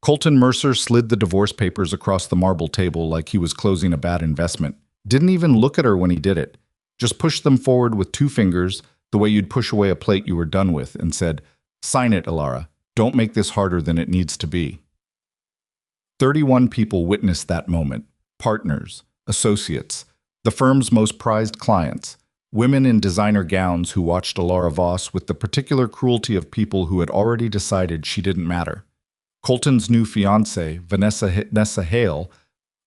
Colton Mercer slid the divorce papers across the marble table like he was closing a bad investment. Didn't even look at her when he did it. Just pushed them forward with two fingers, the way you'd push away a plate you were done with, and said, "Sign it, Alara. Don't make this harder than it needs to be." 31 people witnessed that moment. Partners, associates, the firm's most prized clients, women in designer gowns who watched Alara Voss with the particular cruelty of people who had already decided she didn't matter. Colton's new fiancée, Vanessa Hale,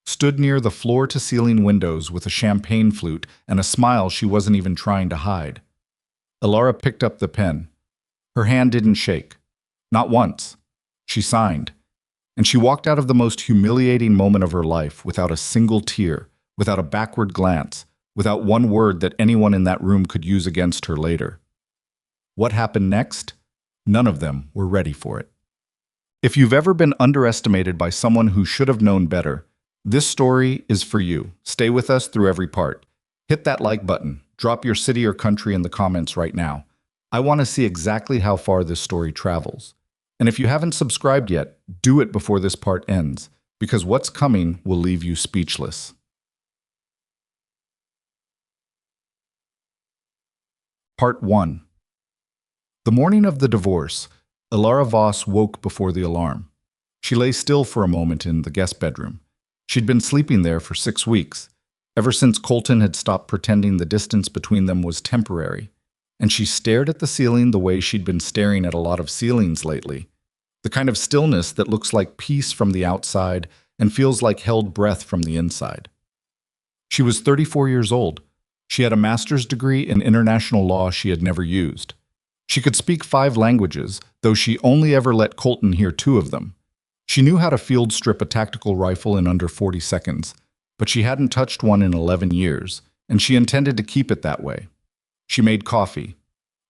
stood near the floor-to-ceiling windows with a champagne flute and a smile she wasn't even trying to hide. Alara picked up the pen. Her hand didn't shake. Not once. She signed. And she walked out of the most humiliating moment of her life without a single tear, without a backward glance, without one word that anyone in that room could use against her later. What happened next? None of them were ready for it. If you've ever been underestimated by someone who should have known better, this story is for you. Stay with us through every part. Hit that like button. Drop your city or country in the comments right now. I want to see exactly how far this story travels. And if you haven't subscribed yet, do it before this part ends, because what's coming will leave you speechless. Part 1. The morning of the divorce, Alara Voss woke before the alarm. She lay still for a moment in the guest bedroom. She'd been sleeping there for 6 weeks, ever since Colton had stopped pretending the distance between them was temporary, and she stared at the ceiling the way she'd been staring at a lot of ceilings lately, the kind of stillness that looks like peace from the outside and feels like held breath from the inside. She was 34 years old. She had a master's degree in international law she had never used. She could speak 5 languages, though she only ever let Colton hear 2 of them. She knew how to field strip a tactical rifle in under 40 seconds, but she hadn't touched one in 11 years, and she intended to keep it that way. She made coffee.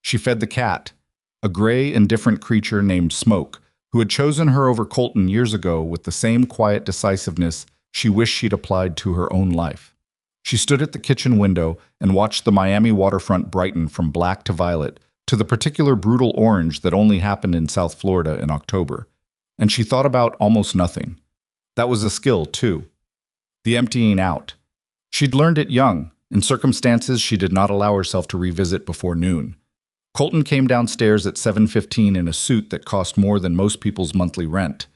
She fed the cat, a gray, indifferent creature named Smoke, who had chosen her over Colton years ago with the same quiet decisiveness she wished she'd applied to her own life. She stood at the kitchen window and watched the Miami waterfront brighten from black to violet to the particular brutal orange that only happened in South Florida in October. And she thought about almost nothing. That was a skill, too. The emptying out. She'd learned it young, in circumstances she did not allow herself to revisit before noon. Colton came downstairs at 7:15 in a suit that cost more than most people's monthly rent.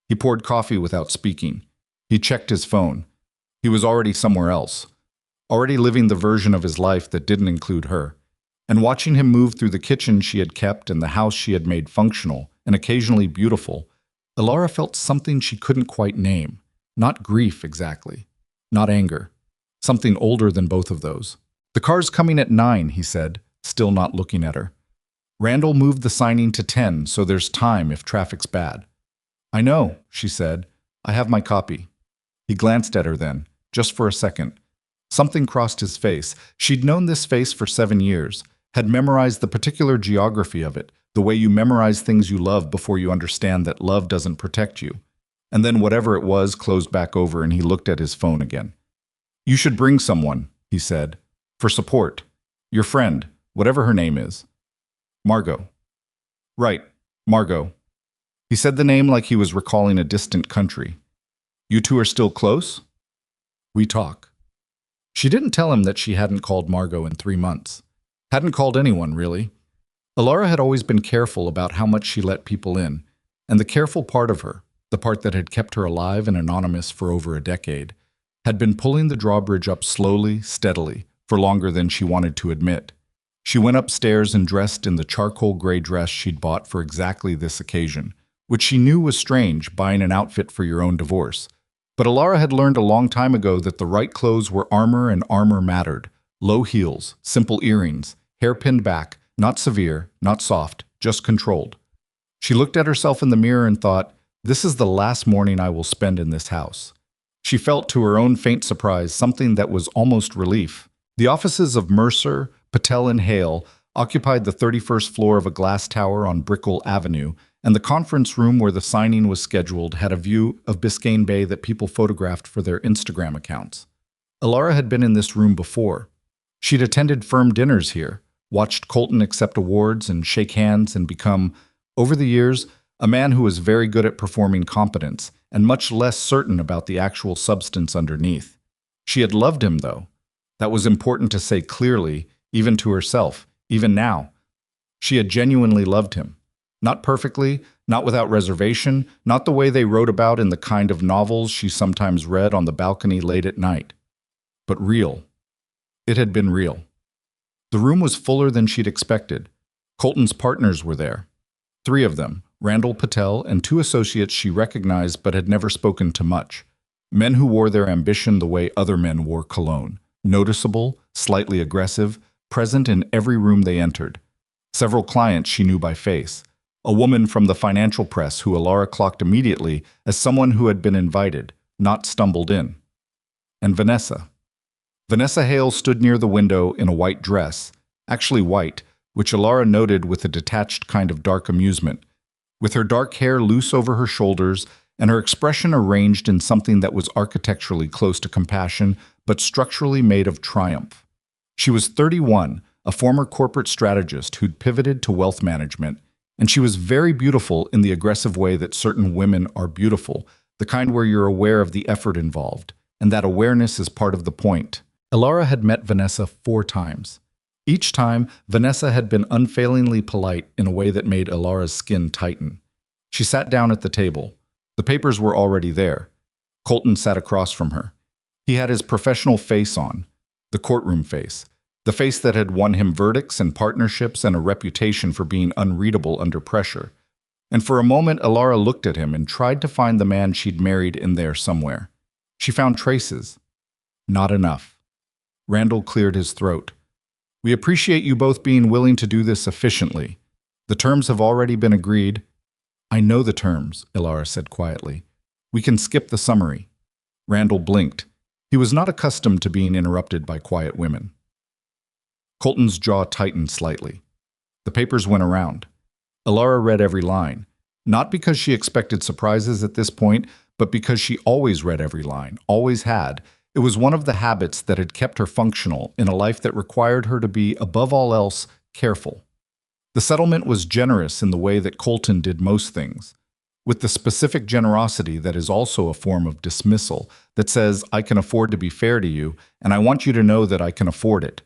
He poured coffee without speaking. He checked his phone. He was already somewhere else, already living the version of his life that didn't include her. And watching him move through the kitchen she had kept and the house she had made functional and occasionally beautiful, Alara felt something she couldn't quite name. Not grief exactly. Not anger. Something older than both of those. "The car's coming at 9, he said, still not looking at her. "Randall moved the signing to 10, so there's time if traffic's bad." "I know," she said. "I have my copy." He glanced at her then, just for a second. Something crossed his face. She'd known this face for 7 years, had memorized the particular geography of it, the way you memorize things you love before you understand that love doesn't protect you. And then whatever it was closed back over and he looked at his phone again. "You should bring someone," he said, "for support. Your friend, whatever her name is." "Margot." "Right, Margot." He said the name like he was recalling a distant country. "You two are still close?" "We talk." She didn't tell him that she hadn't called Margot in 3 months. Hadn't called anyone, really. Alara had always been careful about how much she let people in, and the careful part of her, the part that had kept her alive and anonymous for over a decade, had been pulling the drawbridge up slowly, steadily, for longer than she wanted to admit. She went upstairs and dressed in the charcoal gray dress she'd bought for exactly this occasion, which she knew was strange, buying an outfit for your own divorce. But Alara had learned a long time ago that the right clothes were armor and armor mattered. Low heels, simple earrings, hair pinned back, not severe, not soft, just controlled. She looked at herself in the mirror and thought, "This is the last morning I will spend in this house." She felt, to her own faint surprise, something that was almost relief. The offices of Mercer, Patel and Hale occupied the 31st floor of a glass tower on Brickell Avenue, and the conference room where the signing was scheduled had a view of Biscayne Bay that people photographed for their Instagram accounts. Alara had been in this room before. She'd attended firm dinners here, watched Colton accept awards and shake hands and become, over the years, a man who was very good at performing competence and much less certain about the actual substance underneath. She had loved him, though. That was important to say clearly, even to herself, even now. She had genuinely loved him. Not perfectly, not without reservation, not the way they wrote about in the kind of novels she sometimes read on the balcony late at night. But real. It had been real. The room was fuller than she'd expected. Colton's partners were there. 3 of them, Randall Patel and 2 associates she recognized but had never spoken to much. Men who wore their ambition the way other men wore cologne. Noticeable, slightly aggressive, present in every room they entered. Several clients she knew by face. A woman from the financial press who Alara clocked immediately as someone who had been invited, not stumbled in. And Vanessa. Vanessa Hale stood near the window in a white dress, actually white, which Alara noted with a detached kind of dark amusement, with her dark hair loose over her shoulders and her expression arranged in something that was architecturally close to compassion but structurally made of triumph. She was 31, a former corporate strategist who'd pivoted to wealth management, and she was very beautiful in the aggressive way that certain women are beautiful, the kind where you're aware of the effort involved, and that awareness is part of the point. Alara had met Vanessa 4 times. Each time, Vanessa had been unfailingly polite in a way that made Alara's skin tighten. She sat down at the table. The papers were already there. Colton sat across from her. He had his professional face on, the courtroom face, the face that had won him verdicts and partnerships and a reputation for being unreadable under pressure. And for a moment, Alara looked at him and tried to find the man she'd married in there somewhere. She found traces. Not enough. Randall cleared his throat. We appreciate you both being willing to do this efficiently. The terms have already been agreed. I know the terms, Alara said quietly. We can skip the summary. Randall blinked. He was not accustomed to being interrupted by quiet women. Colton's jaw tightened slightly. The papers went around. Alara read every line, not because she expected surprises at this point, but because she always read every line, always had. It was one of the habits that had kept her functional in a life that required her to be, above all else, careful. The settlement was generous in the way that Colton did most things, with the specific generosity that is also a form of dismissal that says, I can afford to be fair to you, and I want you to know that I can afford it.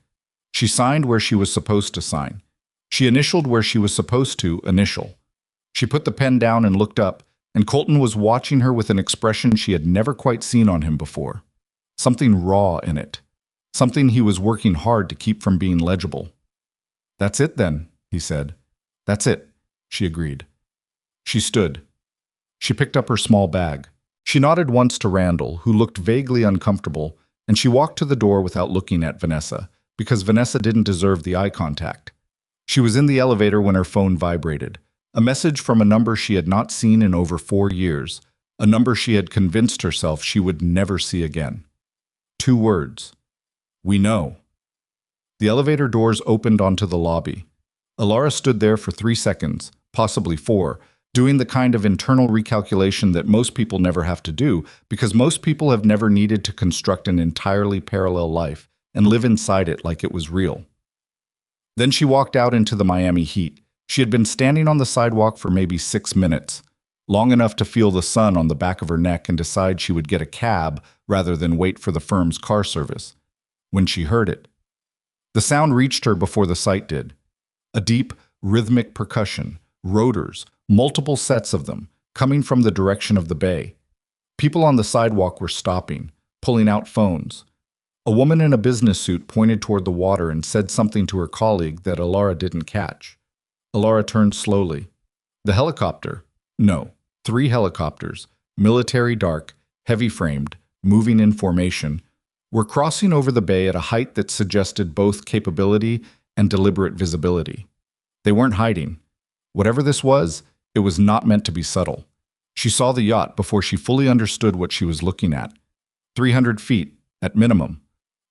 She signed where she was supposed to sign. She initialed where she was supposed to initial. She put the pen down and looked up, and Colton was watching her with an expression she had never quite seen on him before. Something raw in it. Something he was working hard to keep from being legible. That's it then, he said. That's it, she agreed. She stood. She picked up her small bag. She nodded once to Randall, who looked vaguely uncomfortable, and she walked to the door without looking at Vanessa, because Vanessa didn't deserve the eye contact. She was in the elevator when her phone vibrated. A message from a number she had not seen in over 4 years, a number she had convinced herself she would never see again. 2 words. We know. The elevator doors opened onto the lobby. Alara stood there for 3 seconds, possibly 4, doing the kind of internal recalculation that most people never have to do because most people have never needed to construct an entirely parallel life and live inside it like it was real. Then she walked out into the Miami heat. She had been standing on the sidewalk for maybe 6 minutes, long enough to feel the sun on the back of her neck and decide she would get a cab rather than wait for the firm's car service, when she heard it. The sound reached her before the sight did. A deep, rhythmic percussion, rotors, multiple sets of them, coming from the direction of the bay. People on the sidewalk were stopping, pulling out phones. A woman in a business suit pointed toward the water and said something to her colleague that Alara didn't catch. Alara turned slowly. The helicopter? No, 3 helicopters, military dark, heavy-framed, moving in formation, were crossing over the bay at a height that suggested both capability and deliberate visibility. They weren't hiding. Whatever this was, it was not meant to be subtle. She saw the yacht before she fully understood what she was looking at. 300 feet, at minimum.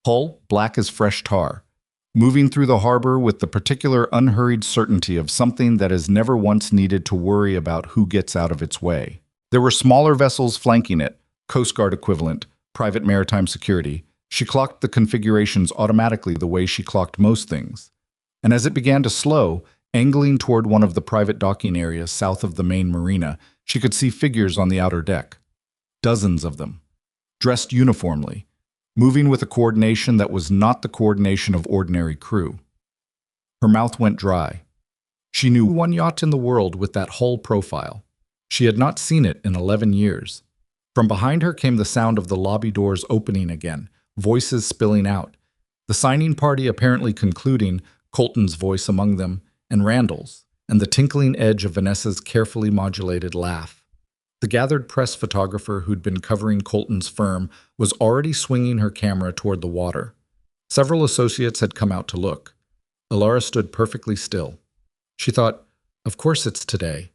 Hull black as fresh tar. Moving through the harbor with the particular unhurried certainty of something that has never once needed to worry about who gets out of its way. There were smaller vessels flanking it, Coast Guard equivalent, private maritime security. She clocked the configurations automatically the way she clocked most things. And as it began to slow, Angling toward one of the private docking areas south of the main marina, she could see figures on the outer deck. Dozens of them, dressed uniformly, moving with a coordination that was not the coordination of ordinary crew. Her mouth went dry. She knew one yacht in the world with that hull profile. She had not seen it in 11 years. From behind her came the sound of the lobby doors opening again, voices spilling out. The signing party apparently concluding, Colton's voice among them, and Randall's, and the tinkling edge of Vanessa's carefully modulated laugh. The gathered press photographer who'd been covering Colton's firm was already swinging her camera toward the water. Several associates had come out to look. Alara stood perfectly still. She thought, of course it's today.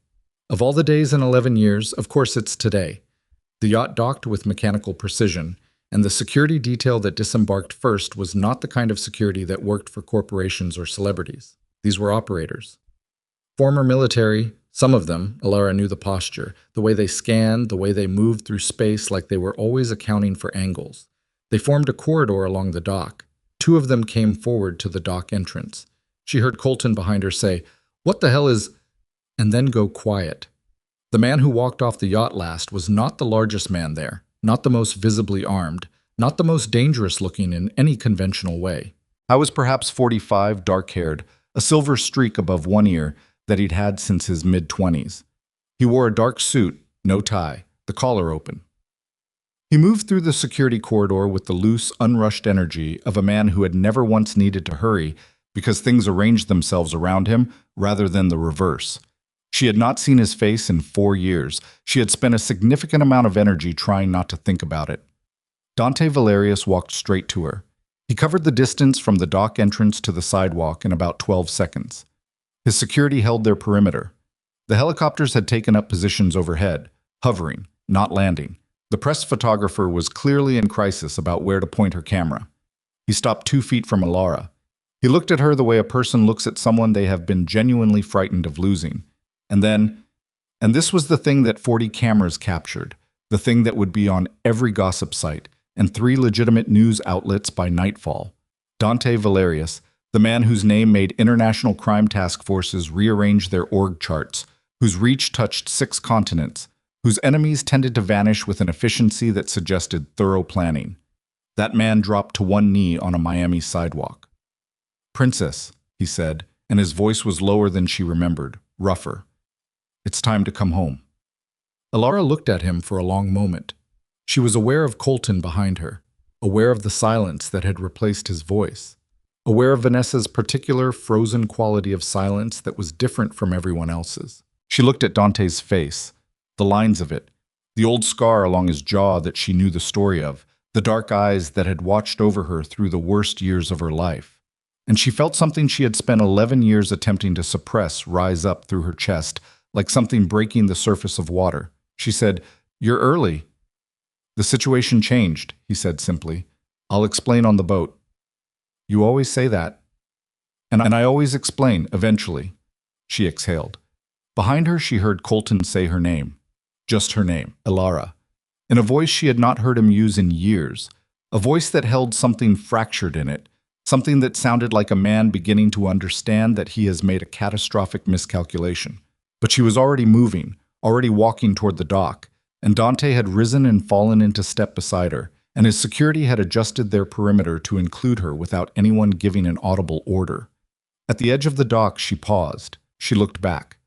Of all the days in 11 years, of course it's today. The yacht docked with mechanical precision, and the security detail that disembarked first was not the kind of security that worked for corporations or celebrities. These were operators. Former military, some of them, Alara knew the posture, the way they scanned, the way they moved through space like they were always accounting for angles. They formed a corridor along the dock. Two of them came forward to the dock entrance. She heard Colton behind her say, "What the hell is—" and then go quiet. The man who walked off the yacht last was not the largest man there, not the most visibly armed, not the most dangerous looking in any conventional way. I was perhaps 45, dark-haired, a silver streak above one ear that he'd had since his mid-20s. He wore a dark suit, no tie, the collar open. He moved through the security corridor with the loose, unrushed energy of a man who had never once needed to hurry because things arranged themselves around him rather than the reverse. She had not seen his face in 4 years. She had spent a significant amount of energy trying not to think about it. Dante Valerius walked straight to her. He covered the distance from the dock entrance to the sidewalk in about 12 seconds. His security held their perimeter. The helicopters had taken up positions overhead, hovering, not landing. The press photographer was clearly in crisis about where to point her camera. He stopped 2 feet from Alara. He looked at her the way a person looks at someone they have been genuinely frightened of losing. And this was the thing that 40 cameras captured, the thing that would be on every gossip site, and 3 legitimate news outlets by nightfall. Dante Valerius, the man whose name made international crime task forces rearrange their org charts, whose reach touched 6 continents, whose enemies tended to vanish with an efficiency that suggested thorough planning. That man dropped to one knee on a Miami sidewalk. "Princess," he said, and his voice was lower than she remembered, rougher. "It's time to come home." Alara looked at him for a long moment. She was aware of Colton behind her, aware of the silence that had replaced his voice, aware of Vanessa's particular frozen quality of silence that was different from everyone else's. She looked at Dante's face, the lines of it, the old scar along his jaw that she knew the story of, the dark eyes that had watched over her through the worst years of her life. And she felt something she had spent 11 years attempting to suppress rise up through her chest, like something breaking the surface of water. She said, "You're early." "The situation changed," he said simply. "I'll explain on the boat." "You always say that." And I always explain, eventually." She exhaled. Behind her she heard Colton say her name. Just her name, Alara. In a voice she had not heard him use in years. A voice that held something fractured in it. Something that sounded like a man beginning to understand that he has made a catastrophic miscalculation. But she was already moving, already walking toward the dock, and Dante had risen and fallen into step beside her, and his security had adjusted their perimeter to include her without anyone giving an audible order. At the edge of the dock, she paused. She looked back.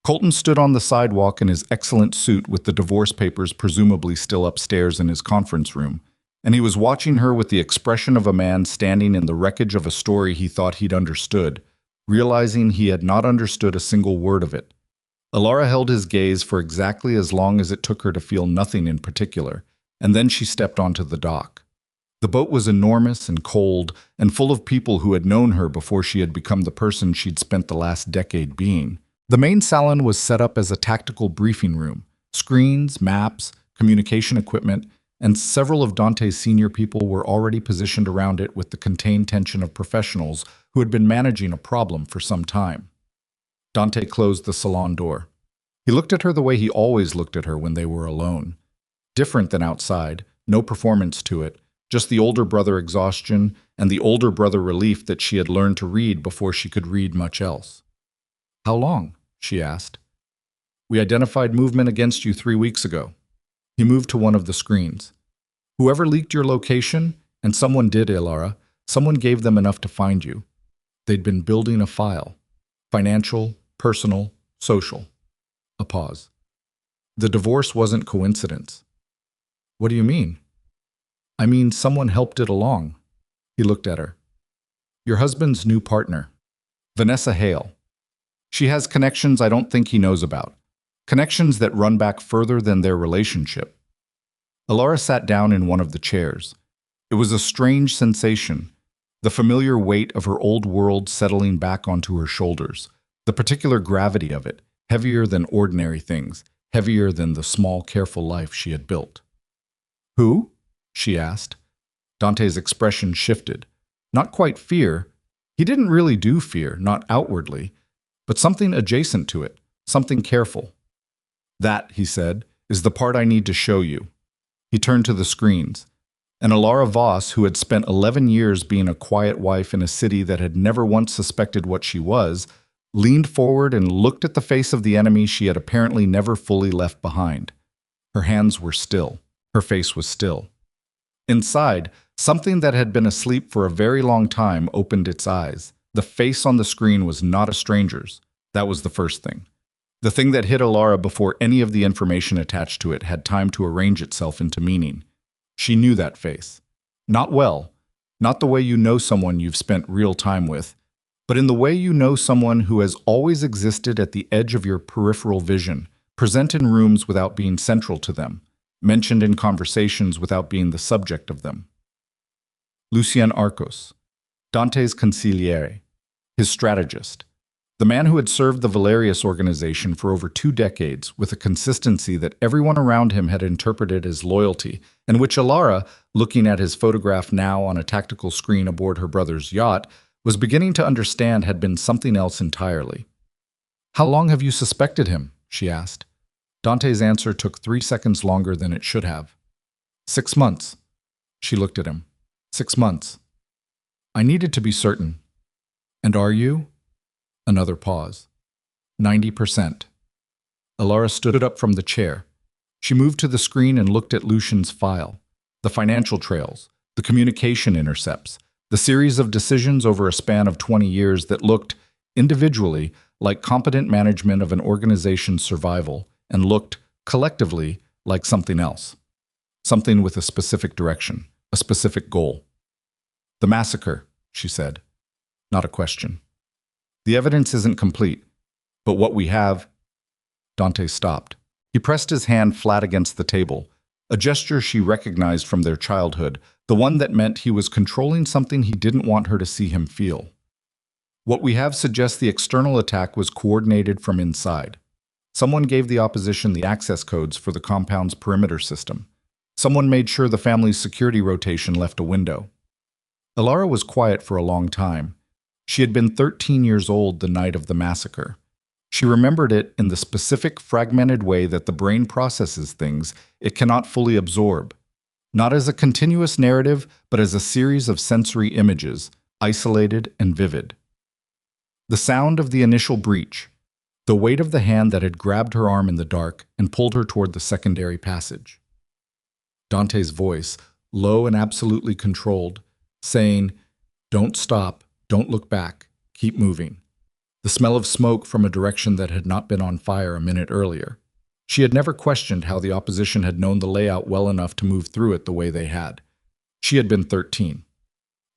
Colton stood on the sidewalk in his excellent suit with the divorce papers presumably still upstairs in his conference room, and he was watching her with the expression of a man standing in the wreckage of a story he thought he'd understood, realizing he had not understood a single word of it. Alara held his gaze for exactly as long as it took her to feel nothing in particular, and then she stepped onto the dock. The boat was enormous and cold and full of people who had known her before she had become the person she'd spent the last decade being. The main salon was set up as a tactical briefing room. Screens, maps, communication equipment, and several of Dante's senior people were already positioned around it with the contained tension of professionals who had been managing a problem for some time. Dante closed the salon door. He looked at her the way he always looked at her when they were alone. Different than outside, no performance to it, just the older brother exhaustion and the older brother relief that she had learned to read before she could read much else. How long? She asked. We identified movement against you 3 weeks ago. He moved to one of the screens. Whoever leaked your location, and someone did, Ilara, someone gave them enough to find you. They'd been building a file. Financial, personal, social. A pause. The divorce wasn't coincidence. What do you mean? I mean, someone helped it along. He looked at her. Your husband's new partner, Vanessa Hale. She has connections I don't think he knows about. Connections that run back further than their relationship. Ilara sat down in one of the chairs. It was a strange sensation, the familiar weight of her old world settling back onto her shoulders, the particular gravity of it, heavier than ordinary things, heavier than the small, careful life she had built. Who? She asked. Dante's expression shifted. Not quite fear. He didn't really do fear, not outwardly, but something adjacent to it, something careful. That, he said, is the part I need to show you. He turned to the screens. And Ilara Voss, who had spent 11 years being a quiet wife in a city that had never once suspected what she was, leaned forward and looked at the face of the enemy she had apparently never fully left behind. Her hands were still. Her face was still. Inside, something that had been asleep for a very long time opened its eyes. The face on the screen was not a stranger's. That was the first thing. The thing that hit Ilara before any of the information attached to it had time to arrange itself into meaning. She knew that face. Not well, not the way you know someone you've spent real time with, but in the way you know someone who has always existed at the edge of your peripheral vision, present in rooms without being central to them, mentioned in conversations without being the subject of them. Lucien Arcos, Dante's consigliere, his strategist, the man who had served the Valerius organization for over 2 decades with a consistency that everyone around him had interpreted as loyalty, and which Ilara, looking at his photograph now on a tactical screen aboard her brother's yacht, was beginning to understand had been something else entirely. How long have you suspected him? She asked. Dante's answer took 3 seconds longer than it should have. 6 months. She looked at him. 6 months. I needed to be certain. And are you? Another pause. 90%. Ilara stood up from the chair. She moved to the screen and looked at Lucian's file. The financial trails, the communication intercepts, the series of decisions over a span of 20 years that looked, individually, like competent management of an organization's survival, and looked, collectively, like something else. Something with a specific direction, a specific goal. The massacre, she said. Not a question. The evidence isn't complete, but what we have... Dante stopped. He pressed his hand flat against the table, a gesture she recognized from their childhood, the one that meant he was controlling something he didn't want her to see him feel. What we have suggests the external attack was coordinated from inside. Someone gave the opposition the access codes for the compound's perimeter system. Someone made sure the family's security rotation left a window. Ilara was quiet for a long time. She had been 13 years old the night of the massacre. She remembered it in the specific, fragmented way that the brain processes things it cannot fully absorb. Not as a continuous narrative, but as a series of sensory images, isolated and vivid. The sound of the initial breach, the weight of the hand that had grabbed her arm in the dark and pulled her toward the secondary passage. Dante's voice, low and absolutely controlled, saying, "Don't stop. Don't look back. Keep moving." The smell of smoke from a direction that had not been on fire a minute earlier. She had never questioned how the opposition had known the layout well enough to move through it the way they had. She had been 13.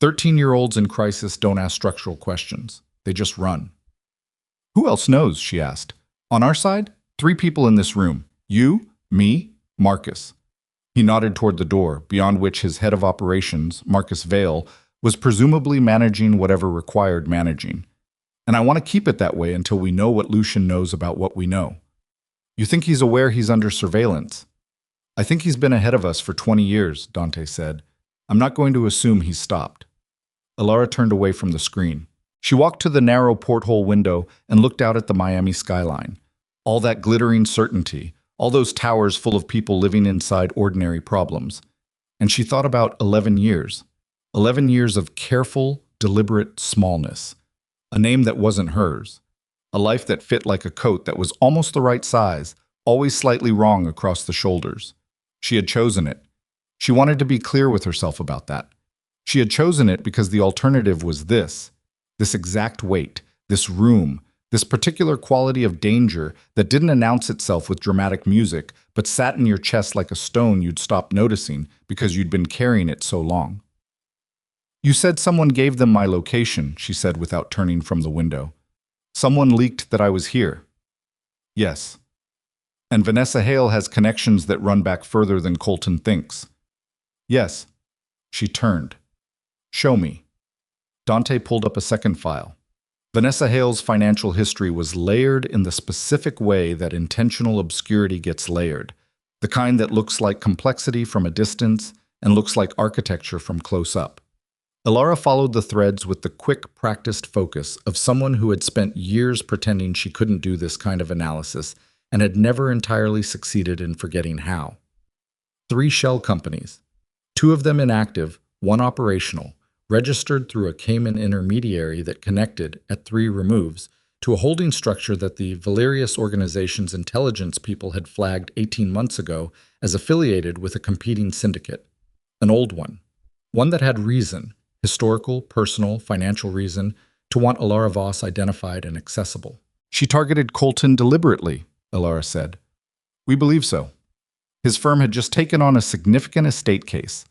13-year-olds in crisis don't ask structural questions. They just run. "Who else knows?" she asked. "On our side, 3 people in this room. You, me, Marcus." He nodded toward the door, beyond which his head of operations, Marcus Vale, was presumably managing whatever required managing. "And I want to keep it that way until we know what Lucian knows about what we know." "You think he's aware he's under surveillance?" "I think he's been ahead of us for 20 years, Dante said. "I'm not going to assume he's stopped." Ilara turned away from the screen. She walked to the narrow porthole window and looked out at the Miami skyline. All that glittering certainty, all those towers full of people living inside ordinary problems. And she thought about 11 years. 11 years of careful, deliberate smallness. A name that wasn't hers. A life that fit like a coat that was almost the right size, always slightly wrong across the shoulders. She had chosen it. She wanted to be clear with herself about that. She had chosen it because the alternative was this exact weight, this room, this particular quality of danger that didn't announce itself with dramatic music, but sat in your chest like a stone you'd stopped noticing because you'd been carrying it so long. You said someone gave them my location, she said without turning from the window. Someone leaked that I was here. Yes. And Vanessa Hale has connections that run back further than Colton thinks. Yes. She turned. Show me. Dante pulled up a second file. Vanessa Hale's financial history was layered in the specific way that intentional obscurity gets layered, the kind that looks like complexity from a distance and looks like architecture from close up. Ilara followed the threads with the quick, practiced focus of someone who had spent years pretending she couldn't do this kind of analysis and had never entirely succeeded in forgetting how. 3 shell companies, 2 of them inactive, 1 operational, registered through a Cayman intermediary that connected, at 3 removes, to a holding structure that the Valerius organization's intelligence people had flagged 18 months ago as affiliated with a competing syndicate. An old one that had reason, historical, personal, financial reason, to want Ilara Voss identified and accessible. She targeted Colton deliberately, Ilara said. We believe so. His firm had just taken on a significant estate case,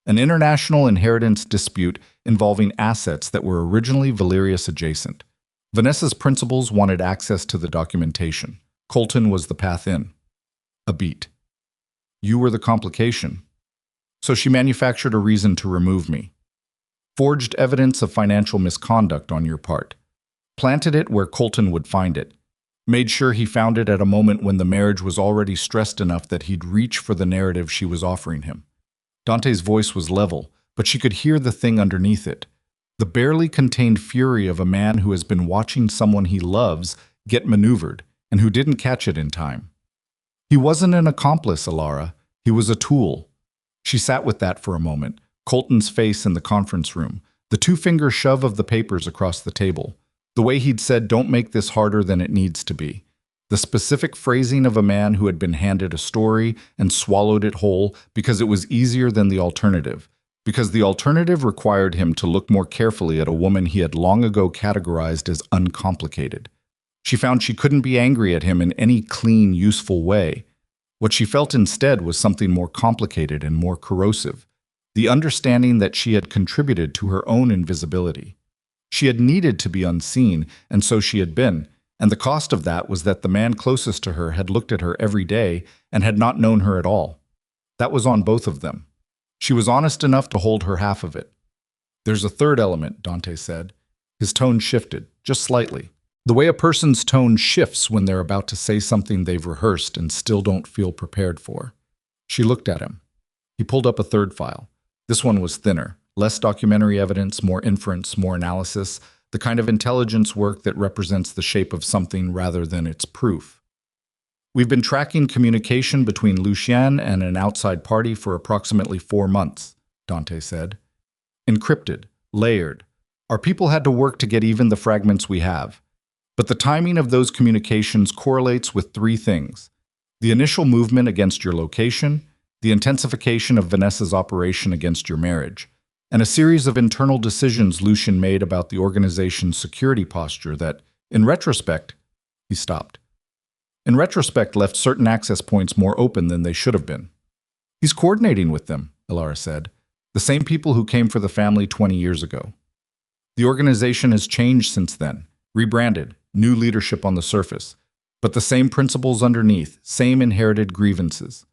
an international inheritance dispute involving assets that were originally Valerius adjacent. Vanessa's principals wanted access to the documentation. Colton was the path in. A beat. You were the complication. So she manufactured a reason to remove me. Forged evidence of financial misconduct on your part. Planted it where Colton would find it. Made sure he found it at a moment when the marriage was already stressed enough that he'd reach for the narrative she was offering him. Dante's voice was level, but she could hear the thing underneath it. The barely contained fury of a man who has been watching someone he loves get maneuvered and who didn't catch it in time. He wasn't an accomplice, Ilara. He was a tool. She sat with that for a moment, Colton's face in the conference room, the 2-finger shove of the papers across the table, the way he'd said, don't make this harder than it needs to be. The specific phrasing of a man who had been handed a story and swallowed it whole because it was easier than the alternative, because the alternative required him to look more carefully at a woman he had long ago categorized as uncomplicated. She found she couldn't be angry at him in any clean, useful way. What she felt instead was something more complicated and more corrosive, the understanding that she had contributed to her own invisibility. She had needed to be unseen, and so she had been, and the cost of that was that the man closest to her had looked at her every day and had not known her at all. That was on both of them. She was honest enough to hold her half of it. There's a third element, Dante said. His tone shifted, just slightly. The way a person's tone shifts when they're about to say something they've rehearsed and still don't feel prepared for. She looked at him. He pulled up a third file. This one was thinner, less documentary evidence, more inference, more analysis, the kind of intelligence work that represents the shape of something rather than its proof. We've been tracking communication between Lucien and an outside party for approximately 4 months, Dante said. Encrypted, layered. Our people had to work to get even the fragments we have. But the timing of those communications correlates with 3 things. The initial movement against your location, the intensification of Vanessa's operation against your marriage, and a series of internal decisions Lucien made about the organization's security posture that, in retrospect, he stopped. In retrospect, left certain access points more open than they should have been. He's coordinating with them, Ilara said, the same people who came for the family 20 years ago. The organization has changed since then, rebranded, new leadership on the surface, but the same principles underneath, same inherited grievances.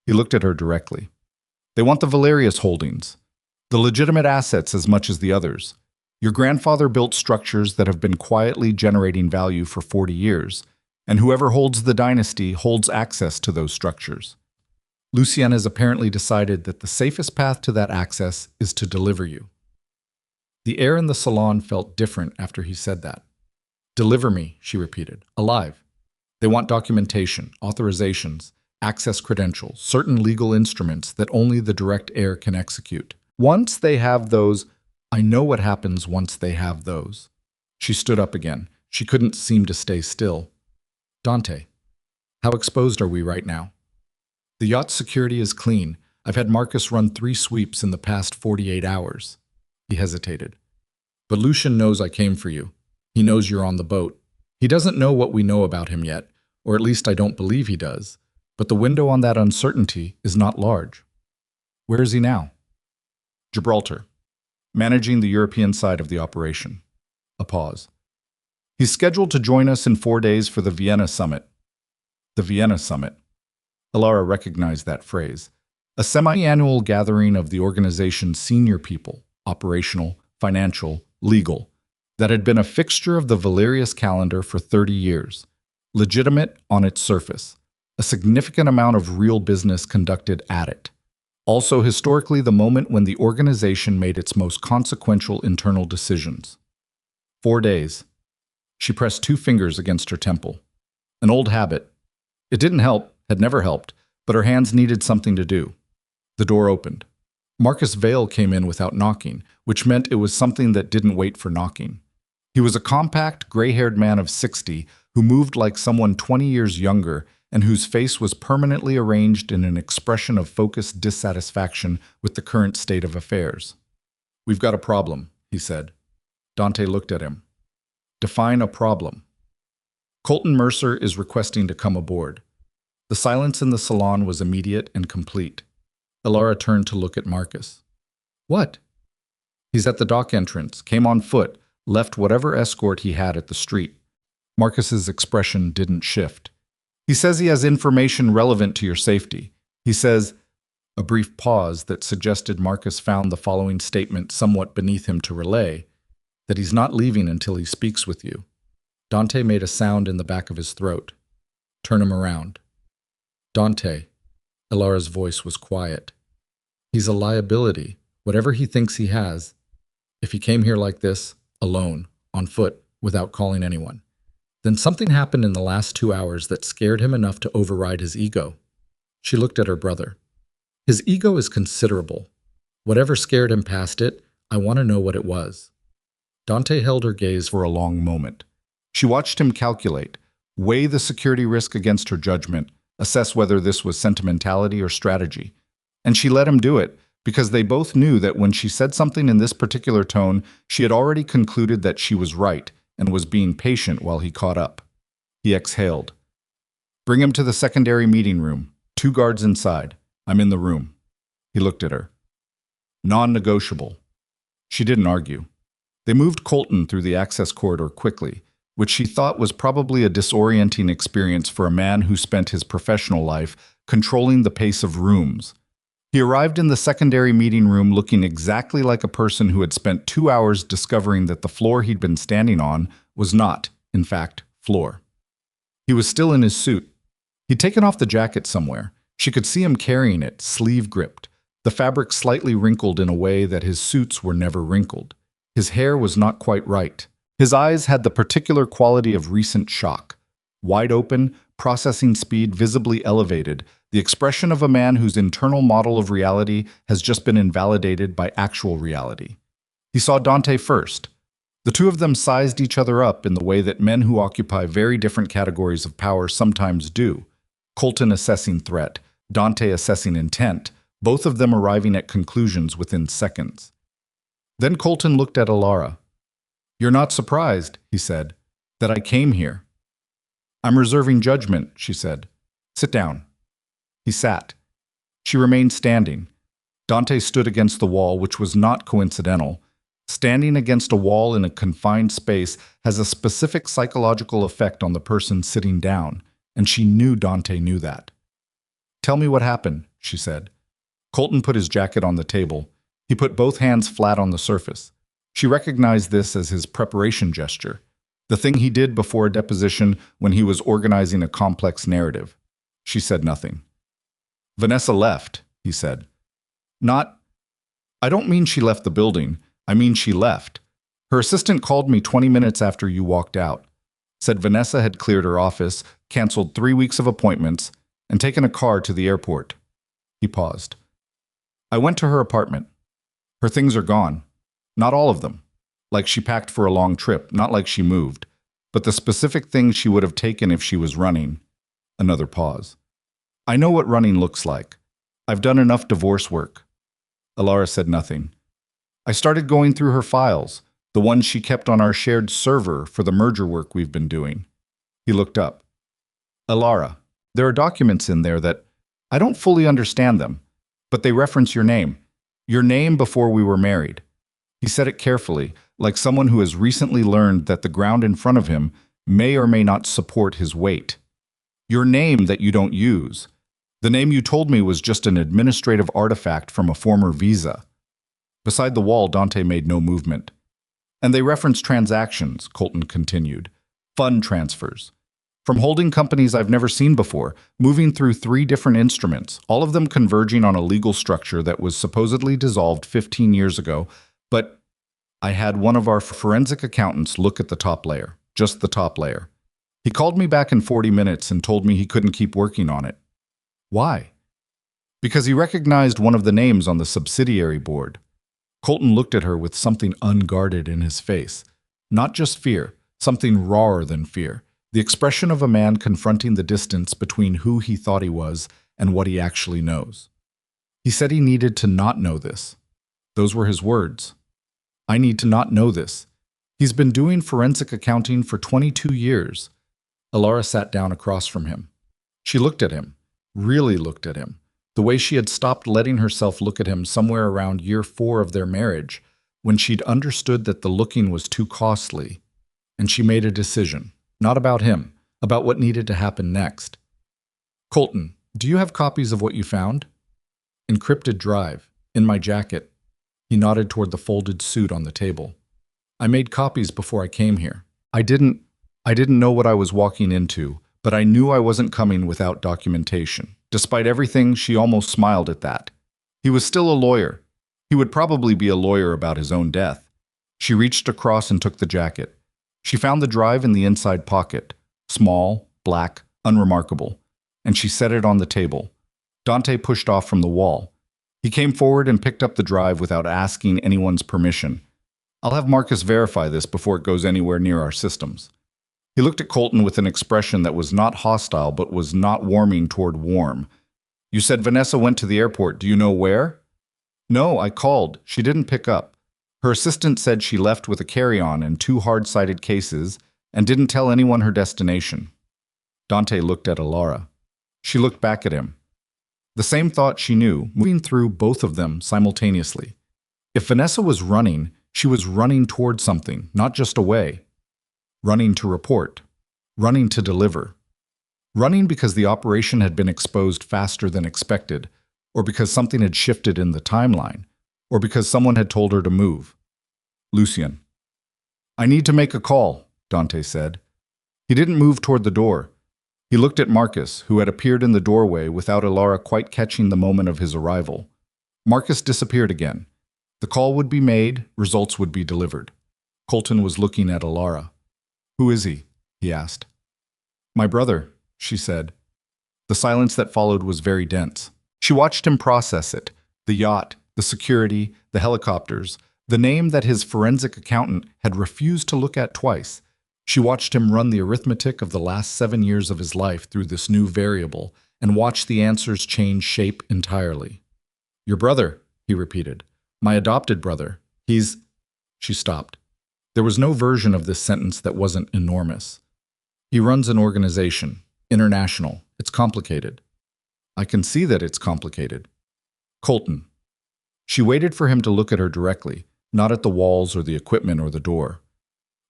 He looked at her directly. They want the Valerius holdings, the legitimate assets as much as the others. Your grandfather built structures that have been quietly generating value for 40 years, and whoever holds the dynasty holds access to those structures. Lucien has apparently decided that the safest path to that access is to deliver you. The air in the salon felt different after he said that. Deliver me, she repeated, alive. They want documentation, authorizations, access credentials, certain legal instruments that only the direct heir can execute. Once they have those, I know what happens once they have those. She stood up again. She couldn't seem to stay still. Dante, how exposed are we right now? The yacht's security is clean. I've had Marcus run 3 sweeps in the past 48 hours. He hesitated. But Lucian knows I came for you. He knows you're on the boat. He doesn't know what we know about him yet, or at least I don't believe he does. But the window on that uncertainty is not large. Where is he now? Gibraltar, managing the European side of the operation. A pause. He's scheduled to join us in 4 days for the Vienna summit. The Vienna summit. Alara recognized that phrase. A semi-annual gathering of the organization's senior people, operational, financial, legal, that had been a fixture of the Valerius calendar for 30 years. Legitimate on its surface. A significant amount of real business conducted at it. Also historically the moment when the organization made its most consequential internal decisions. 4 days. She pressed 2 fingers against her temple. An old habit. It didn't help, had never helped, but her hands needed something to do. The door opened. Marcus Vale came in without knocking, which meant it was something that didn't wait for knocking. He was a compact, gray-haired man of 60 who moved like someone 20 years younger and whose face was permanently arranged in an expression of focused dissatisfaction with the current state of affairs. "We've got a problem," he said. Dante looked at him. "Define a problem." "Colton Mercer is requesting to come aboard." The silence in the salon was immediate and complete. Alara turned to look at Marcus. "What?" "He's at the dock entrance, came on foot, left whatever escort he had at the street." Marcus's expression didn't shift. "He says he has information relevant to your safety. He says—" A brief pause that suggested Marcus found the following statement somewhat beneath him to relay, that he's not leaving until he speaks with you. Dante made a sound in the back of his throat. "Turn him around." "Dante." Alara's voice was quiet. "He's a liability, whatever he thinks he has. If he came here like this, alone, on foot, without calling anyone, then something happened in the last 2 hours that scared him enough to override his ego." She looked at her brother. "His ego is considerable. Whatever scared him past it, I want to know what it was." Dante held her gaze for a long moment. She watched him calculate, weigh the security risk against her judgment, assess whether this was sentimentality or strategy. And she let him do it, because they both knew that when she said something in this particular tone, she had already concluded that she was right and was being patient while he caught up. He exhaled. "Bring him to the secondary meeting room. 2 guards inside. I'm in the room." He looked at her. "Non-negotiable." She didn't argue. They moved Colton through the access corridor quickly, which she thought was probably a disorienting experience for a man who spent his professional life controlling the pace of rooms. He arrived in the secondary meeting room looking exactly like a person who had spent 2 hours discovering that the floor he'd been standing on was not, in fact, floor. He was still in his suit. He'd taken off the jacket somewhere. She could see him carrying it, sleeve-gripped, the fabric slightly wrinkled in a way that his suits were never wrinkled. His hair was not quite right. His eyes had the particular quality of recent shock. Wide open, processing speed visibly elevated, the expression of a man whose internal model of reality has just been invalidated by actual reality. He saw Dante first. The two of them sized each other up in the way that men who occupy very different categories of power sometimes do. Colton assessing threat, Dante assessing intent, both of them arriving at conclusions within seconds. Then Colton looked at Alara. "You're not surprised," he said, "that I came here." "I'm reserving judgment," she said. "Sit down." He sat. She remained standing. Dante stood against the wall, which was not coincidental. Standing against a wall in a confined space has a specific psychological effect on the person sitting down, and she knew Dante knew that. "Tell me what happened," she said. Colton put his jacket on the table. He put both hands flat on the surface. She recognized this as his preparation gesture, the thing he did before a deposition when he was organizing a complex narrative. She said nothing. "Vanessa left," he said. I don't mean she left the building. I mean she left. Her assistant called me 20 minutes after you walked out. Said Vanessa had cleared her office, canceled 3 weeks of appointments, and taken a car to the airport." He paused. "I went to her apartment. Her things are gone. Not all of them. Like she packed for a long trip, not like she moved. but the specific thing she would have taken if she was running. Another pause. I know what running looks like. I've done enough divorce work. Alara said nothing. I started going through her files, the ones she kept on our shared server for the merger work we've been doing. He looked up. Alara, there are documents in there that I don't fully understand them, but they reference your name. Your name before we were married. He said it carefully, like someone who has recently learned that the ground in front of him may or may not support his weight. Your name that you don't use. The name you told me was just an administrative artifact from a former visa. Beside the wall, Dante made no movement. And they reference transactions, Colton continued. Fund transfers. From holding companies I've never seen before, moving through 3 different instruments, all of them converging on a legal structure that was supposedly dissolved 15 years ago, but I had one of our forensic accountants look at the top layer, just the top layer. He called me back in 40 minutes and told me he couldn't keep working on it. Why? Because he recognized one of the names on the subsidiary board. Colton looked at her with something unguarded in his face. Not just fear, something rawer than fear. The expression of a man confronting the distance between who he thought he was and what he actually knows. He said he needed to not know this. Those were his words. I need to not know this. He's been doing forensic accounting for 22 years. Alara sat down across from him. She looked at him, really looked at him, the way she had stopped letting herself look at him somewhere around year 4 of their marriage, when she'd understood that the looking was too costly. And she made a decision. Not about him, about what needed to happen next. Colton, do you have copies of what you found? Encrypted drive, in my jacket. He nodded toward the folded suit on the table. I made copies before I came here. I didn't know what I was walking into, but I knew I wasn't coming without documentation. Despite everything, she almost smiled at that. He was still a lawyer. He would probably be a lawyer about his own death. She reached across and took the jacket. She found the drive in the inside pocket, small, black, unremarkable, and she set it on the table. Dante pushed off from the wall. He came forward and picked up the drive without asking anyone's permission. I'll have Marcus verify this before it goes anywhere near our systems. He looked at Colton with an expression that was not hostile but was not warming toward warm. You said Vanessa went to the airport. Do you know where? No, I called. She didn't pick up. Her assistant said she left with a carry-on and 2 hard-sided cases and didn't tell anyone her destination. Dante looked at Alara. She looked back at him. The same thought she knew, moving through both of them simultaneously. If Vanessa was running, she was running toward something, not just away. Running to report. Running to deliver. Running because the operation had been exposed faster than expected, or because something had shifted in the timeline, or because someone had told her to move. Lucien. I need to make a call, Dante said. He didn't move toward the door. He looked at Marcus, who had appeared in the doorway without Alara quite catching the moment of his arrival. Marcus disappeared again. The call would be made, results would be delivered. Colton was looking at Alara. Who is he? He asked. My brother, she said. The silence that followed was very dense. She watched him process it. The yacht, the security, the helicopters, the name that his forensic accountant had refused to look at twice. She watched him run the arithmetic of the last 7 years of his life through this new variable and watched the answers change shape entirely. Your brother, he repeated. My adopted brother. He's... She stopped. There was no version of this sentence that wasn't enormous. He runs an organization, international. It's complicated. I can see that it's complicated. Colton. She waited for him to look at her directly, not at the walls or the equipment or the door.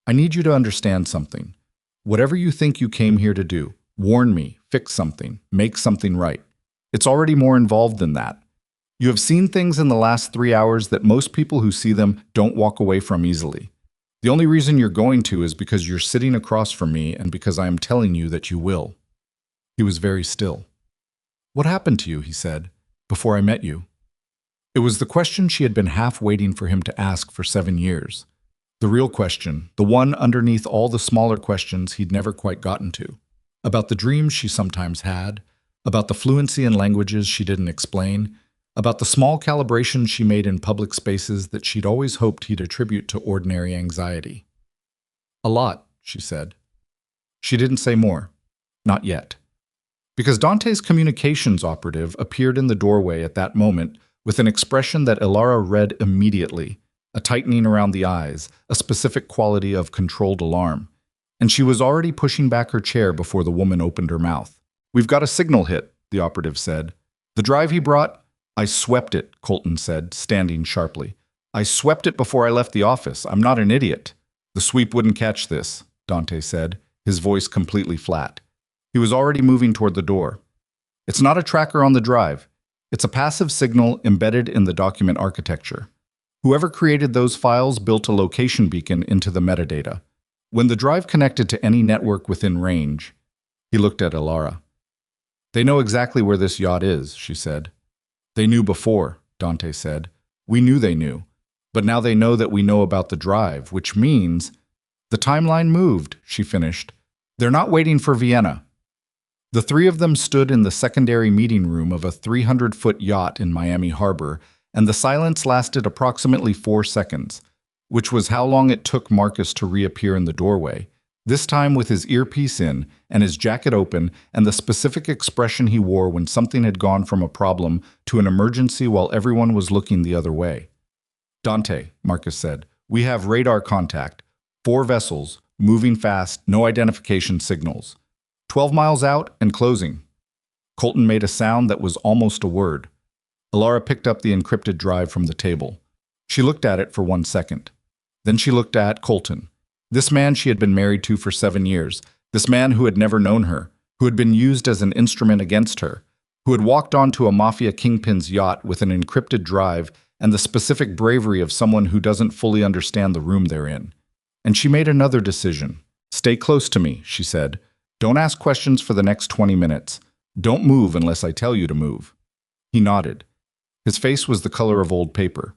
I need you to understand something. Whatever you think you came here to do, warn me, fix something, make something right. It's already more involved than that. You have seen things in the last 3 hours that most people who see them don't walk away from easily. The only reason you're going to is because you're sitting across from me and because I am telling you that you will. He was very still. What happened to you, he said, before I met you? It was the question she had been half waiting for him to ask for 7 years. The real question, the one underneath all the smaller questions he'd never quite gotten to. About the dreams she sometimes had, about the fluency in languages she didn't explain, about the small calibrations she made in public spaces that she'd always hoped he'd attribute to ordinary anxiety. A lot, she said. She didn't say more. Not yet. Because Dante's communications operative appeared in the doorway at that moment with an expression that Ilara read immediately, a tightening around the eyes, a specific quality of controlled alarm. And she was already pushing back her chair before the woman opened her mouth. "We've got a signal hit," the operative said. "The drive he brought?" "I swept it," Colton said, standing sharply. "I swept it before I left the office. I'm not an idiot." "The sweep wouldn't catch this," Dante said, his voice completely flat. He was already moving toward the door. "It's not a tracker on the drive. It's a passive signal embedded in the document architecture. Whoever created those files built a location beacon into the metadata. When the drive connected to any network within range," he looked at Ilara. "They know exactly where this yacht is," she said. "They knew before," Dante said. "We knew they knew. But now they know that we know about the drive, which means—" "The timeline moved," she finished. "They're not waiting for Vienna." The three of them stood in the secondary meeting room of a 300-foot yacht in Miami Harbor, and the silence lasted approximately 4 seconds, which was how long it took Marcus to reappear in the doorway, this time with his earpiece in and his jacket open and the specific expression he wore when something had gone from a problem to an emergency while everyone was looking the other way. "Dante," Marcus said, "we have radar contact. 4 vessels, moving fast, no identification signals. 12 miles out and closing." Colton made a sound that was almost a word. Ilara picked up the encrypted drive from the table. She looked at it for 1 second. Then she looked at Colton. This man she had been married to for 7 years. This man who had never known her, who had been used as an instrument against her, who had walked onto a mafia kingpin's yacht with an encrypted drive and the specific bravery of someone who doesn't fully understand the room they're in. And she made another decision. "Stay close to me," she said. "Don't ask questions for the next 20 minutes. Don't move unless I tell you to move." He nodded. His face was the color of old paper.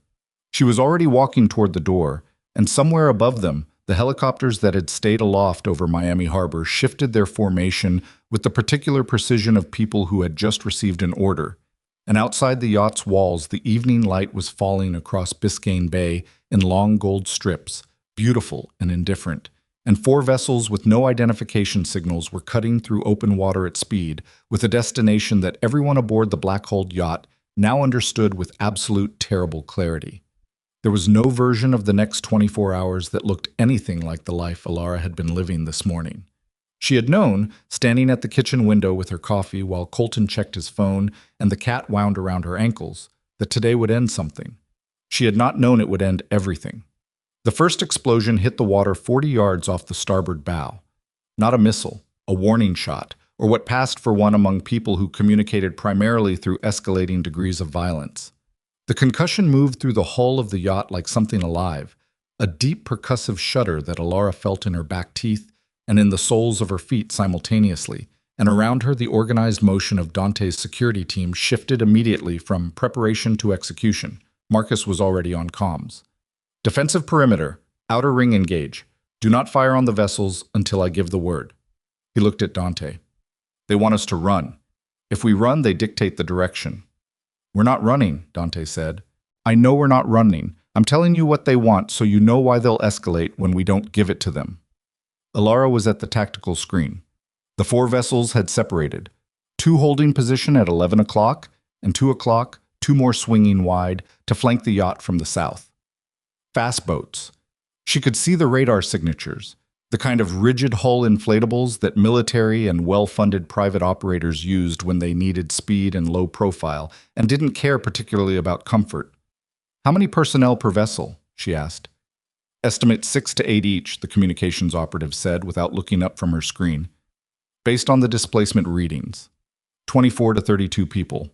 She was already walking toward the door, and somewhere above them, the helicopters that had stayed aloft over Miami Harbor shifted their formation with the particular precision of people who had just received an order. And outside the yacht's walls, the evening light was falling across Biscayne Bay in long gold strips, beautiful and indifferent. And 4 vessels with no identification signals were cutting through open water at speed, with a destination that everyone aboard the black-hulled yacht now understood with absolute terrible clarity. There was no version of the next 24 hours that looked anything like the life Ilara had been living this morning. She had known, standing at the kitchen window with her coffee while Colton checked his phone and the cat wound around her ankles, that today would end something. She had not known it would end everything. The first explosion hit the water 40 yards off the starboard bow. Not a missile, a warning shot, or what passed for one among people who communicated primarily through escalating degrees of violence. The concussion moved through the hull of the yacht like something alive, a deep percussive shudder that Ilara felt in her back teeth and in the soles of her feet simultaneously, and around her the organized motion of Dante's security team shifted immediately from preparation to execution. Marcus was already on comms. "Defensive perimeter, outer ring engage. Do not fire on the vessels until I give the word." He looked at Dante. "They want us to run. If we run, they dictate the direction." "We're not running," Dante said. "I know we're not running. I'm telling you what they want so you know why they'll escalate when we don't give it to them." Ilara was at the tactical screen. The 4 vessels had separated. 2 holding position at 11 o'clock, and 2 o'clock, 2 more swinging wide to flank the yacht from the south. Fast boats. She could see the radar signatures, the kind of rigid hull inflatables that military and well-funded private operators used when they needed speed and low profile and didn't care particularly about comfort. "How many personnel per vessel?" she asked. "Estimate 6 to 8 each," the communications operative said without looking up from her screen. "Based on the displacement readings. 24 to 32 people.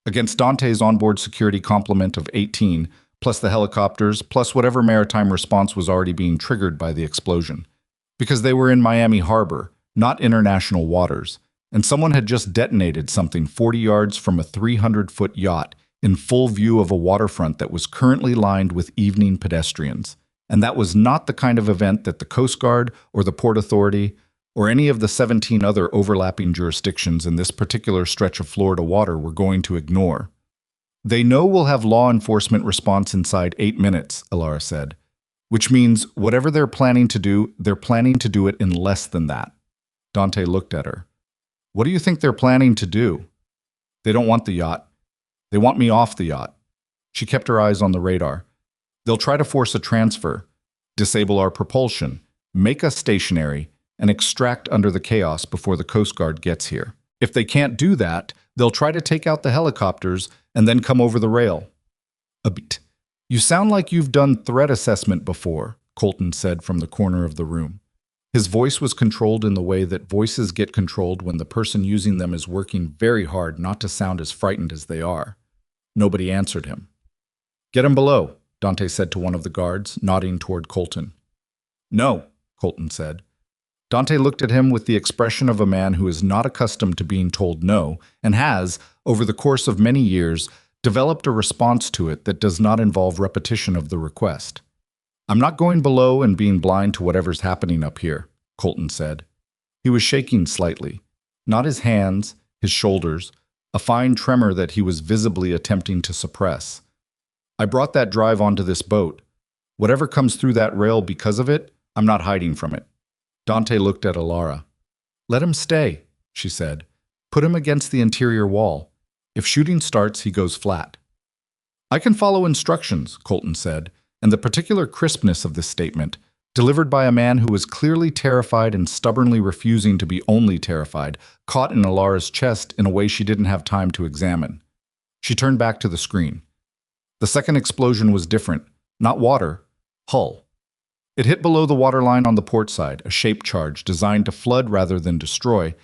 Against Dante's onboard security complement of 18, plus the helicopters, plus whatever maritime response was already being triggered by the explosion. Because they were in Miami Harbor, not international waters, and someone had just detonated something 40 yards from a 300-foot yacht in full view of a waterfront that was currently lined with evening pedestrians. And that was not the kind of event that the Coast Guard or the Port Authority or any of the 17 other overlapping jurisdictions in this particular stretch of Florida water were going to ignore. "They know we'll have law enforcement response inside 8 minutes, Ilara said, which means whatever they're planning to do it in less than that." Dante looked at her. What do you think they're planning to do? They don't want the yacht. They want me off the yacht. She kept her eyes on the radar. They'll try to force a transfer, disable our propulsion, make us stationary, and extract under the chaos before the Coast Guard gets here. If they can't do that, they'll try to take out the helicopters and then come over the rail. A beat. You sound like you've done threat assessment before, Colton said from the corner of the room. His voice was controlled in the way that voices get controlled when the person using them is working very hard not to sound as frightened as they are. Nobody answered him. Get him below, Dante said to one of the guards, nodding toward Colton. No, Colton said. Dante looked at him with the expression of a man who is not accustomed to being told no and has, over the course of many years, developed a response to it that does not involve repetition of the request. I'm not going below and being blind to whatever's happening up here, Colton said. He was shaking slightly. Not his hands, his shoulders, a fine tremor that he was visibly attempting to suppress. I brought that drive onto this boat. Whatever comes through that rail because of it, I'm not hiding from it. Dante looked at Alara. Let him stay, she said. Put him against the interior wall. If shooting starts, he goes flat. I can follow instructions, Colton said, and the particular crispness of this statement, delivered by a man who was clearly terrified and stubbornly refusing to be only terrified, caught in Alara's chest in a way she didn't have time to examine. She turned back to the screen. The second explosion was different. Not water, hull. It hit below the waterline on the port side, a shape charge designed to flood rather than destroy,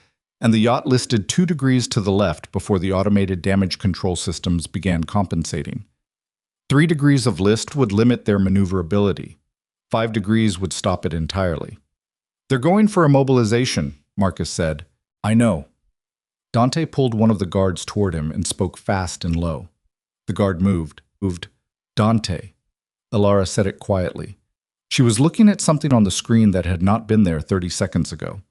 and the yacht listed 2 degrees to the left before the automated damage control systems began compensating. 3 degrees of list would limit their maneuverability. 5 degrees would stop it entirely. They're going for immobilization, Marcus said. I know. Dante pulled one of the guards toward him and spoke fast and low. The guard moved. Dante. Alara said it quietly. She was looking at something on the screen that had not been there 30 seconds ago.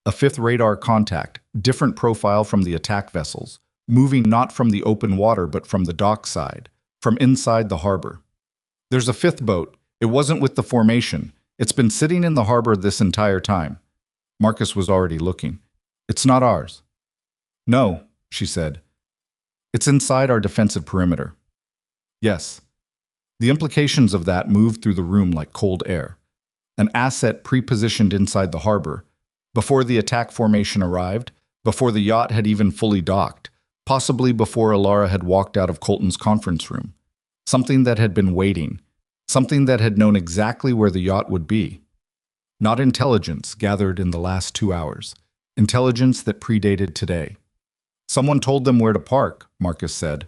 A 5th radar contact, different profile from the attack vessels, moving not from the open water but from the dock side, from inside the harbor. There's a 5th boat. It wasn't with the formation. It's been sitting in the harbor this entire time. Marcus was already looking. It's not ours. No, she said. It's inside our defensive perimeter. Yes. The implications of that moved through the room like cold air. An asset pre-positioned inside the harbor, before the attack formation arrived, before the yacht had even fully docked, possibly before Alara had walked out of Colton's conference room. Something that had been waiting, something that had known exactly where the yacht would be. Not intelligence gathered in the last 2 hours, intelligence that predated today. Someone told them where to park, Marcus said.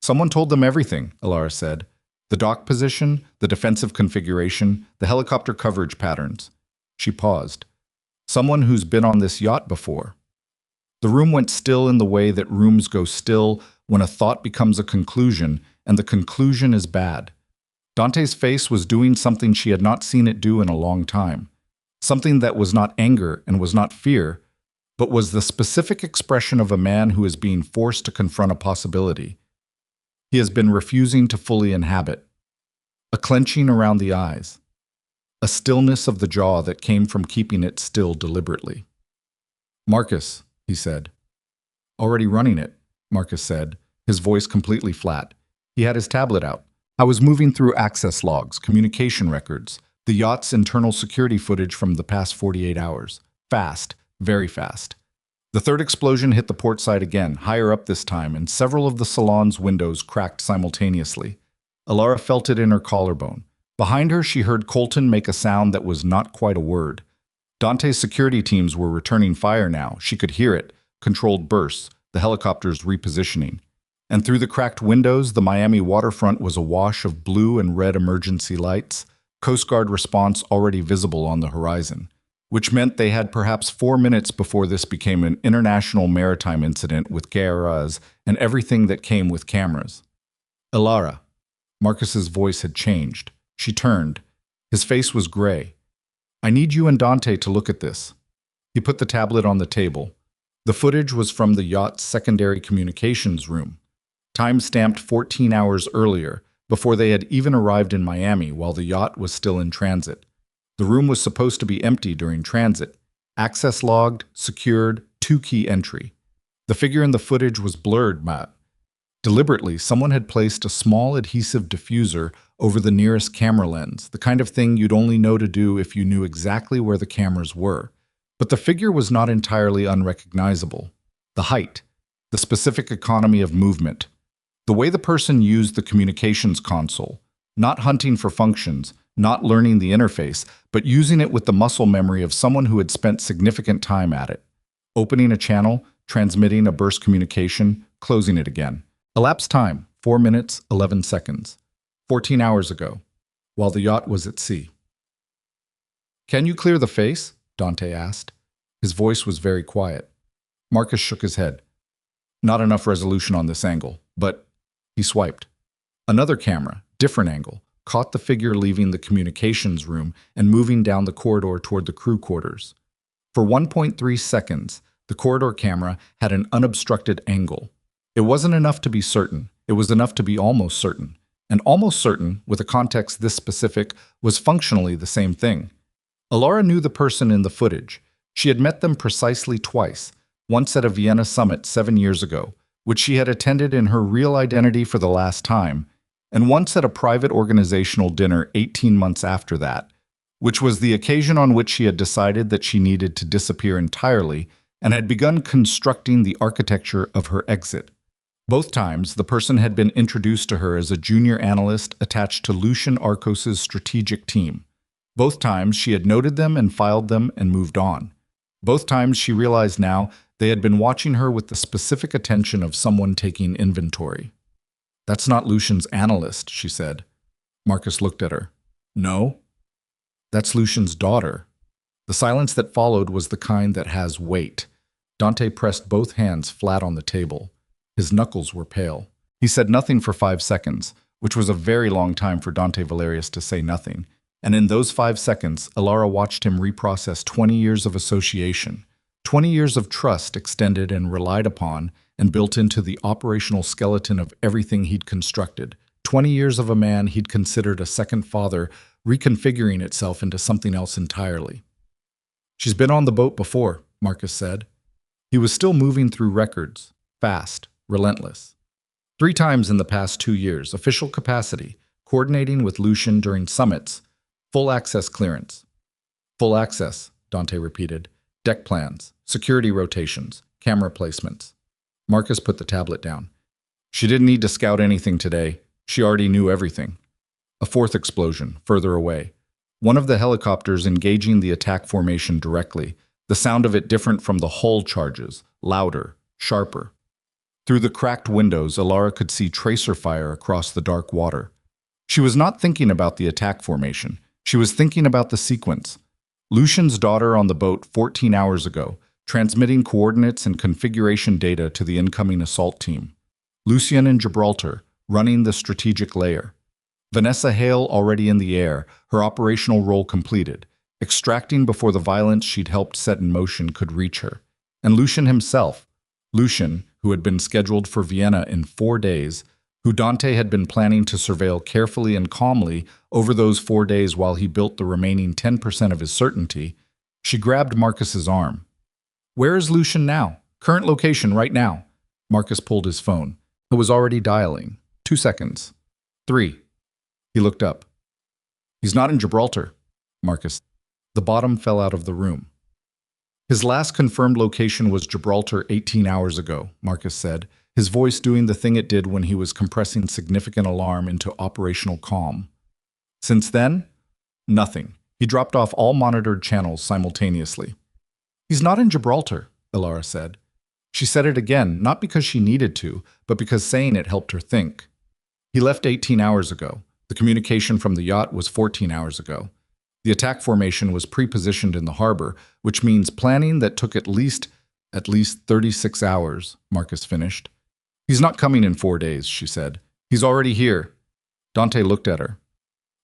Someone told them everything, Alara said. The dock position, the defensive configuration, the helicopter coverage patterns. She paused. Someone who's been on this yacht before. The room went still in the way that rooms go still when a thought becomes a conclusion, and the conclusion is bad. Dante's face was doing something she had not seen it do in a long time. Something that was not anger and was not fear, but was the specific expression of a man who is being forced to confront a possibility. He has been refusing to fully inhabit. A clenching around the eyes. A stillness of the jaw that came from keeping it still deliberately. Marcus, he said. Already running it, Marcus said, his voice completely flat. He had his tablet out. I was moving through access logs, communication records, the yacht's internal security footage from the past 48 hours. Fast, very fast. The 3rd explosion hit the port side again, higher up this time, and several of the salon's windows cracked simultaneously. Alara felt it in her collarbone. Behind her, she heard Colton make a sound that was not quite a word. Dante's security teams were returning fire now. She could hear it, controlled bursts, the helicopters repositioning. And through the cracked windows, the Miami waterfront was awash of blue and red emergency lights, Coast Guard response already visible on the horizon, which meant they had perhaps 4 minutes before this became an international maritime incident with cameras and everything that came with cameras. Alara. Marcus's voice had changed. She turned. His face was gray. I need you and Dante to look at this. He put the tablet on the table. The footage was from the yacht's secondary communications room, time-stamped 14 hours earlier, before they had even arrived in Miami while the yacht was still in transit. The room was supposed to be empty during transit. Access logged, secured, 2-key entry. The figure in the footage was blurred, Matt. Deliberately, someone had placed a small adhesive diffuser over the nearest camera lens, the kind of thing you'd only know to do if you knew exactly where the cameras were. But the figure was not entirely unrecognizable. The height, the specific economy of movement, the way the person used the communications console, not hunting for functions, not learning the interface, but using it with the muscle memory of someone who had spent significant time at it. Opening a channel, transmitting a burst communication, closing it again. Elapsed time, 4 minutes, 11 seconds. 14 hours ago, while the yacht was at sea. "Can you clear the face?" Dante asked. His voice was very quiet. Marcus shook his head. "Not enough resolution on this angle, but..." He swiped. Another camera, different angle, caught the figure leaving the communications room and moving down the corridor toward the crew quarters. For 1.3 seconds, the corridor camera had an unobstructed angle. It wasn't enough to be certain. It was enough to be almost certain. And almost certain, with a context this specific, was functionally the same thing. Alara knew the person in the footage. She had met them precisely twice, once at a Vienna summit 7 years ago, which she had attended in her real identity for the last time, and once at a private organizational dinner 18 months after that, which was the occasion on which she had decided that she needed to disappear entirely and had begun constructing the architecture of her exit. Both times, the person had been introduced to her as a junior analyst attached to Lucian Arcos's strategic team. Both times, she had noted them and filed them and moved on. Both times, she realized now they had been watching her with the specific attention of someone taking inventory. "That's not Lucian's analyst," she said. Marcus looked at her. "No? That's Lucian's daughter." The silence that followed was the kind that has weight. Dante pressed both hands flat on the table. His knuckles were pale. He said nothing for 5 seconds, which was a very long time for Dante Valerius to say nothing. And in those 5 seconds, Alara watched him reprocess 20 years of association, 20 years of trust extended and relied upon and built into the operational skeleton of everything he'd constructed, 20 years of a man he'd considered a second father reconfiguring itself into something else entirely. "She's been on the boat before," Marcus said. He was still moving through records, fast, relentless. 3 times in the past 2 years, official capacity, coordinating with Lucian during summits, full access clearance. "Full access," Dante repeated. "Deck plans, security rotations, camera placements." Marcus put the tablet down. "She didn't need to scout anything today. She already knew everything." A 4th explosion, further away. One of the helicopters engaging the attack formation directly, the sound of it different from the hull charges, louder, sharper. Through the cracked windows, Alara could see tracer fire across the dark water. She was not thinking about the attack formation. She was thinking about the sequence. Lucian's daughter on the boat 14 hours ago, transmitting coordinates and configuration data to the incoming assault team. Lucian in Gibraltar, running the strategic layer. Vanessa Hale already in the air, her operational role completed, extracting before the violence she'd helped set in motion could reach her. And Lucian himself. Lucian, who had been scheduled for Vienna in 4 days, who Dante had been planning to surveil carefully and calmly over those 4 days while he built the remaining 10% of his certainty. She grabbed Marcus's arm. "Where is Lucian now? Current location right now." Marcus pulled his phone. It was already dialing. 2 seconds. 3. He looked up. "He's not in Gibraltar," Marcus. The bottom fell out of the room. "His last confirmed location was Gibraltar 18 hours ago," Marcus said, his voice doing the thing it did when he was compressing significant alarm into operational calm. "Since then? Nothing." He dropped off all monitored channels simultaneously. "He's not in Gibraltar," Alara said. She said it again, not because she needed to, but because saying it helped her think. "He left 18 hours ago. The communication from the yacht was 14 hours ago. The attack formation was pre-positioned in the harbor, which means planning that took at least 36 hours, Marcus finished. "He's not coming in 4 days," she said. "He's already here." Dante looked at her.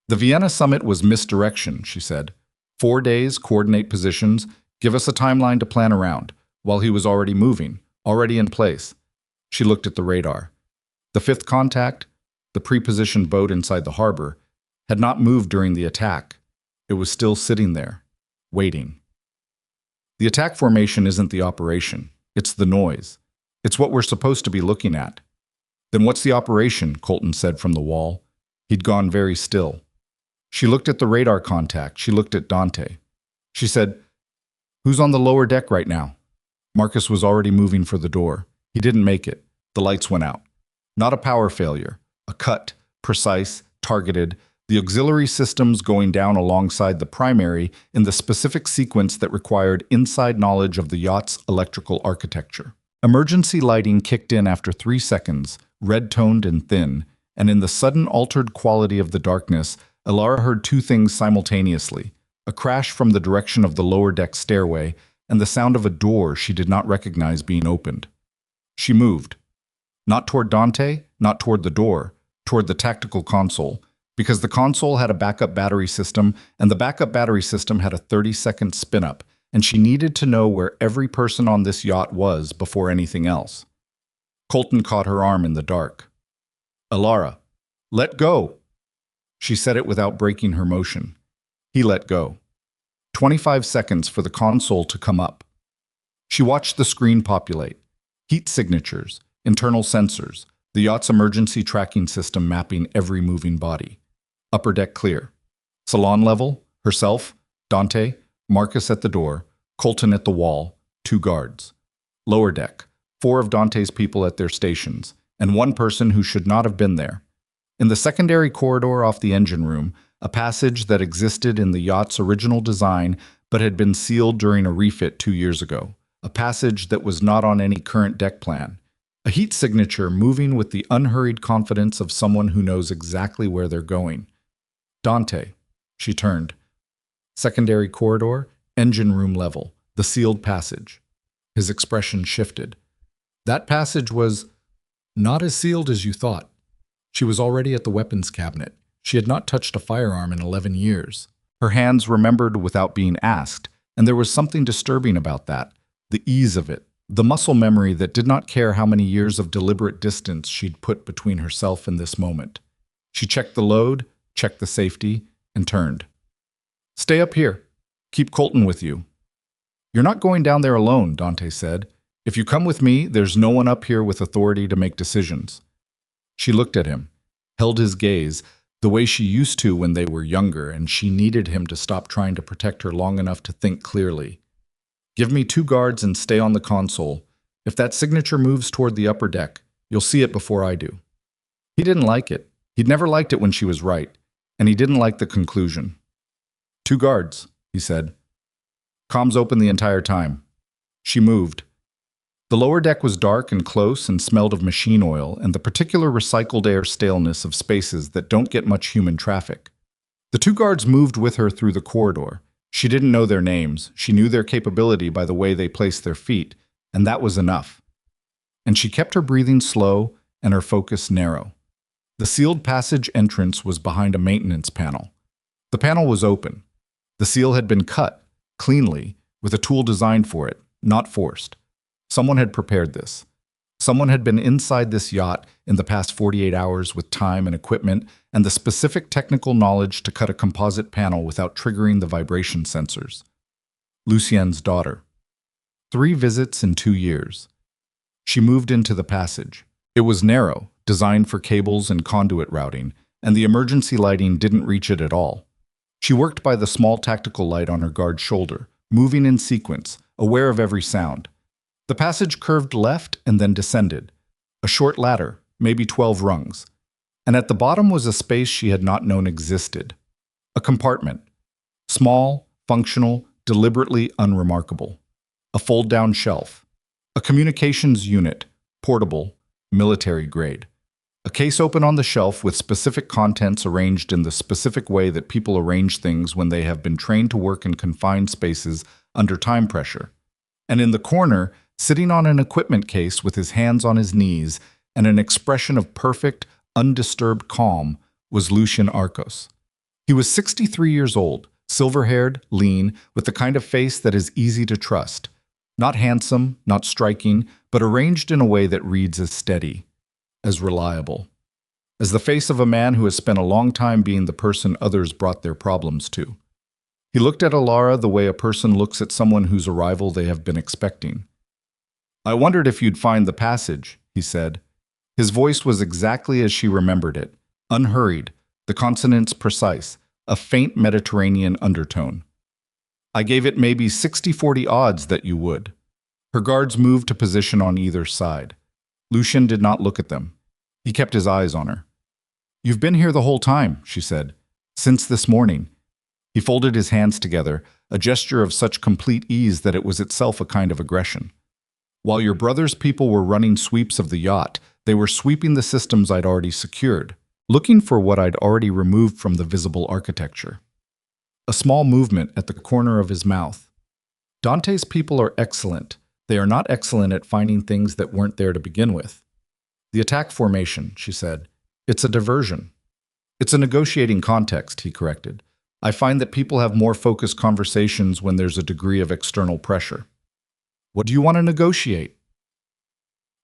"The Vienna summit was misdirection," she said. 4 days, coordinate positions, give us a timeline to plan around, while he was already moving, already in place. She looked at the radar. The 5th contact, the pre-positioned boat inside the harbor, had not moved during the attack. It was still sitting there, waiting. The attack formation isn't the operation. It's the noise. It's what we're supposed to be looking at. Then what's the operation? Colton said from the wall. He'd gone very still. She looked at the radar contact. She looked at Dante. She said, "Who's on the lower deck right now?" Marcus was already moving for the door. He didn't make it. The lights went out. Not a power failure. A cut, precise, targeted, the auxiliary systems going down alongside the primary in the specific sequence that required inside knowledge of the yacht's electrical architecture. Emergency lighting kicked in after 3 seconds, red-toned and thin, and in the sudden altered quality of the darkness, Elara heard two things simultaneously: a crash from the direction of the lower deck stairway and the sound of a door she did not recognize being opened. She moved. Not toward Dante, not toward the door, toward the tactical console, because the console had a backup battery system, and the backup battery system had a 30-second spin-up, and she needed to know where every person on this yacht was before anything else. Colton caught her arm in the dark. "Elara, let go!" She said it without breaking her motion. He let go. 25 seconds for the console to come up. She watched the screen populate. Heat signatures, internal sensors, the yacht's emergency tracking system mapping every moving body. Upper deck clear. Salon level, herself, Dante, Marcus at the door, Colton at the wall, 2 guards. Lower deck, 4 of Dante's people at their stations, and 1 person who should not have been there. In the secondary corridor off the engine room, a passage that existed in the yacht's original design but had been sealed during a refit 2 years ago. A passage that was not on any current deck plan. A heat signature moving with the unhurried confidence of someone who knows exactly where they're going. Dante. She turned. Secondary corridor, engine room level, the sealed passage. His expression shifted. That passage was not as sealed as you thought. She was already at the weapons cabinet. She had not touched a firearm in 11 years. Her hands remembered without being asked, and there was something disturbing about that. The ease of it, the muscle memory that did not care how many years of deliberate distance she'd put between herself and this moment. She checked the load, checked the safety, and turned. "Stay up here. Keep Colton with you." "You're not going down there alone," Dante said. "If you come with me, there's no one up here with authority to make decisions." She looked at him, held his gaze, the way she used to when they were younger, and she needed him to stop trying to protect her long enough to think clearly. "Give me 2 guards and stay on the console. If that signature moves toward the upper deck, you'll see it before I do." He didn't like it. He'd never liked it when she was right, and he didn't like the conclusion. "2 guards," he said. Comms open the entire time. She moved. The lower deck was dark and close and smelled of machine oil and the particular recycled air staleness of spaces that don't get much human traffic. The 2 guards moved with her through the corridor. She didn't know their names. She knew their capability by the way they placed their feet, and that was enough. And she kept her breathing slow and her focus narrow. The sealed passage entrance was behind a maintenance panel. The panel was open. The seal had been cut, cleanly, with a tool designed for it, not forced. Someone had prepared this. Someone had been inside this yacht in the past 48 hours with time and equipment and the specific technical knowledge to cut a composite panel without triggering the vibration sensors. Lucien's daughter. 3 visits in 2 years. She moved into the passage. It was narrow, designed for cables and conduit routing, and the emergency lighting didn't reach it at all. She worked by the small tactical light on her guard's shoulder, moving in sequence, aware of every sound. The passage curved left and then descended. A short ladder, maybe 12 rungs. And at the bottom was a space she had not known existed. A compartment. Small, functional, deliberately unremarkable. A fold-down shelf. A communications unit, portable, military grade. A case open on the shelf with specific contents arranged in the specific way that people arrange things when they have been trained to work in confined spaces under time pressure. And in the corner, sitting on an equipment case with his hands on his knees and an expression of perfect, undisturbed calm, was Lucien Arcos. He was 63 years old, silver-haired, lean, with the kind of face that is easy to trust. Not handsome, not striking, but arranged in a way that reads as steady, as reliable, as the face of a man who has spent a long time being the person others brought their problems to. He looked at Alara the way a person looks at someone whose arrival they have been expecting. I wondered if you'd find the passage, he said. His voice was exactly as she remembered it, unhurried, the consonants precise, a faint Mediterranean undertone. I gave it maybe 60-40 odds that you would. Her guards moved to position on either side. Lucian did not look at them. He kept his eyes on her. You've been here the whole time, she said. Since this morning. He folded his hands together, a gesture of such complete ease that it was itself a kind of aggression. While your brother's people were running sweeps of the yacht, they were sweeping the systems I'd already secured, looking for what I'd already removed from the visible architecture. A small movement at the corner of his mouth. Dante's people are excellent. They are not excellent at finding things that weren't there to begin with. The attack formation, she said. It's a diversion. It's a negotiating context, he corrected. I find that people have more focused conversations when there's a degree of external pressure. What do you want to negotiate?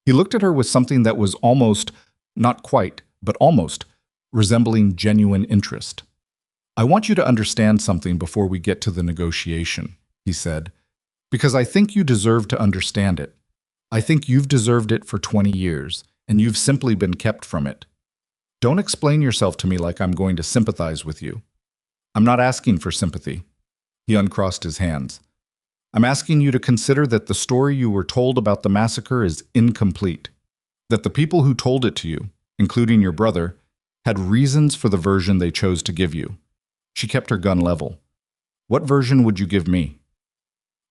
He looked at her with something that was almost, not quite, but almost, resembling genuine interest. I want you to understand something before we get to the negotiation, he said, because I think you deserve to understand it. I think you've deserved it for 20 years, and you've simply been kept from it. Don't explain yourself to me like I'm going to sympathize with you. I'm not asking for sympathy. He uncrossed his hands. I'm asking you to consider that the story you were told about the massacre is incomplete. That the people who told it to you, including your brother, had reasons for the version they chose to give you. She kept her gun level. What version would you give me?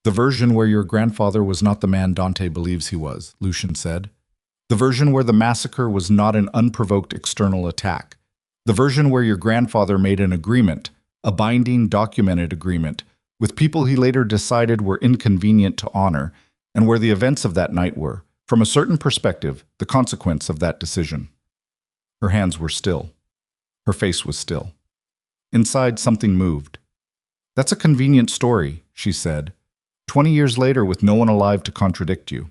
The version where your grandfather was not the man Dante believes he was, Lucian said. The version where the massacre was not an unprovoked external attack. The version where your grandfather made an agreement, a binding, documented agreement, with people he later decided were inconvenient to honor, and where the events of that night were, from a certain perspective, the consequence of that decision. Her hands were still. Her face was still. Inside, something moved. That's a convenient story, she said, 20 years later with no one alive to contradict you.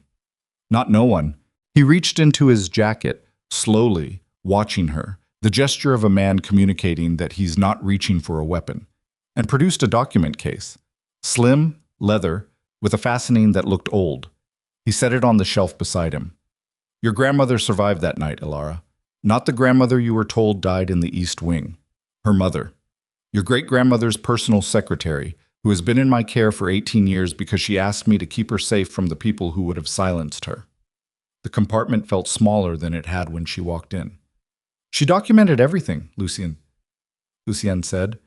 Not no one. He reached into his jacket, slowly, watching her, the gesture of a man communicating that he's not reaching for a weapon, and produced a document case. Slim, leather, with a fastening that looked old. He set it on the shelf beside him. Your grandmother survived that night, Alara. Not the grandmother you were told died in the East Wing. Her mother. Your great-grandmother's personal secretary, who has been in my care for 18 years because she asked me to keep her safe from the people who would have silenced her. The compartment felt smaller than it had when she walked in. She documented everything, Lucien said.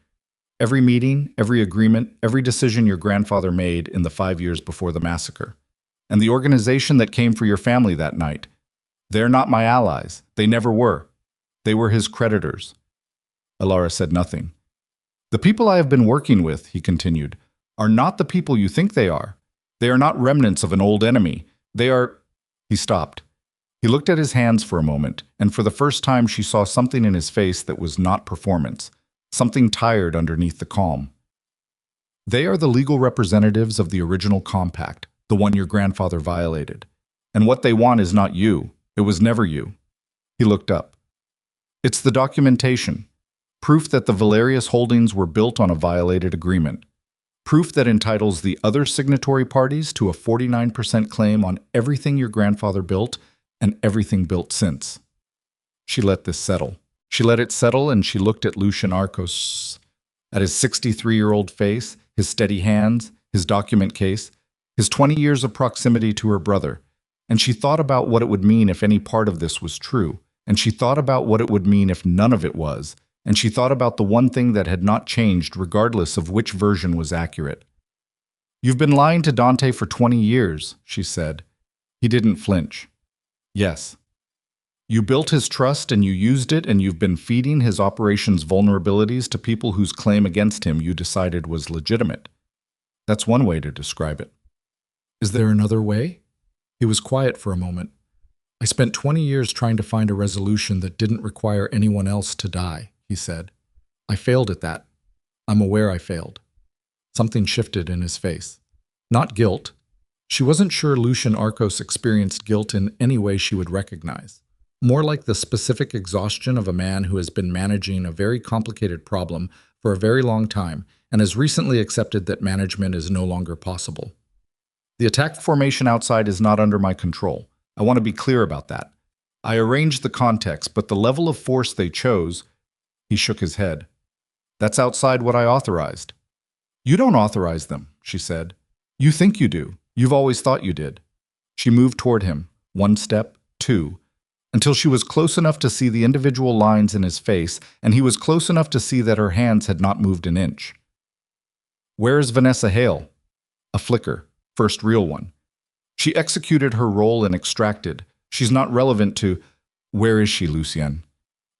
Every meeting, every agreement, every decision your grandfather made in the 5 years before the massacre. And the organization that came for your family that night. They're not my allies. They never were. They were his creditors. Alara said nothing. The people I have been working with, he continued, are not the people you think they are. They are not remnants of an old enemy. They are... He stopped. He looked at his hands for a moment, and for the first time she saw something in his face that was not performance, something tired underneath the calm. They are the legal representatives of the original compact, the one your grandfather violated. And what they want is not you. It was never you. He looked up. It's the documentation. Proof that the Valerius holdings were built on a violated agreement. Proof that entitles the other signatory parties to a 49% claim on everything your grandfather built and everything built since. She let this settle. She let it settle, and she looked at Lucian Arcos, at his 63-year-old face, his steady hands, his document case, his 20 years of proximity to her brother, and she thought about what it would mean if any part of this was true, and she thought about what it would mean if none of it was, and she thought about the one thing that had not changed regardless of which version was accurate. You've been lying to Dante for 20 years, she said. He didn't flinch. Yes. You built his trust and you used it, and you've been feeding his operation's vulnerabilities to people whose claim against him you decided was legitimate. That's one way to describe it. Is there another way? He was quiet for a moment. I spent 20 years trying to find a resolution that didn't require anyone else to die, he said. I failed at that. I'm aware I failed. Something shifted in his face. Not guilt. She wasn't sure Lucian Arcos experienced guilt in any way she would recognize. More like the specific exhaustion of a man who has been managing a very complicated problem for a very long time and has recently accepted that management is no longer possible. The attack formation outside is not under my control. I want to be clear about that. I arranged the context, but the level of force they chose, he shook his head. That's outside what I authorized. You don't authorize them, she said. You think you do. You've always thought you did. She moved toward him, one step, two, until she was close enough to see the individual lines in his face, and he was close enough to see that her hands had not moved an inch. Where is Vanessa Hale? A flicker, first real one. She executed her role and extracted. She's not relevant to, where is she, Lucien?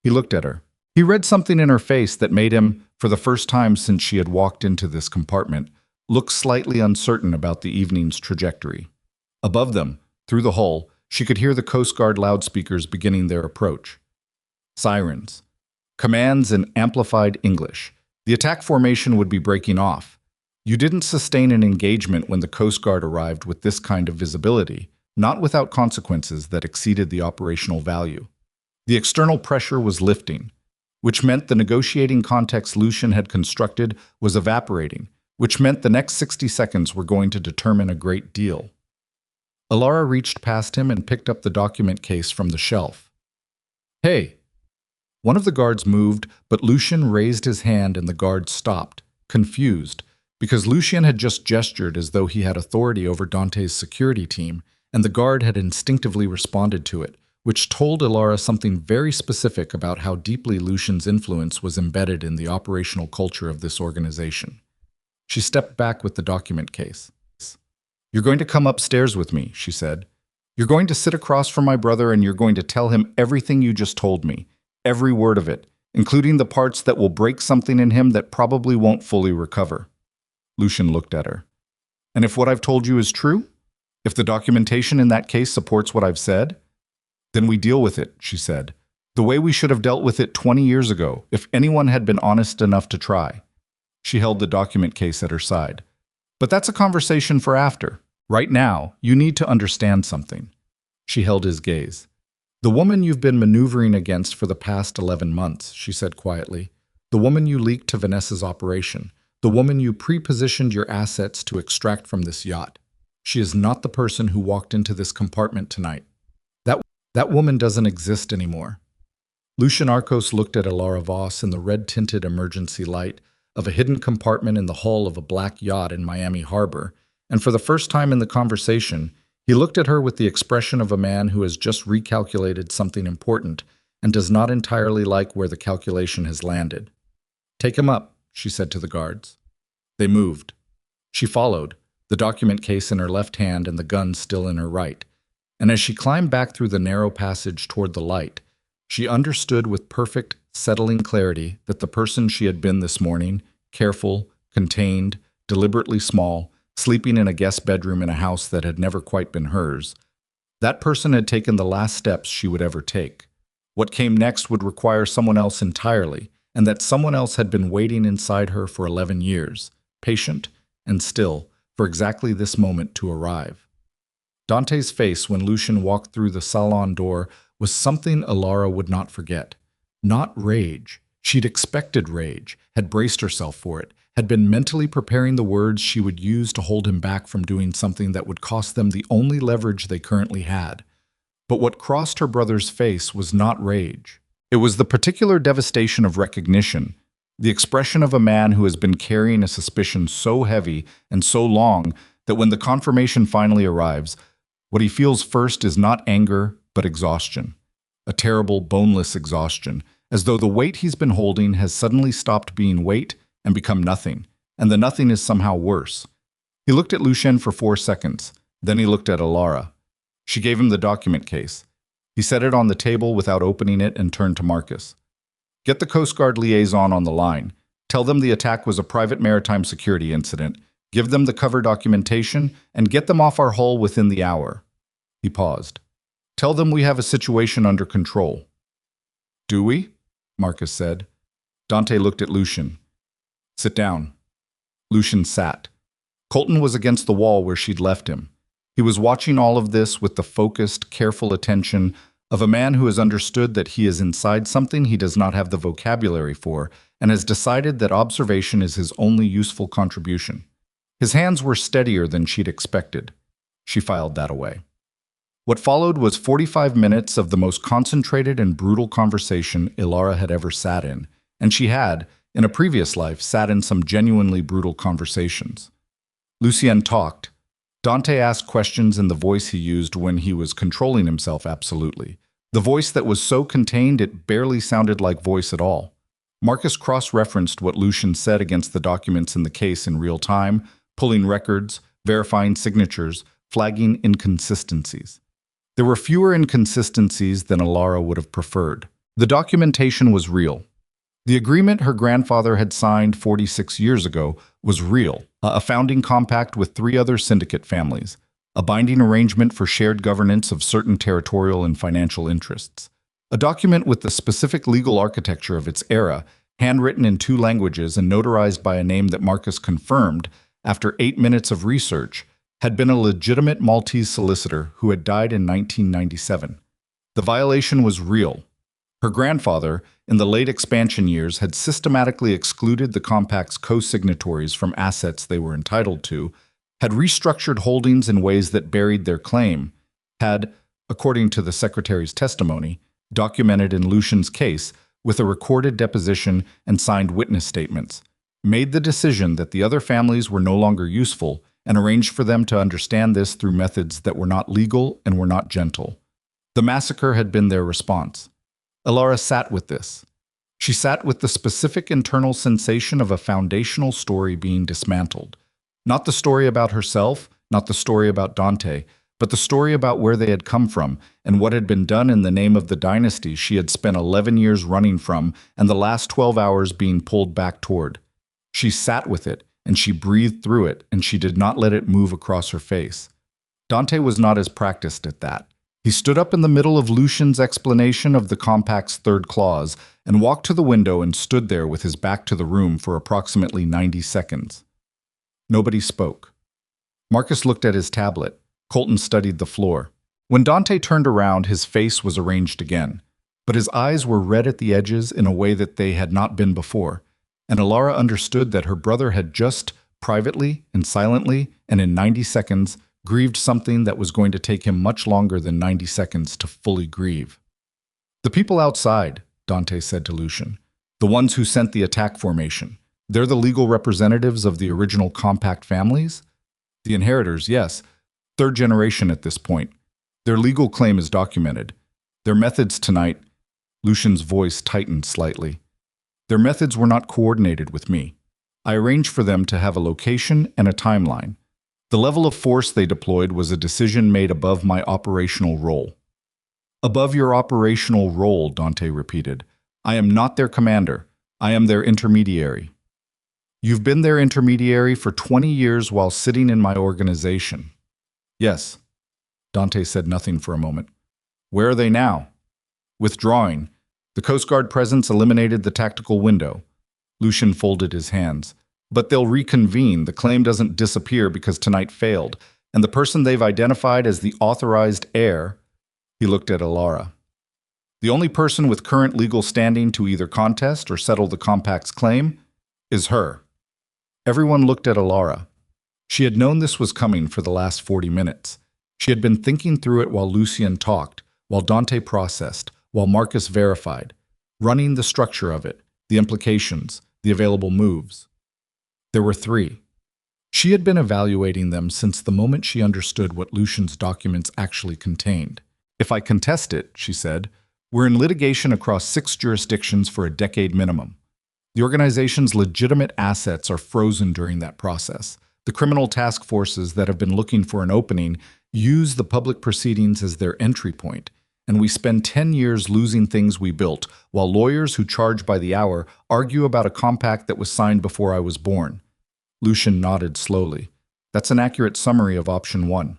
He looked at her. He read something in her face that made him, for the first time since she had walked into this compartment, look slightly uncertain about the evening's trajectory. Above them, through the hull, she could hear the Coast Guard loudspeakers beginning their approach. Sirens. Commands in amplified English. The attack formation would be breaking off. You didn't sustain an engagement when the Coast Guard arrived with this kind of visibility, not without consequences that exceeded the operational value. The external pressure was lifting, which meant the negotiating context Lucien had constructed was evaporating, which meant the next 60 seconds were going to determine a great deal. Alara reached past him and picked up the document case from the shelf. Hey! One of the guards moved, but Lucien raised his hand and the guard stopped, confused, because Lucien had just gestured as though he had authority over Dante's security team, and the guard had instinctively responded to it, which told Alara something very specific about how deeply Lucien's influence was embedded in the operational culture of this organization. She stepped back with the document case. You're going to come upstairs with me, she said. You're going to sit across from my brother and you're going to tell him everything you just told me, every word of it, including the parts that will break something in him that probably won't fully recover. Lucien looked at her. And if what I've told you is true? If the documentation in that case supports what I've said? Then we deal with it, she said. The way we should have dealt with it 20 years ago, if anyone had been honest enough to try. She held the document case at her side. But that's a conversation for after. Right now, you need to understand something. She held his gaze. The woman you've been maneuvering against for the past 11 months, she said quietly. The woman you leaked to Vanessa's operation. The woman you pre-positioned your assets to extract from this yacht. She is not the person who walked into this compartment tonight. That woman doesn't exist anymore. Lucien Arcos looked at Alara Voss in the red-tinted emergency light of a hidden compartment in the hull of a black yacht in Miami Harbor, and for the first time in the conversation, he looked at her with the expression of a man who has just recalculated something important and does not entirely like where the calculation has landed. Take him up, she said to the guards. They moved. She followed, the document case in her left hand and the gun still in her right. And as she climbed back through the narrow passage toward the light, she understood with perfect, settling clarity that the person she had been this morning, careful, contained, deliberately small, sleeping in a guest bedroom in a house that had never quite been hers, that person had taken the last steps she would ever take. What came next would require someone else entirely, and that someone else had been waiting inside her for 11 years, patient and still, for exactly this moment to arrive. Dante's face when Lucien walked through the salon door was something Alara would not forget. Not rage. She'd expected rage, had braced herself for it, had been mentally preparing the words she would use to hold him back from doing something that would cost them the only leverage they currently had. But what crossed her brother's face was not rage. It was the particular devastation of recognition, the expression of a man who has been carrying a suspicion so heavy and so long that when the confirmation finally arrives, what he feels first is not anger, but exhaustion. A terrible, boneless exhaustion, as though the weight he's been holding has suddenly stopped being weight and become nothing, and the nothing is somehow worse. He looked at Lucien for 4 seconds, then he looked at Alara. She gave him the document case. He set it on the table without opening it and turned to Marcus. Get the Coast Guard liaison on the line. Tell them the attack was a private maritime security incident. Give them the cover documentation, and get them off our hull within the hour. He paused. Tell them we have a situation under control. Do we? Marcus said. Dante looked at Lucien. Sit down. Lucien sat. Colton was against the wall where she'd left him. He was watching all of this with the focused, careful attention of a man who has understood that he is inside something he does not have the vocabulary for and has decided that observation is his only useful contribution. His hands were steadier than she'd expected. She filed that away. What followed was 45 minutes of the most concentrated and brutal conversation Ilara had ever sat in, and she had, in a previous life, sat in some genuinely brutal conversations. Lucien talked. Dante asked questions in the voice he used when he was controlling himself absolutely. The voice that was so contained it barely sounded like voice at all. Marcus cross-referenced what Lucien said against the documents in the case in real time, pulling records, verifying signatures, flagging inconsistencies. There were fewer inconsistencies than Ilara would have preferred. The documentation was real. The agreement her grandfather had signed 46 years ago was real, a founding compact with 3 other syndicate families, a binding arrangement for shared governance of certain territorial and financial interests, a document with the specific legal architecture of its era, handwritten in 2 languages and notarized by a name that Marcus confirmed, after 8 minutes of research, had been a legitimate Maltese solicitor who had died in 1997. The violation was real. Her grandfather, in the late expansion years, had systematically excluded the compact's co-signatories from assets they were entitled to, had restructured holdings in ways that buried their claim, had, according to the secretary's testimony, documented in Lucien's case with a recorded deposition and signed witness statements, made the decision that the other families were no longer useful, and arranged for them to understand this through methods that were not legal and were not gentle. The massacre had been their response. Ilara sat with this. She sat with the specific internal sensation of a foundational story being dismantled. Not the story about herself, not the story about Dante, but the story about where they had come from and what had been done in the name of the dynasty she had spent 11 years running from and the last 12 hours being pulled back toward. She sat with it, and she breathed through it, and she did not let it move across her face. Dante was not as practiced at that. He stood up in the middle of Lucien's explanation of the compact's 3rd clause and walked to the window and stood there with his back to the room for approximately 90 seconds. Nobody spoke. Marcus looked at his tablet. Colton studied the floor. When Dante turned around, his face was arranged again, but his eyes were red at the edges in a way that they had not been before, and Ilara understood that her brother had just, privately and silently and in 90 seconds, grieved something that was going to take him much longer than 90 seconds to fully grieve. "The people outside," Dante said to Lucien, "the ones who sent the attack formation, they're the legal representatives of the original compact families? The inheritors, yes, 3rd generation at this point. Their legal claim is documented. Their methods tonight," Lucien's voice tightened slightly, "their methods were not coordinated with me. I arranged for them to have a location and a timeline. The level of force they deployed was a decision made above my operational role." "Above your operational role," Dante repeated. "I am not their commander. I am their intermediary." "You've been their intermediary for 20 years while sitting in my organization." "Yes." Dante said nothing for a moment. "Where are they now?" "Withdrawing. The Coast Guard presence eliminated the tactical window." Lucien folded his hands. "But they'll reconvene. The claim doesn't disappear because tonight failed. And the person they've identified as the authorized heir," he looked at Ilara, "the only person with current legal standing to either contest or settle the compact's claim, is her." Everyone looked at Ilara. She had known this was coming for the last 40 minutes. She had been thinking through it while Lucien talked, while Dante processed, while Marcus verified, running the structure of it, the implications, the available moves. There were 3. She had been evaluating them since the moment she understood what Lucien's documents actually contained. "If I contest it," she said, "we're in litigation across 6 jurisdictions for a decade minimum. The organization's legitimate assets are frozen during that process. The criminal task forces that have been looking for an opening use the public proceedings as their entry point, and we spend 10 years losing things we built, while lawyers who charge by the hour argue about a compact that was signed before I was born." Lucien nodded slowly. "That's an accurate summary of option 1.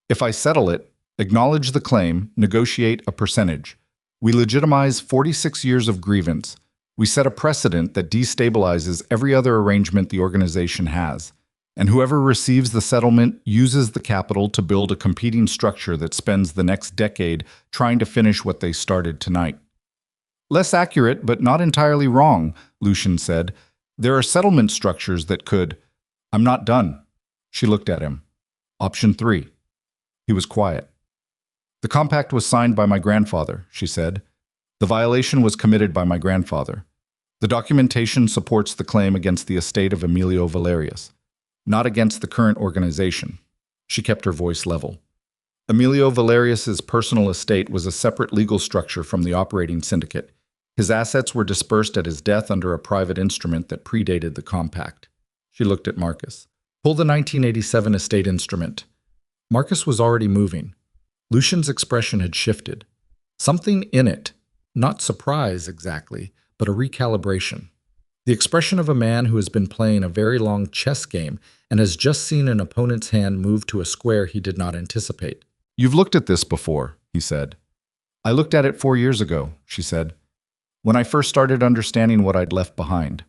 If I settle it, acknowledge the claim, negotiate a percentage. We legitimize 46 years of grievance. We set a precedent that destabilizes every other arrangement the organization has. And whoever receives the settlement uses the capital to build a competing structure that spends the next decade trying to finish what they started tonight. Less accurate, but not entirely wrong, Lucian said. There are settlement structures that could. I'm not done. She looked at him. Option 3. He was quiet. The compact was signed by my grandfather, she said. The violation was committed by my grandfather. The documentation supports the claim against the estate of Emilio Valerius, not against the current organization. She kept her voice level. Emilio Valerius's personal estate was a separate legal structure from the operating syndicate. His assets were dispersed at his death under a private instrument that predated the compact. She looked at Marcus. Pull the 1987 estate instrument. Marcus was already moving. Lucian's expression had shifted. Something in it, not surprise exactly, but a recalibration. The expression of a man who has been playing a very long chess game and has just seen an opponent's hand move to a square he did not anticipate. You've looked at this before, he said. I looked at it 4 years ago, she said, when I first started understanding what I'd left behind.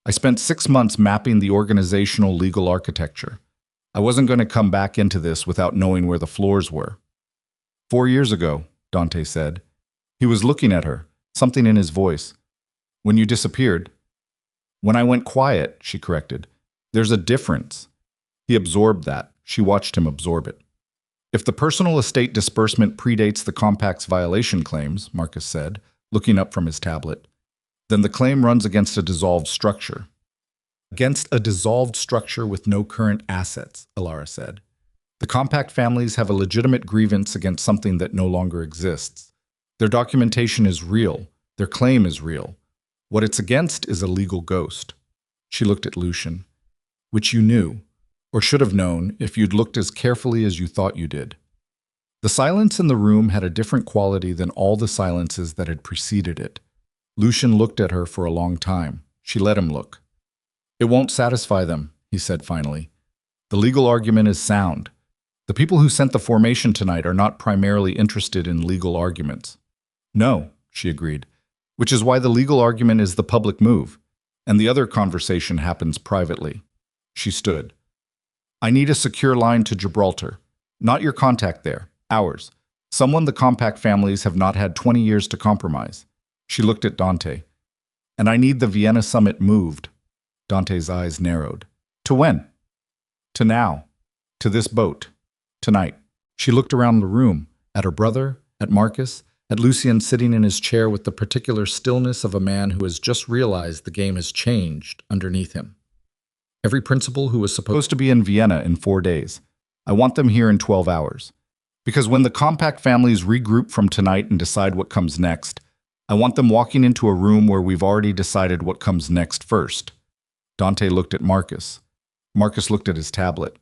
I spent 6 months mapping the organizational legal architecture. I wasn't going to come back into this without knowing where the floors were. 4 years ago, Dante said. He was looking at her, something in his voice. When you disappeared. When I went quiet, she corrected. There's a difference. He absorbed that. She watched him absorb it. If the personal estate disbursement predates the compact's violation claims, Marcus said, looking up from his tablet, then the claim runs against a dissolved structure. Against a dissolved structure with no current assets, Alara said. The compact families have a legitimate grievance against something that no longer exists. Their documentation is real. Their claim is real. What it's against is a legal ghost. She looked at Lucian. Which you knew, or should have known if you'd looked as carefully as you thought you did. The silence in the room had a different quality than all the silences that had preceded it. Lucian looked at her for a long time. She let him look. It won't satisfy them, he said finally. The legal argument is sound. The people who sent the formation tonight are not primarily interested in legal arguments. No, she agreed, which is why the legal argument is the public move, and the other conversation happens privately. She stood. I need a secure line to Gibraltar. Not your contact there. Ours. Someone the compact families have not had 20 years to compromise. She looked at Dante. And I need the Vienna summit moved. Dante's eyes narrowed. To when? To now. To this boat. Tonight. She looked around the room, at her brother, at Marcus, at Lucien sitting in his chair with the particular stillness of a man who has just realized the game has changed underneath him. Every principal who was supposed to be in Vienna in 4 days. I want them here in 12 hours. Because when the compact families regroup from tonight and decide what comes next, I want them walking into a room where we've already decided what comes next first. Dante looked at Marcus. Marcus looked at his tablet.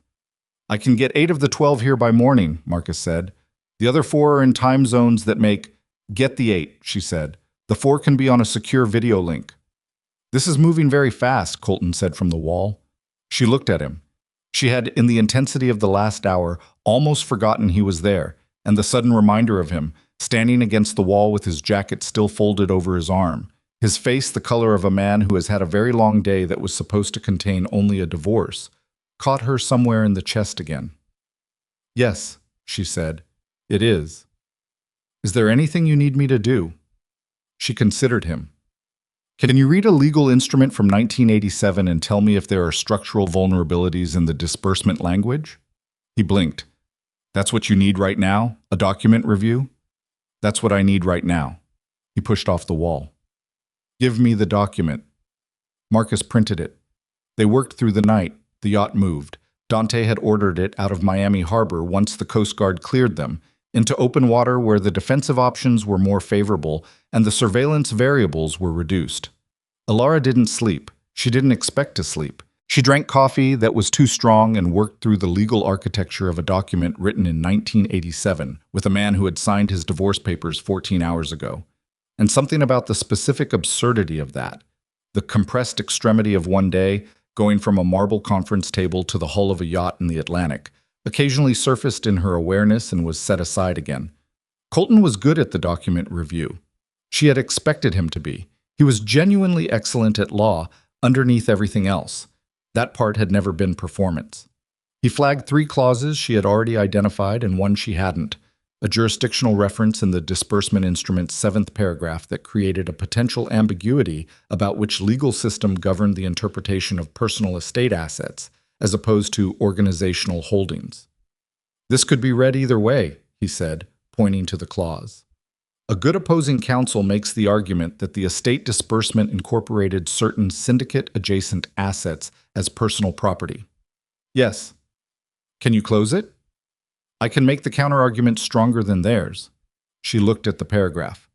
I can get 8 of the 12 here by morning, Marcus said. The other 4 are in time zones that make... Get the 8, she said. The 4 can be on a secure video link. This is moving very fast, Colton said from the wall. She looked at him. She had, in the intensity of the last hour, almost forgotten he was there, and the sudden reminder of him, standing against the wall with his jacket still folded over his arm, his face the color of a man who has had a very long day that was supposed to contain only a divorce, caught her somewhere in the chest again. Yes, she said, it is. Is there anything you need me to do? She considered him. Can you read a legal instrument from 1987 and tell me if there are structural vulnerabilities in the disbursement language? He blinked. That's what you need right now? A document review? That's what I need right now. He pushed off the wall. Give me the document. Marcus printed it. They worked through the night. The yacht moved. Dante had ordered it out of Miami Harbor once the Coast Guard cleared them, into open water where the defensive options were more favorable and the surveillance variables were reduced. Alara didn't sleep. She didn't expect to sleep. She drank coffee that was too strong and worked through the legal architecture of a document written in 1987 with a man who had signed his divorce papers 14 hours ago. And something about the specific absurdity of that, the compressed extremity of one day, going from a marble conference table to the hull of a yacht in the Atlantic, occasionally surfaced in her awareness and was set aside again. Colton was good at the document review. She had expected him to be. He was genuinely excellent at law underneath everything else. That part had never been performance. He flagged 3 clauses she had already identified and one she hadn't, a jurisdictional reference in the disbursement instrument's 7th paragraph that created a potential ambiguity about which legal system governed the interpretation of personal estate assets, as opposed to organizational holdings. This could be read either way, he said, pointing to the clause. A good opposing counsel makes the argument that the estate disbursement incorporated certain syndicate-adjacent assets as personal property. Yes. Can you close it? I can make the counterargument stronger than theirs. She looked at the paragraph.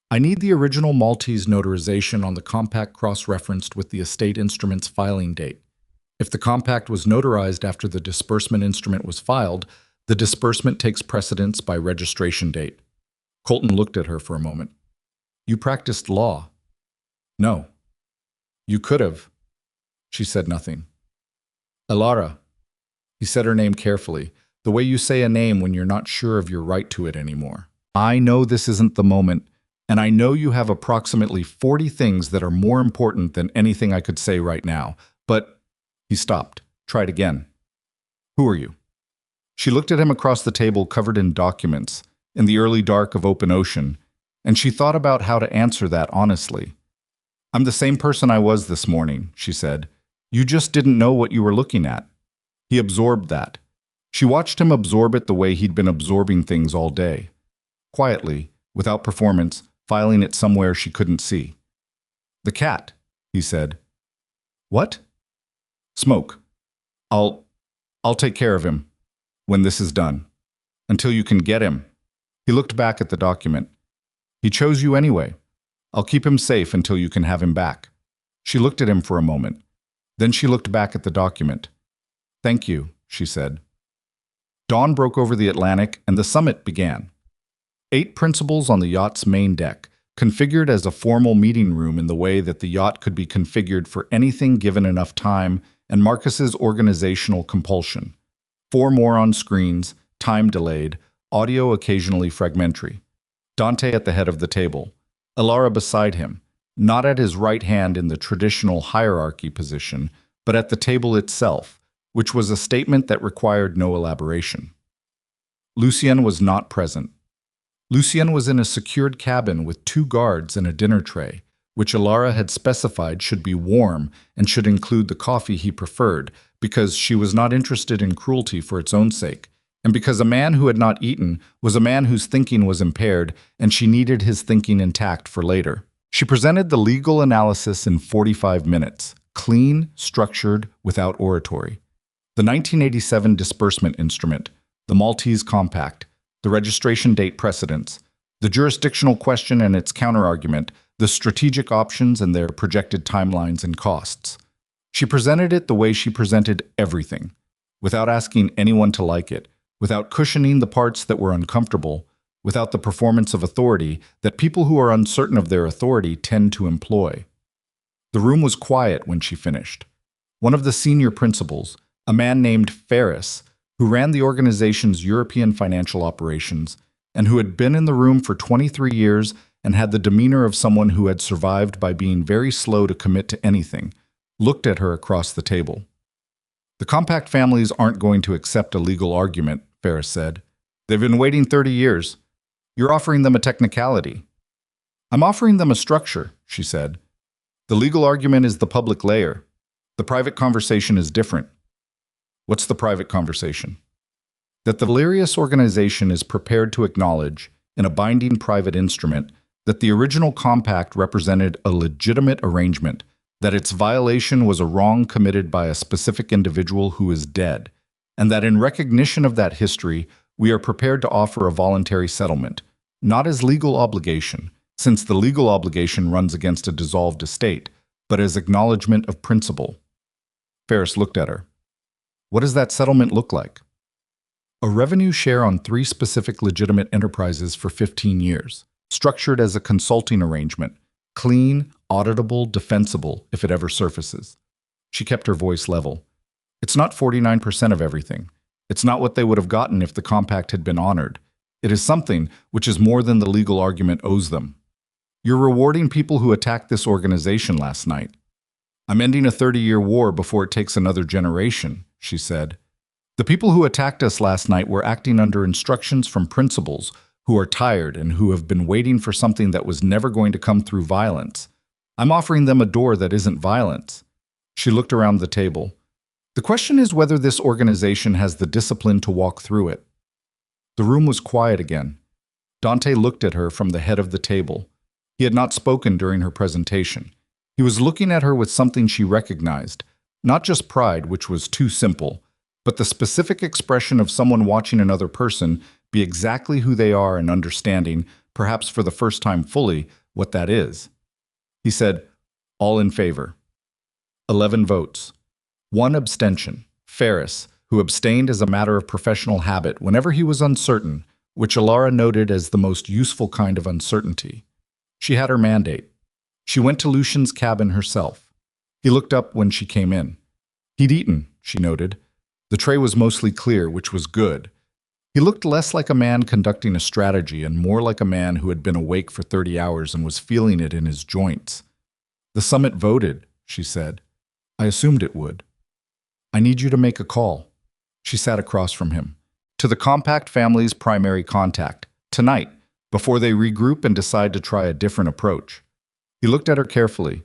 I need the original Maltese notarization on the compact cross-referenced with the estate instrument's filing date. If the compact was notarized after the disbursement instrument was filed, the disbursement takes precedence by registration date. Colton looked at her for a moment. You practiced law. No. You could have. She said nothing. Elara. He said her name carefully, the way you say a name when you're not sure of your right to it anymore. I know this isn't the moment, and I know you have approximately 40 things that are more important than anything I could say right now, but… He stopped, tried again. Who are you? She looked at him across the table covered in documents, in the early dark of open ocean, and she thought about how to answer that honestly. I'm the same person I was this morning, she said. You just didn't know what you were looking at. He absorbed that. She watched him absorb it the way he'd been absorbing things all day. Quietly, without performance, filing it somewhere she couldn't see. The cat, he said. What? Smoke. I'll take care of him when this is done. Until you can get him. He looked back at the document. He chose you anyway. I'll keep him safe until you can have him back. She looked at him for a moment. Then she looked back at the document. Thank you, she said. Dawn broke over the Atlantic and the summit began. 8 principals on the yacht's main deck, configured as a formal meeting room in the way that the yacht could be configured for anything given enough time, and Marcus's organizational compulsion. 4 more on screens, time delayed, audio occasionally fragmentary. Dante at the head of the table. Elara beside him, not at his right hand in the traditional hierarchy position, but at the table itself, which was a statement that required no elaboration. Lucien was not present. Lucien was in a secured cabin with 2 guards and a dinner tray, which Elara had specified should be warm and should include the coffee he preferred, because she was not interested in cruelty for its own sake, and because a man who had not eaten was a man whose thinking was impaired, and she needed his thinking intact for later. She presented the legal analysis in 45 minutes, clean, structured, without oratory. The 1987 disbursement instrument, the Maltese Compact, the registration date precedents, the jurisdictional question and its counterargument, the strategic options and their projected timelines and costs. She presented it the way she presented everything, without asking anyone to like it, without cushioning the parts that were uncomfortable, without the performance of authority that people who are uncertain of their authority tend to employ. The room was quiet when she finished. One of the senior principals, a man named Ferris, who ran the organization's European financial operations, and who had been in the room for 23 years and had the demeanor of someone who had survived by being very slow to commit to anything, looked at her across the table. The compact families aren't going to accept a legal argument, Ferris said. They've been waiting 30 years. You're offering them a technicality. I'm offering them a structure, she said. The legal argument is the public layer. The private conversation is different. What's the private conversation? That the Valerius organization is prepared to acknowledge, in a binding private instrument, that the original compact represented a legitimate arrangement, that its violation was a wrong committed by a specific individual who is dead, and that in recognition of that history, we are prepared to offer a voluntary settlement, not as legal obligation, since the legal obligation runs against a dissolved estate, but as acknowledgement of principle. Ferris looked at her. What does that settlement look like? A revenue share on 3 specific legitimate enterprises for 15 years, structured as a consulting arrangement, clean, auditable, defensible if it ever surfaces. She kept her voice level. It's not 49% of everything. It's not what they would have gotten if the compact had been honored. It is something which is more than the legal argument owes them. You're rewarding people who attacked this organization last night. I'm ending a 30-year war before it takes another generation, she said. The people who attacked us last night were acting under instructions from principals who are tired and who have been waiting for something that was never going to come through violence. I'm offering them a door that isn't violence. She looked around the table. The question is whether this organization has the discipline to walk through it. The room was quiet again. Dante looked at her from the head of the table. He had not spoken during her presentation. He was looking at her with something she recognized, not just pride, which was too simple, but the specific expression of someone watching another person be exactly who they are and understanding, perhaps for the first time fully, what that is. He said, "All in favor." 11 votes. 1 abstention, Ferris, who abstained as a matter of professional habit whenever he was uncertain, which Alara noted as the most useful kind of uncertainty. She had her mandate. She went to Lucian's cabin herself. He looked up when she came in. He'd eaten, she noted. The tray was mostly clear, which was good. He looked less like a man conducting a strategy and more like a man who had been awake for 30 hours and was feeling it in his joints. The summit voted, she said. I assumed it would. I need you to make a call. She sat across from him. To the compact family's primary contact, tonight, before they regroup and decide to try a different approach. He looked at her carefully.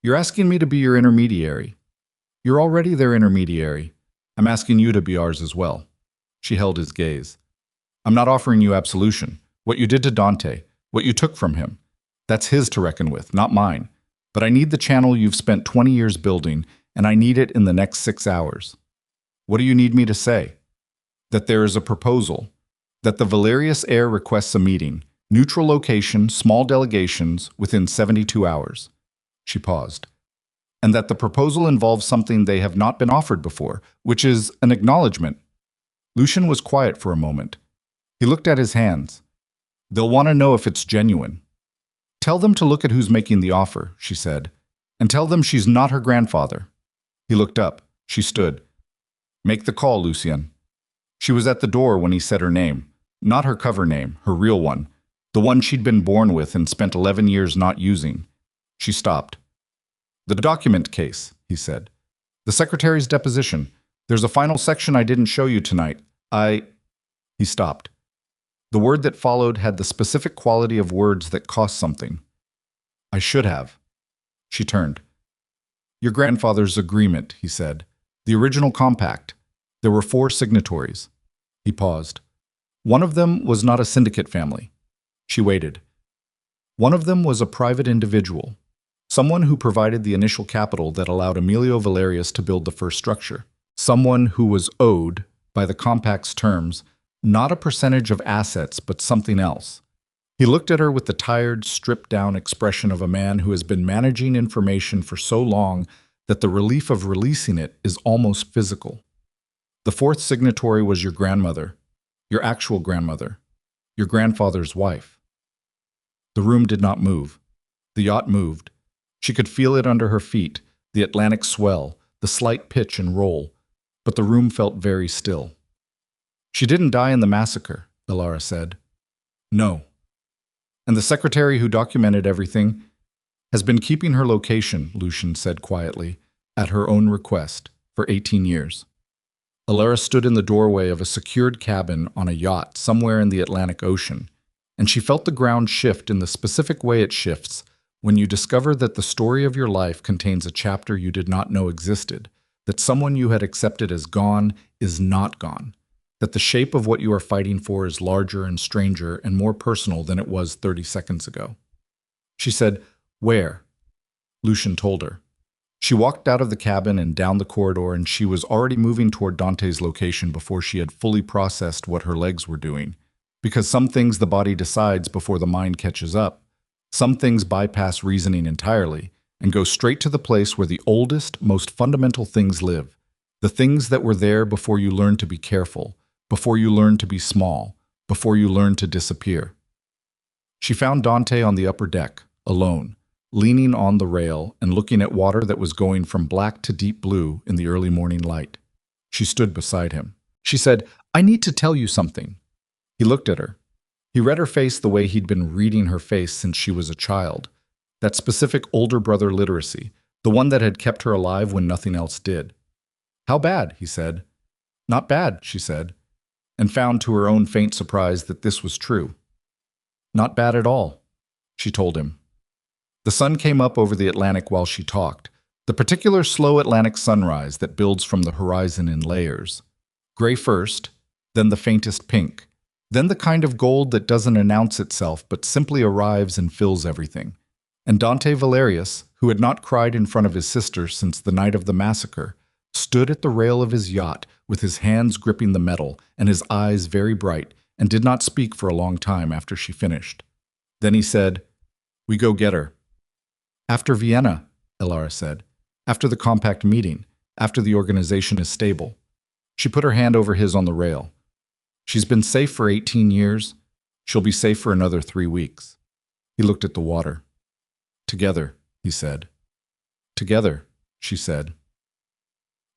You're asking me to be your intermediary. You're already their intermediary. I'm asking you to be ours as well. She held his gaze. I'm not offering you absolution. What you did to Dante, what you took from him, that's his to reckon with, not mine. But I need the channel you've spent 20 years building, and I need it in the next 6 hours. What do you need me to say? That there is a proposal. That the Valerius heir requests a meeting. Neutral location, small delegations, within 72 hours. She paused. And that the proposal involves something they have not been offered before, which is an acknowledgement. Lucian was quiet for a moment. He looked at his hands. They'll want to know if it's genuine. Tell them to look at who's making the offer, she said, and tell them she's not her grandfather. He looked up. She stood. Make the call, Lucien. She was at the door when he said her name. Not her cover name, her real one. The one she'd been born with and spent 11 years not using. She stopped. The document case, he said. The secretary's deposition. There's a final section I didn't show you tonight. He stopped. The word that followed had the specific quality of words that cost something. I should have. She turned. Your grandfather's agreement, he said. The original compact. There were 4 signatories. He paused. One of them was not a syndicate family. She waited. One of them was a private individual, someone who provided the initial capital that allowed Emilio Valerius to build the first structure, someone who was owed, by the compact's terms, not a percentage of assets but something else. He looked at her with the tired, stripped-down expression of a man who has been managing information for so long that the relief of releasing it is almost physical. The 4th signatory was your grandmother, your actual grandmother, your grandfather's wife. The room did not move. The yacht moved. She could feel it under her feet, the Atlantic swell, the slight pitch and roll, but the room felt very still. She didn't die in the massacre, Alara said. No. And the secretary who documented everything has been keeping her location, Lucian said quietly, at her own request, for 18 years. Alara stood in the doorway of a secured cabin on a yacht somewhere in the Atlantic Ocean, and she felt the ground shift in the specific way it shifts when you discover that the story of your life contains a chapter you did not know existed, that someone you had accepted as gone is not gone, that the shape of what you are fighting for is larger and stranger and more personal than it was 30 seconds ago. She said, Where? Lucian told her. She walked out of the cabin and down the corridor, and she was already moving toward Dante's location before she had fully processed what her legs were doing. Because some things the body decides before the mind catches up. Some things bypass reasoning entirely and go straight to the place where the oldest, most fundamental things live. The things that were there before you learned to be careful, before you learned to be small, before you learned to disappear. She found Dante on the upper deck, alone, leaning on the rail and looking at water that was going from black to deep blue in the early morning light. She stood beside him. She said, I need to tell you something. He looked at her. He read her face the way he'd been reading her face since she was a child. That specific older brother literacy, the one that had kept her alive when nothing else did. "How bad?" he said. "Not bad," she said, and found to her own faint surprise that this was true. "Not bad at all," she told him. The sun came up over the Atlantic while she talked, the particular slow Atlantic sunrise that builds from the horizon in layers. Gray first, then the faintest pink, then the kind of gold that doesn't announce itself but simply arrives and fills everything. And Dante Valerius, who had not cried in front of his sister since the night of the massacre, stood at the rail of his yacht with his hands gripping the metal and his eyes very bright, and did not speak for a long time after she finished. Then he said, "We go get her." "After Vienna," Elara said. "After the compact meeting, after the organization is stable." She put her hand over his on the rail. "She's been safe for 18 years. She'll be safe for another 3 weeks." He looked at the water. "Together," he said. "Together," she said.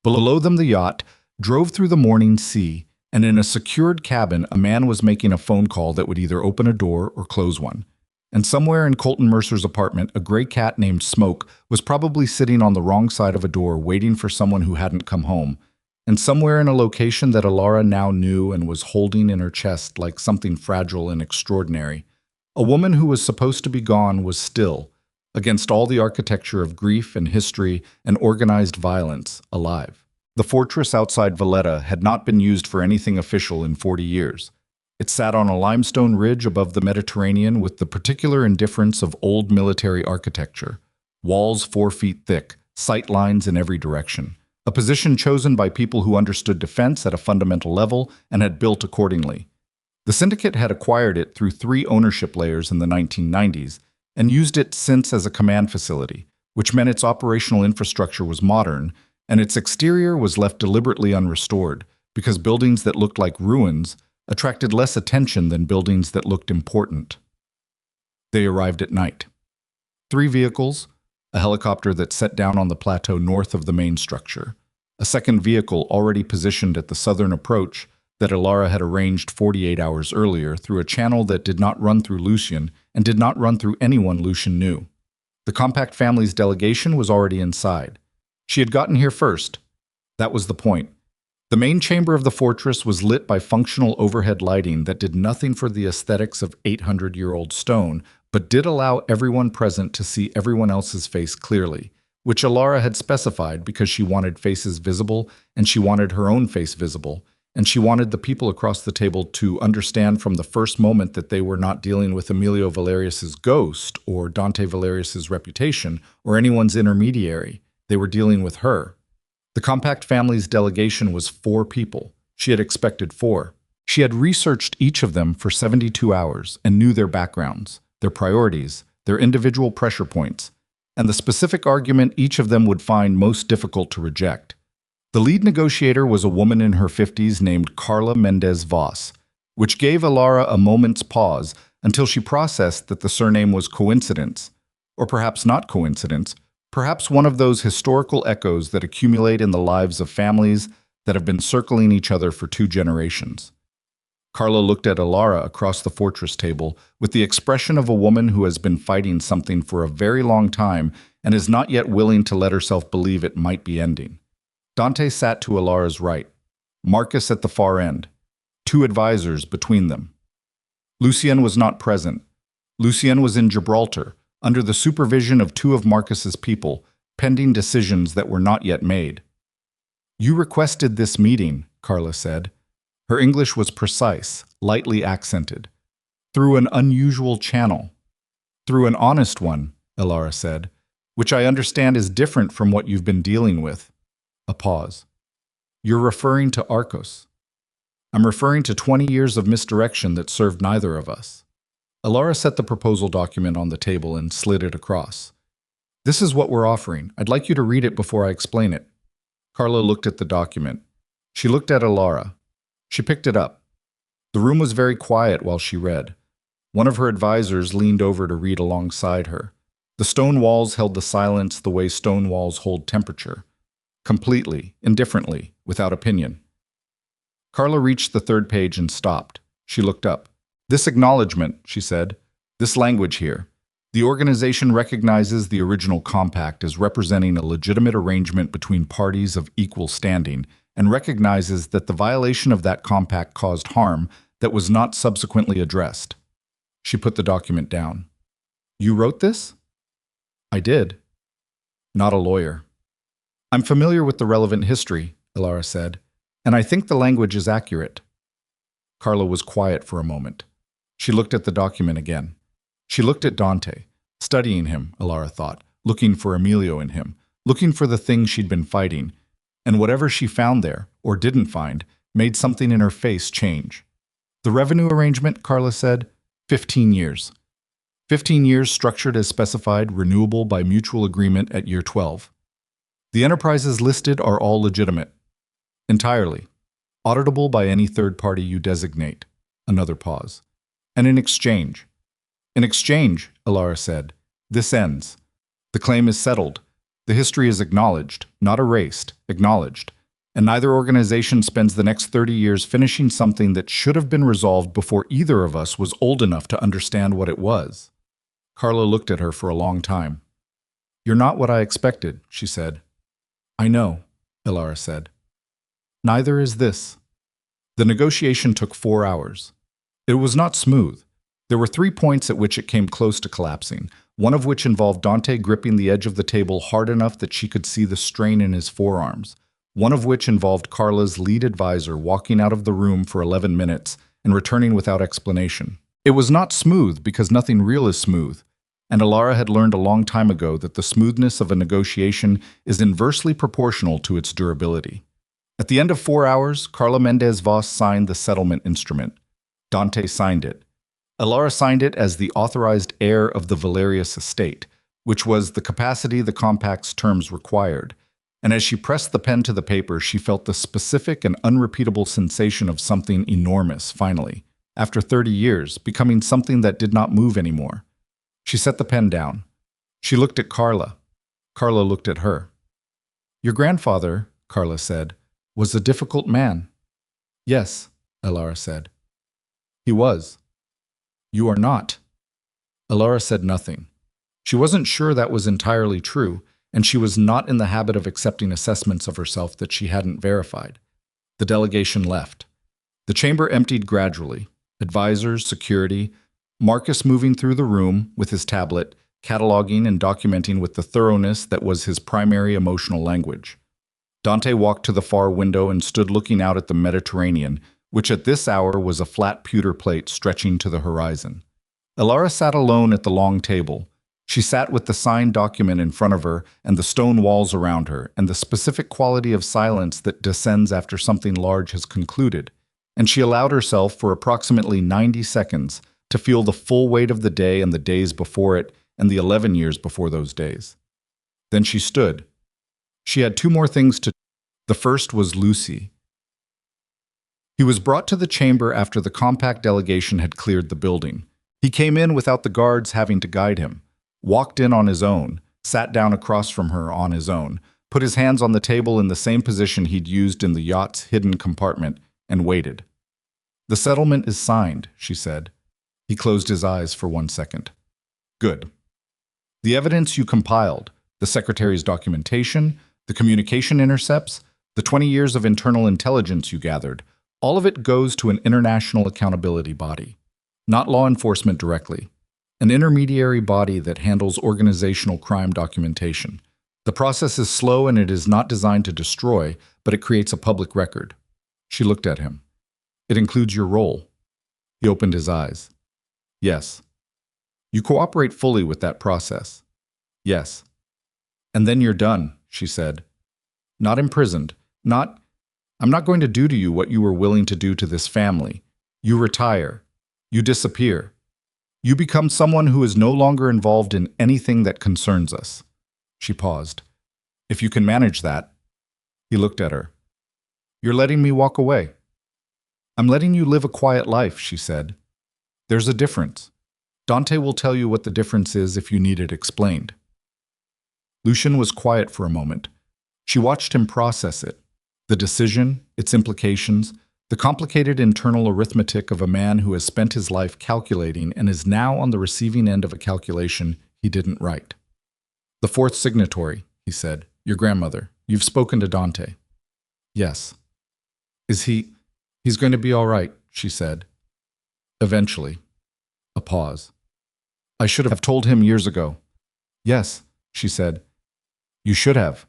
Below them the yacht drove through the morning sea, and in a secured cabin a man was making a phone call that would either open a door or close one. And somewhere in Colton Mercer's apartment, a gray cat named Smoke was probably sitting on the wrong side of a door waiting for someone who hadn't come home. And somewhere in a location that Elara now knew and was holding in her chest like something fragile and extraordinary, a woman who was supposed to be gone was still, against all the architecture of grief and history and organized violence, alive. The fortress outside Valletta had not been used for anything official in 40 years. It sat on a limestone ridge above the Mediterranean with the particular indifference of old military architecture. Walls 4 feet thick, sight lines in every direction. A position chosen by people who understood defense at a fundamental level and had built accordingly. The syndicate had acquired it through 3 ownership layers in the 1990s and used it since as a command facility, which meant its operational infrastructure was modern and its exterior was left deliberately unrestored because buildings that looked like ruins attracted less attention than buildings that looked important. They arrived at night. 3 vehicles, a helicopter that set down on the plateau north of the main structure, a second vehicle already positioned at the southern approach that Elara had arranged 48 hours earlier through a channel that did not run through Lucien and did not run through anyone Lucien knew. The compact family's delegation was already inside. She had gotten here first. That was the point. The main chamber of the fortress was lit by functional overhead lighting that did nothing for the aesthetics of 800-year-old stone, but did allow everyone present to see everyone else's face clearly, which Elara had specified because she wanted faces visible and she wanted her own face visible, and she wanted the people across the table to understand from the first moment that they were not dealing with Emilio Valerius's ghost or Dante Valerius's reputation or anyone's intermediary. They were dealing with her. The compact family's delegation was 4 people. She had expected 4. She had researched each of them for 72 hours and knew their backgrounds, their priorities, their individual pressure points, and the specific argument each of them would find most difficult to reject. The lead negotiator was a woman in her 50s named Carla Mendez Voss, which gave Elara a moment's pause until she processed that the surname was coincidence, or perhaps not coincidence, perhaps one of those historical echoes that accumulate in the lives of families that have been circling each other for 2 generations. Carla looked at Elara across the fortress table with the expression of a woman who has been fighting something for a very long time and is not yet willing to let herself believe it might be ending. Dante sat to Elara's right, Marcus at the far end, 2 advisors between them. Lucien was not present. Lucien was in Gibraltar, under the supervision of 2 of Marcus's people, pending decisions that were not yet made. "You requested this meeting," Carla said. Her English was precise, lightly accented. "Through an unusual channel." "Through an honest one," Elara said, "which I understand is different from what you've been dealing with." A pause. "You're referring to Arcos." "I'm referring to 20 years of misdirection that served neither of us." Elara set the proposal document on the table and slid it across. "This is what we're offering. I'd like you to read it before I explain it." Carla looked at the document. She looked at Elara. She picked it up. The room was very quiet while she read. One of her advisors leaned over to read alongside her. The stone walls held the silence the way stone walls hold temperature. Completely, indifferently, without opinion. Carla reached the 3rd page and stopped. She looked up. "This acknowledgement," she said, "this language here, The organization recognizes the original compact as representing a legitimate arrangement between parties of equal standing and recognizes that the violation of that compact caused harm that was not subsequently addressed. She put the document down. You wrote this? I did. Not a lawyer. I'm familiar with the relevant history, Ilara said, and I think the language is accurate. Carla was quiet for a moment. She looked at the document again. She looked at Dante, studying him, Ilara thought, looking for Emilio in him, looking for the thing she'd been fighting, and whatever she found there, or didn't find, made something in her face change. The revenue arrangement, Carla said, 15 years. 15 years structured as specified, renewable by mutual agreement at year 12. The enterprises listed are all legitimate. Entirely. Auditable by any third party you designate. Another pause. And in exchange. In exchange, Ilara said, this ends. The claim is settled. The history is acknowledged, not erased, acknowledged. And neither organization spends the next 30 years finishing something that should have been resolved before either of us was old enough to understand what it was. Carla looked at her for a long time. You're not what I expected, she said. I know, Ilara said. Neither is this. The negotiation took 4 hours. It was not smooth. There were 3 points at which it came close to collapsing, one of which involved Dante gripping the edge of the table hard enough that she could see the strain in his forearms, one of which involved Carla's lead advisor walking out of the room for 11 minutes and returning without explanation. It was not smooth because nothing real is smooth, and Ilara had learned a long time ago that the smoothness of a negotiation is inversely proportional to its durability. At the end of 4 hours, Carla Mendez Voss signed the settlement instrument. Dante signed it. Ilara signed it as the authorized heir of the Valerius estate, which was the capacity the compact's terms required. And as she pressed the pen to the paper, she felt the specific and unrepeatable sensation of something enormous, finally, after 30 years, becoming something that did not move anymore. She set the pen down. She looked at Carla. Carla looked at her. Your grandfather, Carla said, was a difficult man. Yes, Ilara said. He was. You are not. Ilara said nothing. She wasn't sure that was entirely true, and she was not in the habit of accepting assessments of herself that she hadn't verified. The delegation left. The chamber emptied gradually. Advisors, security, Marcus moving through the room with his tablet, cataloging and documenting with the thoroughness that was his primary emotional language. Dante walked to the far window and stood looking out at the Mediterranean, which at this hour was a flat pewter plate stretching to the horizon. Ilara sat alone at the long table. She sat with the signed document in front of her and the stone walls around her and the specific quality of silence that descends after something large has concluded, and she allowed herself for approximately 90 seconds to feel the full weight of the day and the days before it and the 11 years before those days. Then she stood. She had 2 more things to do. The first was Lucy. He was brought to the chamber after the compact delegation had cleared the building. He came in without the guards having to guide him, walked in on his own, sat down across from her on his own, put his hands on the table in the same position he'd used in the yacht's hidden compartment, and waited. The settlement is signed, she said. He closed his eyes for 1 second. Good. The evidence you compiled, the secretary's documentation, the communication intercepts, the 20 years of internal intelligence you gathered, all of it goes to an international accountability body, not law enforcement directly, an intermediary body that handles organizational crime documentation. The process is slow and it is not designed to destroy, but it creates a public record. She looked at him. It includes your role. He opened his eyes. Yes. You cooperate fully with that process. Yes. And then you're done, she said. Not imprisoned. I'm not going to do to you what you were willing to do to this family. You retire. You disappear. You become someone who is no longer involved in anything that concerns us. She paused. If you can manage that. He looked at her. You're letting me walk away. I'm letting you live a quiet life, she said. There's a difference. Dante will tell you what the difference is if you need it explained. Lucian was quiet for a moment. She watched him process it. The decision, its implications, The complicated internal arithmetic of a man who has spent his life calculating and is now on the receiving end of a calculation he didn't write. "The fourth signatory," he said. "Your grandmother. You've spoken to Dante." "Yes." "Is he... He's going to be all right," she said. "Eventually." A pause. "I should have told him years ago." "Yes," she said. "You should have."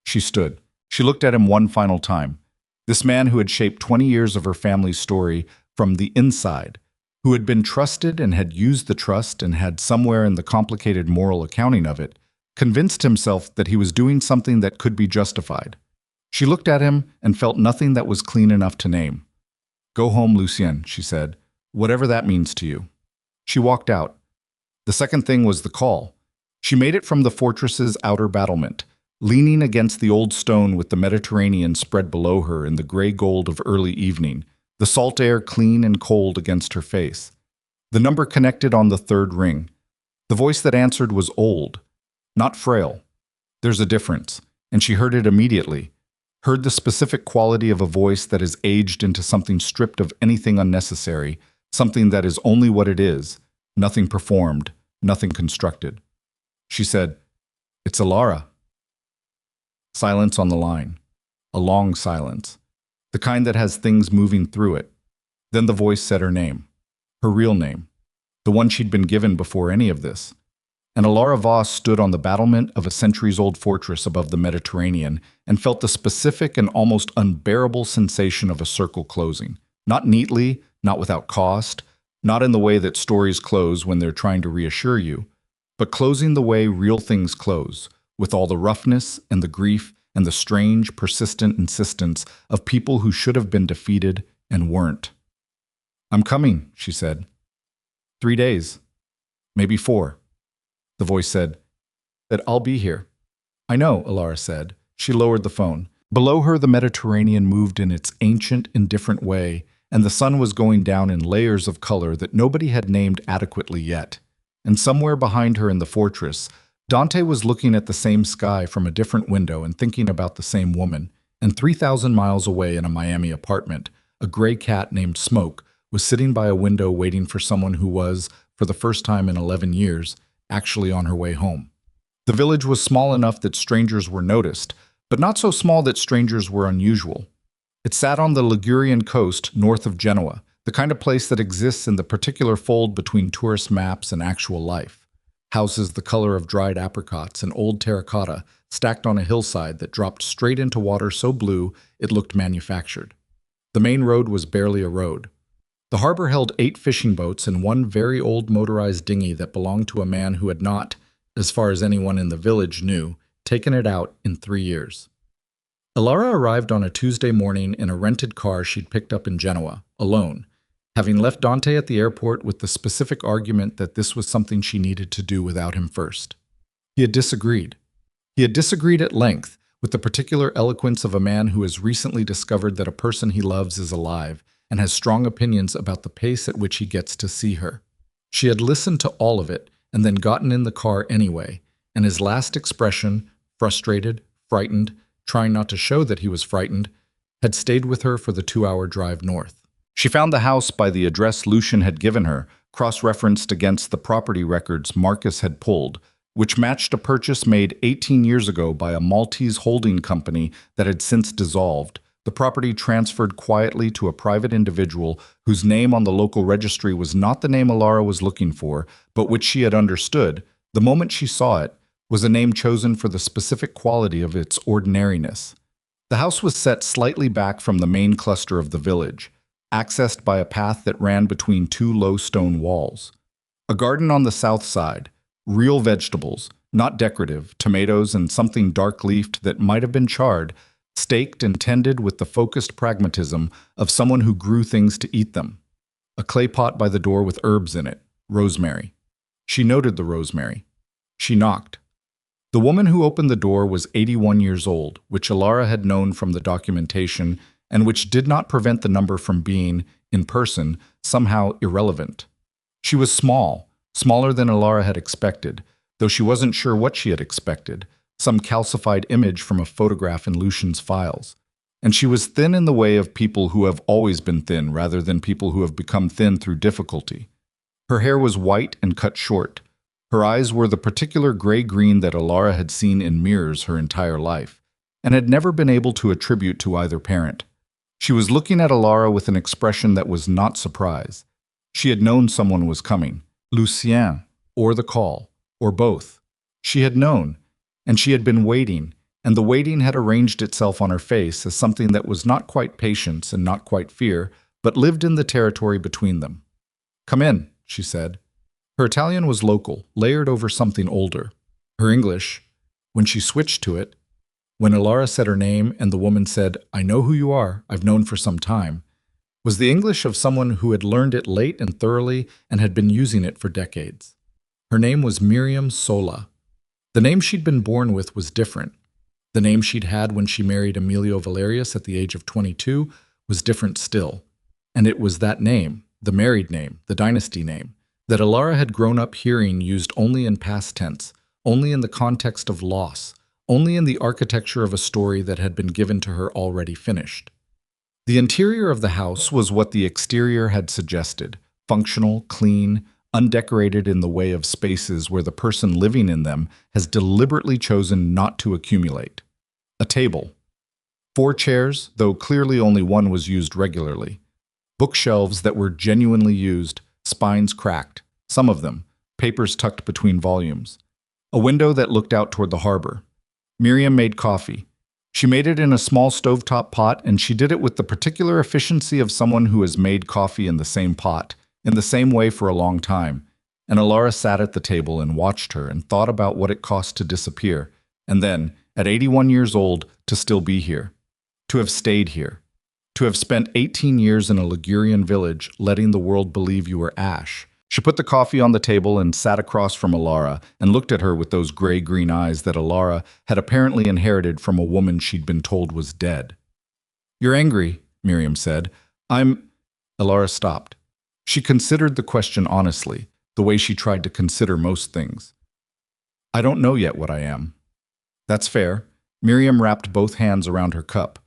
She stood. She looked at him one final time. This man who had shaped 20 years of her family's story from the inside, who had been trusted and had used the trust and had somewhere in the complicated moral accounting of it, convinced himself that he was doing something that could be justified. She looked at him and felt nothing that was clean enough to name. "Go home, Lucien," she said, "whatever that means to you." She walked out. The second thing was the call. She made it from the fortress's outer battlement, leaning against the old stone with the Mediterranean spread below her in the gray gold of early evening, the salt air clean and cold against her face. The number connected on the third ring. The voice that answered was old, not frail. There's a difference, and she heard it immediately, heard the specific quality of a voice that is aged into something stripped of anything unnecessary, something that is only what it is, nothing performed, nothing constructed. She said, "It's Alara." Silence on the line. A long silence. The kind that has things moving through it. Then the voice said her name. Her real name. The one she'd been given before any of this. And Alara Voss stood on the battlement of a centuries-old fortress above the Mediterranean and felt the specific and almost unbearable sensation of a circle closing. Not neatly, not without cost, not in the way that stories close when they're trying to reassure you, but closing the way real things close, with all the roughness and the grief and the strange, persistent insistence of people who should have been defeated and weren't. "I'm coming," she said. 3 days. Maybe 4. The voice said, "That I'll be here." "I know," Alara said. She lowered the phone. Below her, the Mediterranean moved in its ancient, indifferent way, and the sun was going down in layers of color that nobody had named adequately yet. And somewhere behind her in the fortress, Dante was looking at the same sky from a different window and thinking about the same woman. And 3,000 miles away in a Miami apartment, a gray cat named Smoke was sitting by a window waiting for someone who was, for the first time in 11 years, actually on her way home. The village was small enough that strangers were noticed, but not so small that strangers were unusual. It sat on the Ligurian coast north of Genoa, the kind of place that exists in the particular fold between tourist maps and actual life. Houses the color of dried apricots and old terracotta stacked on a hillside that dropped straight into water so blue it looked manufactured. The main road was barely a road. The harbor held 8 fishing boats and one very old motorized dinghy that belonged to a man who had not, as far as anyone in the village knew, taken it out in 3 years. Alara arrived on a Tuesday morning in a rented car she'd picked up in Genoa, alone, having left Dante at the airport with the specific argument that this was something she needed to do without him first. He had disagreed. He had disagreed at length, with the particular eloquence of a man who has recently discovered that a person he loves is alive and has strong opinions about the pace at which he gets to see her. She had listened to all of it and then gotten in the car anyway, and his last expression, frustrated, frightened, trying not to show that he was frightened, had stayed with her for the 2-hour drive north. She found the house by the address Lucian had given her, cross-referenced against the property records Marcus had pulled, which matched a purchase made 18 years ago by a Maltese holding company that had since dissolved. The property transferred quietly to a private individual whose name on the local registry was not the name Alara was looking for, but which she had understood, the moment she saw it, was a name chosen for the specific quality of its ordinariness. The house was set slightly back from the main cluster of the village, accessed by a path that ran between 2 low stone walls. A garden on the south side, real vegetables, not decorative, tomatoes and something dark-leafed that might have been charred, staked and tended with the focused pragmatism of someone who grew things to eat them. A clay pot by the door with herbs in it, rosemary. She noted the rosemary. She knocked. The woman who opened the door was 81 years old, which Alara had known from the documentation and which did not prevent the number from being, in person, somehow irrelevant. She was small, smaller than Alara had expected, though she wasn't sure what she had expected, some calcified image from a photograph in Lucian's files. And she was thin in the way of people who have always been thin rather than people who have become thin through difficulty. Her hair was white and cut short. Her eyes were the particular gray-green that Alara had seen in mirrors her entire life, and had never been able to attribute to either parent. She was looking at Alara with an expression that was not surprise. She had known someone was coming, Lucien, or the call, or both. She had known, and she had been waiting, and the waiting had arranged itself on her face as something that was not quite patience and not quite fear, but lived in the territory between them. "Come in," she said. Her Italian was local, layered over something older. Her English, when she switched to it, when Alara said her name and the woman said, "I know who you are, I've known for some time," was the English of someone who had learned it late and thoroughly and had been using it for decades. Her name was Miriam Sola. The name she'd been born with was different. The name she'd had when she married Emilio Valerius at the age of 22 was different still. And it was that name, the married name, the dynasty name, that Alara had grown up hearing used only in past tense, only in the context of loss, only in the architecture of a story that had been given to her already finished. The interior of the house was what the exterior had suggested, functional, clean, undecorated in the way of spaces where the person living in them has deliberately chosen not to accumulate. A table. 4 chairs, though clearly only one was used regularly. Bookshelves that were genuinely used, spines cracked, some of them, papers tucked between volumes. A window that looked out toward the harbor. Miriam made coffee. She made it in a small stovetop pot, and she did it with the particular efficiency of someone who has made coffee in the same pot, in the same way for a long time. And Alara sat at the table and watched her and thought about what it cost to disappear, and then, at 81 years old, to still be here. To have stayed here. To have spent 18 years in a Ligurian village, letting the world believe you were ash. She put the coffee on the table and sat across from Alara and looked at her with those gray-green eyes that Alara had apparently inherited from a woman she'd been told was dead. "You're angry," Miriam said. Alara stopped. She considered the question honestly, the way she tried to consider most things. "I don't know yet what I am." "That's fair." Miriam wrapped both hands around her cup.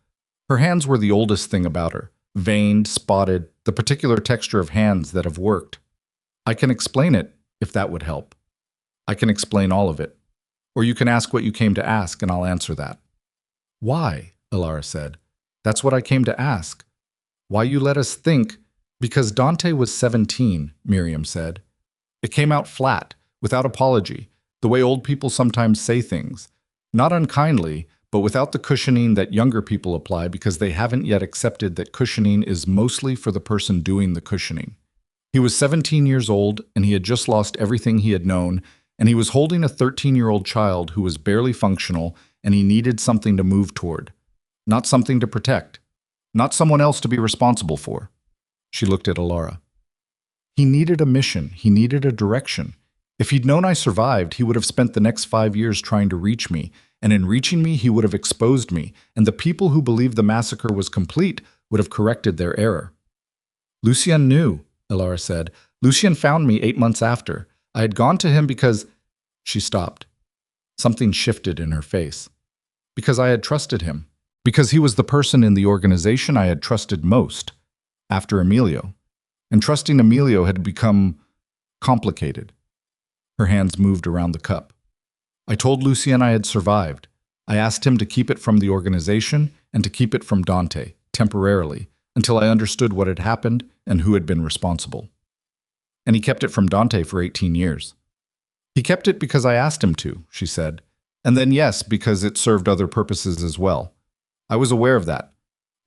Her hands were the oldest thing about her, veined, spotted, the particular texture of hands that have worked. "I can explain it, if that would help. I can explain all of it. Or you can ask what you came to ask, and I'll answer that." "Why?" Alara said. "That's what I came to ask. Why you let us think—" "Because Dante was 17, Miriam said. It came out flat, without apology, the way old people sometimes say things. Not unkindly, but without the cushioning that younger people apply because they haven't yet accepted that cushioning is mostly for the person doing the cushioning. He was 17 years old, and he had just lost everything he had known, and he was holding a 13-year-old child who was barely functional, and he needed something to move toward. Not something to protect. Not someone else to be responsible for." She looked at Alara. "He needed a mission. He needed a direction. If he'd known I survived, he would have spent the next 5 years trying to reach me, and in reaching me, he would have exposed me, and the people who believed the massacre was complete would have corrected their error." "Lucien knew," Alara said. "Lucien found me 8 months after. I had gone to him because—" She stopped. Something shifted in her face. "Because I had trusted him. Because he was the person in the organization I had trusted most, after Emilio. And trusting Emilio had become complicated." Her hands moved around the cup. "I told Lucien I had survived. I asked him to keep it from the organization and to keep it from Dante, temporarily, until I understood what had happened and who had been responsible. And he kept it from Dante for 18 years. He kept it because I asked him to," she said. "And then yes, because it served other purposes as well. I was aware of that.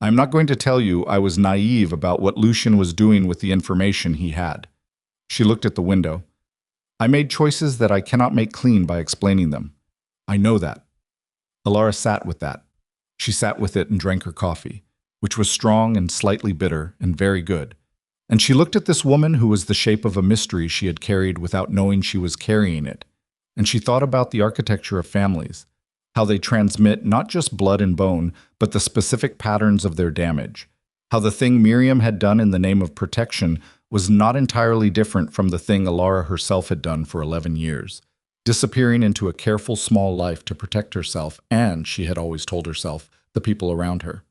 I am not going to tell you I was naive about what Lucien was doing with the information he had." She looked at the window. "I made choices that I cannot make clean by explaining them. I know that." Alara sat with that. She sat with it and drank her coffee, which was strong and slightly bitter and very good. And she looked at this woman who was the shape of a mystery she had carried without knowing she was carrying it. And she thought about the architecture of families, how they transmit not just blood and bone, but the specific patterns of their damage, how the thing Miriam had done in the name of protection was not entirely different from the thing Alara herself had done for 11 years, disappearing into a careful small life to protect herself and, she had always told herself, the people around her.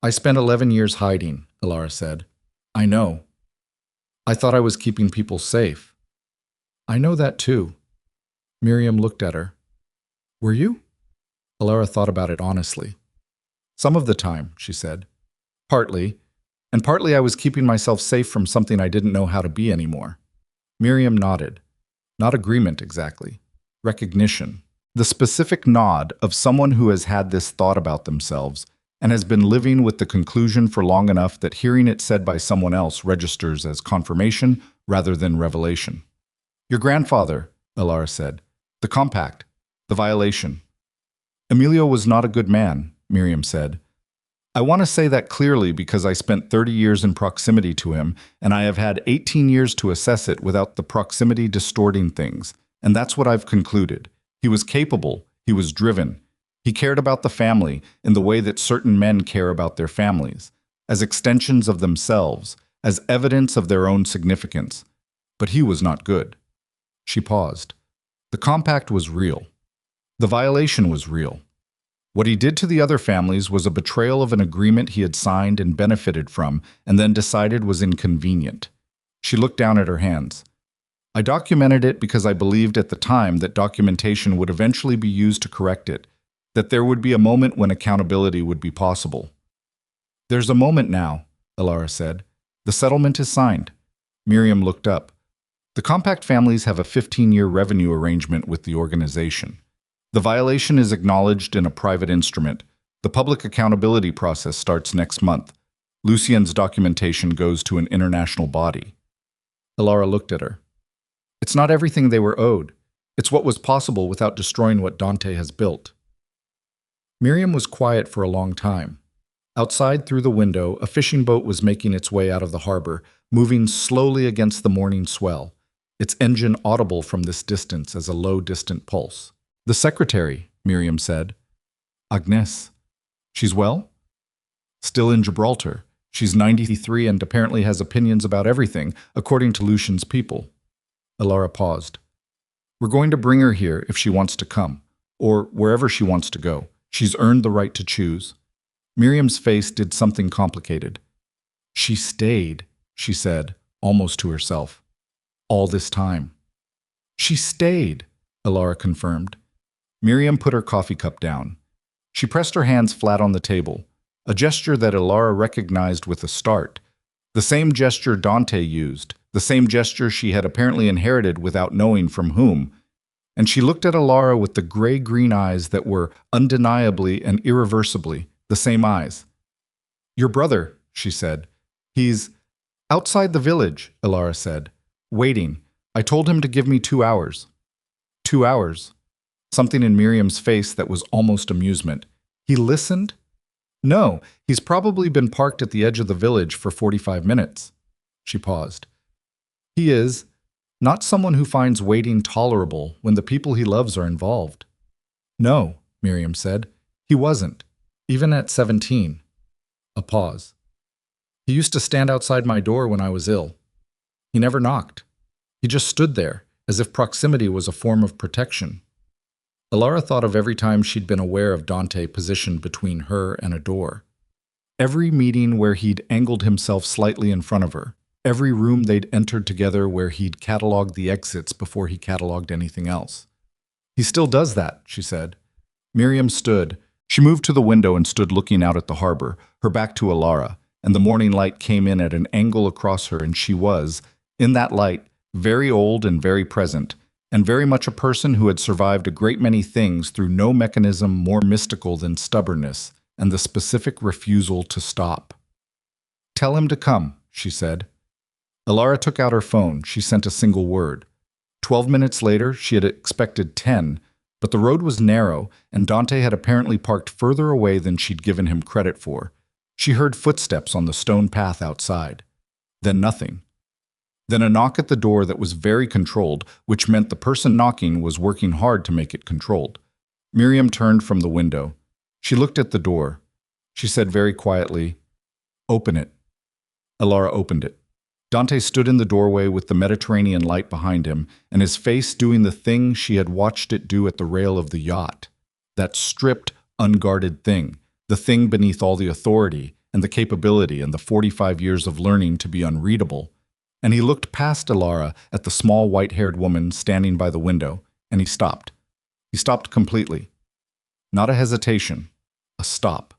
I spent 11 years hiding, Alara said. I know. I thought I was keeping people safe. I know that too. Miriam looked at her. Were you? Alara thought about it honestly. Some of the time, she said. Partly. And partly I was keeping myself safe from something I didn't know how to be anymore. Miriam nodded. Not agreement exactly. Recognition. The specific nod of someone who has had this thought about themselves and has been living with the conclusion for long enough that hearing it said by someone else registers as confirmation rather than revelation. Your grandfather, Alara said. The compact. The violation. Emilio was not a good man, Miriam said. I want to say that clearly because I spent 30 years in proximity to him, and I have had 18 years to assess it without the proximity distorting things, and that's what I've concluded. He was capable, he was driven. He cared about the family in the way that certain men care about their families, as extensions of themselves, as evidence of their own significance. But he was not good. She paused. The compact was real. The violation was real. What he did to the other families was a betrayal of an agreement he had signed and benefited from, and then decided was inconvenient. She looked down at her hands. I documented it because I believed at the time that documentation would eventually be used to correct it, that there would be a moment when accountability would be possible. There's a moment now, Alara said. The settlement is signed. Miriam looked up. The compact families have a 15-year revenue arrangement with the organization. The violation is acknowledged in a private instrument. The public accountability process starts next month. Lucien's documentation goes to an international body. Alara looked at her. It's not everything they were owed. It's what was possible without destroying what Dante has built. Miriam was quiet for a long time. Outside through the window, a fishing boat was making its way out of the harbor, moving slowly against the morning swell, its engine audible from this distance as a low, distant pulse. The secretary, Miriam said. Agnes. She's well? Still in Gibraltar. She's 93 and apparently has opinions about everything, according to Lucien's people. Alara paused. We're going to bring her here if she wants to come, or wherever she wants to go. She's earned the right to choose. Miriam's face did something complicated. She stayed, she said, almost to herself. All this time. She stayed, Alara confirmed. Miriam put her coffee cup down. She pressed her hands flat on the table, a gesture that Alara recognized with a start. The same gesture Dante used, the same gesture she had apparently inherited without knowing from whom. And she looked at Alara with the gray-green eyes that were undeniably and irreversibly the same eyes. Your brother, she said. He's outside the village, Alara said. Waiting. I told him to give me 2 hours. 2 hours. Something in Miriam's face that was almost amusement. He listened? No, he's probably been parked at the edge of the village for 45 minutes. She paused. He is not someone who finds waiting tolerable when the people he loves are involved. No, Miriam said. He wasn't, even at 17. A pause. He used to stand outside my door when I was ill. He never knocked. He just stood there, as if proximity was a form of protection. Alara thought of every time she'd been aware of Dante positioned between her and a door. Every meeting where he'd angled himself slightly in front of her. Every room they'd entered together where he'd cataloged the exits before he cataloged anything else. He still does that, she said. Miriam stood. She moved to the window and stood looking out at the harbor, her back to Alara, and the morning light came in at an angle across her, and she was, in that light, very old and very present, and very much a person who had survived a great many things through no mechanism more mystical than stubbornness and the specific refusal to stop. Tell him to come, she said. Alara took out her phone. She sent a single word. 12 minutes later, she had expected 10, but the road was narrow, and Dante had apparently parked further away than she'd given him credit for. She heard footsteps on the stone path outside. Then nothing. Then a knock at the door that was very controlled, which meant the person knocking was working hard to make it controlled. Miriam turned from the window. She looked at the door. She said very quietly, "Open it." Alara opened it. Dante stood in the doorway with the Mediterranean light behind him, and his face doing the thing she had watched it do at the rail of the yacht. That stripped, unguarded thing, the thing beneath all the authority, and the capability and the 45 years of learning to be unreadable, and he looked past Ilara at the small white-haired woman standing by the window, and he stopped. He stopped completely. Not a hesitation, a stop.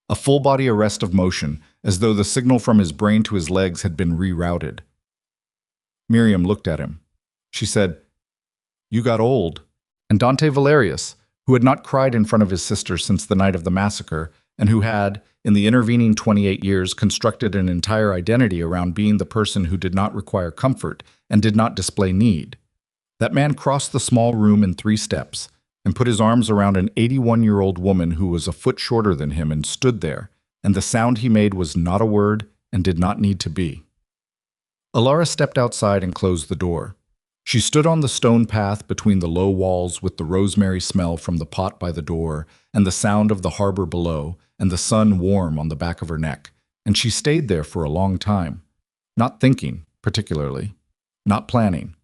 A full-body arrest of motion, as though the signal from his brain to his legs had been rerouted. Miriam looked at him. She said, "You got old." And Dante Valerius, who had not cried in front of his sister since the night of the massacre, and who had, in the intervening 28 years, constructed an entire identity around being the person who did not require comfort and did not display need. That man crossed the small room in 3 steps and put his arms around an 81-year-old woman who was a foot shorter than him and stood there, and the sound he made was not a word and did not need to be. Ilara stepped outside and closed the door. She stood on the stone path between the low walls with the rosemary smell from the pot by the door and the sound of the harbor below and the sun warm on the back of her neck, and she stayed there for a long time, not thinking, particularly, not planning,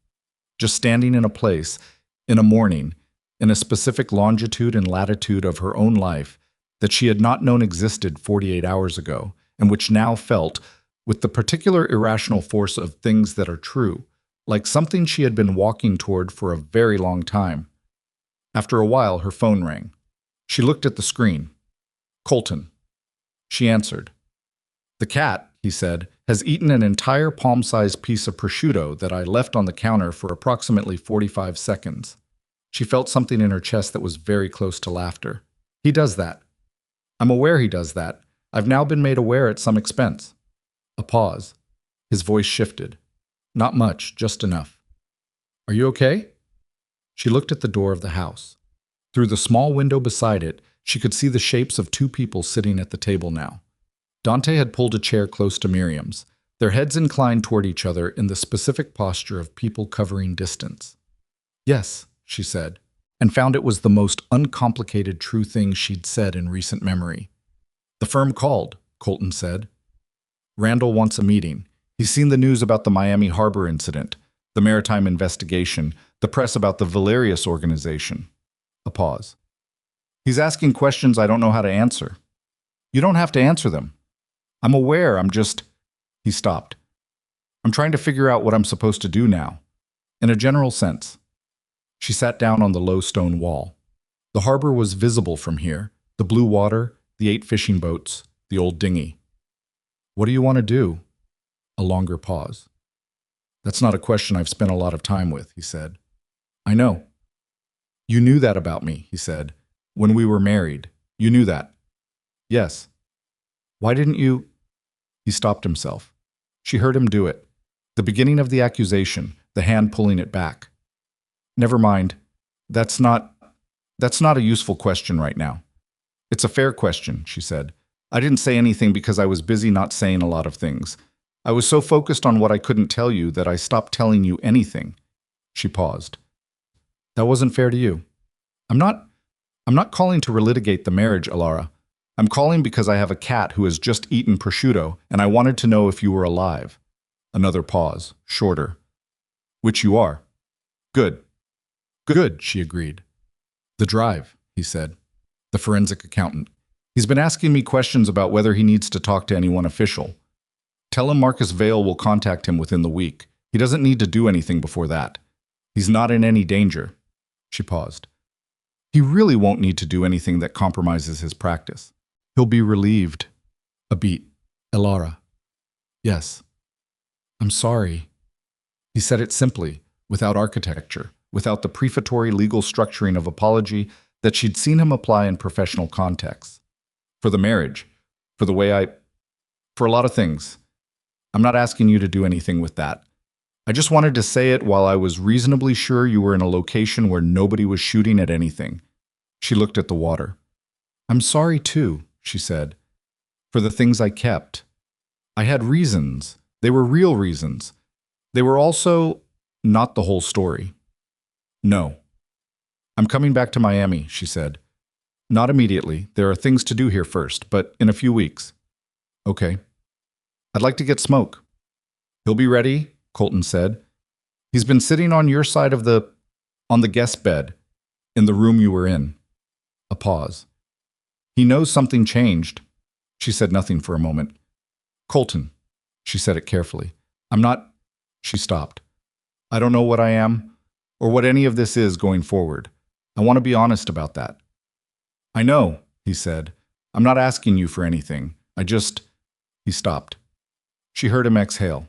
just standing in a place, in a morning, in a specific longitude and latitude of her own life that she had not known existed 48 hours ago, and which now felt, with the particular irrational force of things that are true, like something she had been walking toward for a very long time. After a while, her phone rang. She looked at the screen. Colton. She answered. "The cat," he said, "has eaten an entire palm-sized piece of prosciutto that I left on the counter for approximately 45 seconds. She felt something in her chest that was very close to laughter. "He does that. I'm aware he does that. I've now been made aware at some expense." A pause. His voice shifted. "Not much, just enough." "Are you okay?" She looked at the door of the house. Through the small window beside it, she could see the shapes of 2 people sitting at the table now. Dante had pulled a chair close to Miriam's, their heads inclined toward each other in the specific posture of people covering distance. "Yes," she said, and found it was the most uncomplicated true thing she'd said in recent memory. "The firm called," Colton said. "Randall wants a meeting. He's seen the news about the Miami Harbor incident, the maritime investigation, the press about the Valerius organization." A pause. "He's asking questions I don't know how to answer." "You don't have to answer them. I'm aware, I'm just—" He stopped. "I'm trying to figure out what I'm supposed to do now. In a general sense." She sat down on the low stone wall. The harbor was visible from here, the blue water, the 8 fishing boats, the old dinghy. "What do you want to do?" A longer pause. "That's not a question I've spent a lot of time with," he said. "I know." "You knew that about me," he said. "When we were married. You knew that." "Yes." "Why didn't you—" He stopped himself. She heard him do it. The beginning of the accusation, the hand pulling it back. "Never mind. That's not a useful question right now." "It's a fair question," she said. "I didn't say anything because I was busy not saying a lot of things. I was so focused on what I couldn't tell you that I stopped telling you anything." She paused. "That wasn't fair to you." I'm not calling to relitigate the marriage, Ilara. I'm calling because I have a cat who has just eaten prosciutto, and I wanted to know if you were alive." Another pause, shorter. "Which you are." "Good." "Good," she agreed. "The drive," he said. "The forensic accountant. He's been asking me questions about whether he needs to talk to anyone official. Tell him Marcus Vale will contact him within the week. He doesn't need to do anything before that. He's not in any danger." She paused. "He really won't need to do anything that compromises his practice. He'll be relieved." A beat. "Ilara." "Yes." "I'm sorry." He said it simply, without architecture, without the prefatory legal structuring of apology that she'd seen him apply in professional contexts. "For the marriage, for the way for a lot of things. I'm not asking you to do anything with that. I just wanted to say it while I was reasonably sure you were in a location where nobody was shooting at anything." She looked at the water. "I'm sorry too," she said, "for the things I kept. I had reasons. They were real reasons. They were also not the whole story." "No." "I'm coming back to Miami," she said. "Not immediately. There are things to do here first, but in a few weeks." "Okay." "I'd like to get smoke." "He'll be ready," Colton said. "He's been sitting on your side of on the guest bed, in the room you were in." A pause. "He knows something changed." She said nothing for a moment. Colton, she said it carefully. I'm not. She stopped. I don't know what I am, or what any of this is going forward. I want to be honest about that. I know, he said. I'm not asking you for anything. He stopped. She heard him exhale.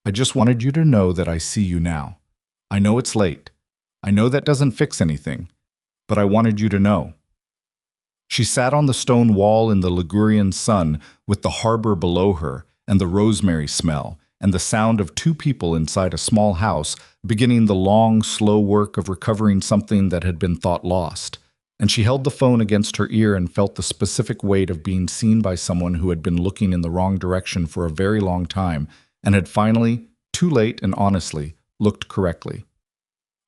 I just wanted you to know that I see you now. I know it's late. I know that doesn't fix anything, but I wanted you to know. She sat on the stone wall in the Ligurian sun with the harbor below her and the rosemary smell and the sound of two people inside a small house beginning the long, slow work of recovering something that had been thought lost. And she held the phone against her ear and felt the specific weight of being seen by someone who had been looking in the wrong direction for a very long time and had finally, too late and honestly, looked correctly.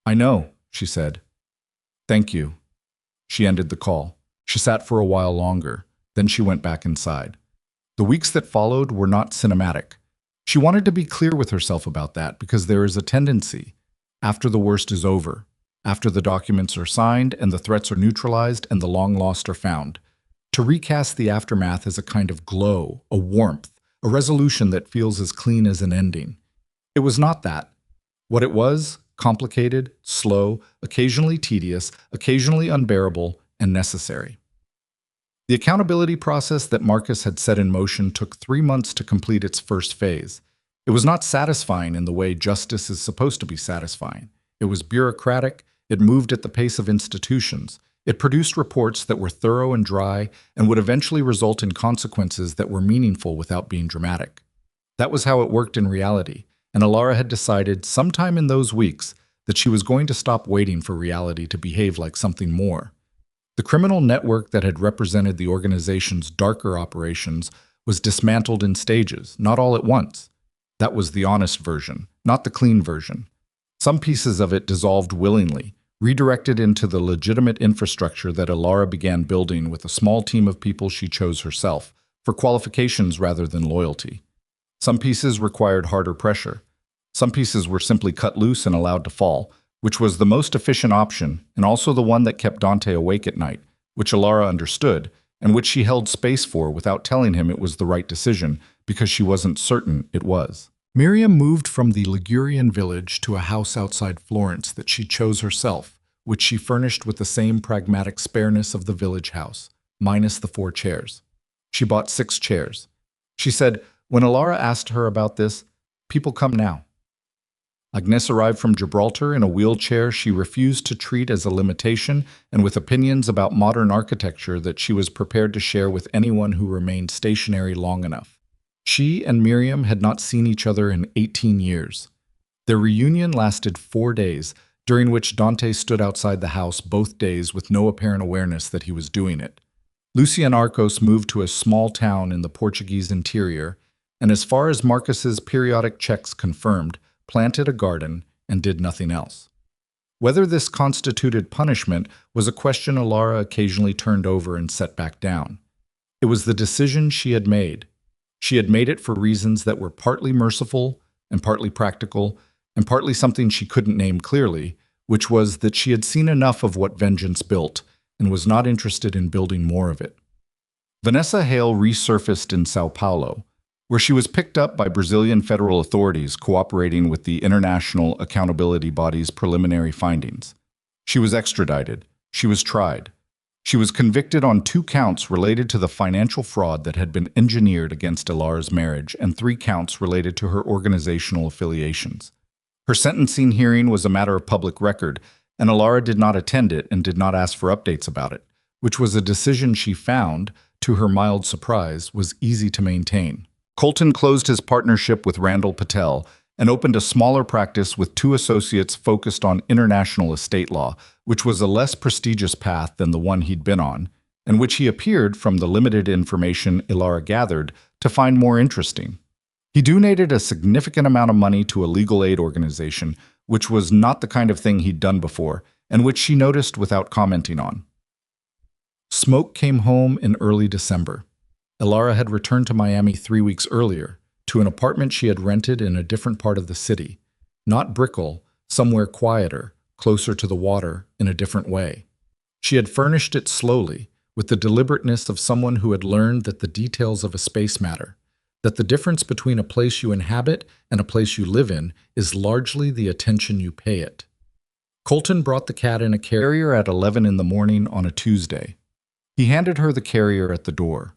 I know, she said. Thank you. She ended the call. She sat for a while longer. Then she went back inside. The weeks that followed were not cinematic. She wanted to be clear with herself about that because there is a tendency, after the worst is over, after the documents are signed and the threats are neutralized and the long lost are found, to recast the aftermath as a kind of glow, a warmth, a resolution that feels as clean as an ending. It was not that. What it was, complicated, slow, occasionally tedious, occasionally unbearable, and necessary. The accountability process that Marcus had set in motion took 3 months to complete its first phase. It was not satisfying in the way justice is supposed to be satisfying. It was bureaucratic, it moved at the pace of institutions, it produced reports that were thorough and dry and would eventually result in consequences that were meaningful without being dramatic. That was how it worked in reality, and Alara had decided sometime in those weeks that she was going to stop waiting for reality to behave like something more. The criminal network that had represented the organization's darker operations was dismantled in stages, not all at once. That was the honest version, not the clean version. Some pieces of it dissolved willingly, redirected into the legitimate infrastructure that Alara began building with a small team of people she chose herself, for qualifications rather than loyalty. Some pieces required harder pressure. Some pieces were simply cut loose and allowed to fall, which was the most efficient option and also the one that kept Dante awake at night, which Alara understood, and which she held space for without telling him it was the right decision because she wasn't certain it was. Miriam moved from the Ligurian village to a house outside Florence that she chose herself, which she furnished with the same pragmatic spareness of the village house, minus the 4 chairs. She bought 6 chairs. She said, when Alara asked her about this, people come now. Agnes arrived from Gibraltar in a wheelchair she refused to treat as a limitation and with opinions about modern architecture that she was prepared to share with anyone who remained stationary long enough. She and Miriam had not seen each other in 18 years. Their reunion lasted 4 days, during which Dante stood outside the house both days with no apparent awareness that he was doing it. Lucy and Arcos moved to a small town in the Portuguese interior, and as far as Marcus's periodic checks confirmed, planted a garden, and did nothing else. Whether this constituted punishment was a question Alara occasionally turned over and set back down. It was the decision she had made. She had made it for reasons that were partly merciful and partly practical and partly something she couldn't name clearly, which was that she had seen enough of what vengeance built and was not interested in building more of it. Vanessa Hale resurfaced in Sao Paulo, where she was picked up by Brazilian federal authorities cooperating with the International Accountability Body's preliminary findings. She was extradited. She was tried. She was convicted on 2 counts related to the financial fraud that had been engineered against Alara's marriage and 3 counts related to her organizational affiliations. Her sentencing hearing was a matter of public record, and Alara did not attend it and did not ask for updates about it, which was a decision she found, to her mild surprise, was easy to maintain. Colton closed his partnership with Randall Patel and opened a smaller practice with 2 associates focused on international estate law, which was a less prestigious path than the one he'd been on, and which he appeared, from the limited information Alara gathered, to find more interesting. He donated a significant amount of money to a legal aid organization, which was not the kind of thing he'd done before, and which she noticed without commenting on. Smoke came home in early December. Alara had returned to Miami 3 weeks earlier, to an apartment she had rented in a different part of the city. Not Brickell, somewhere quieter, closer to the water, in a different way. She had furnished it slowly, with the deliberateness of someone who had learned that the details of a space matter, that the difference between a place you inhabit and a place you live in is largely the attention you pay it. Colton brought the cat in a carrier at 11 in the morning on a Tuesday. He handed her the carrier at the door.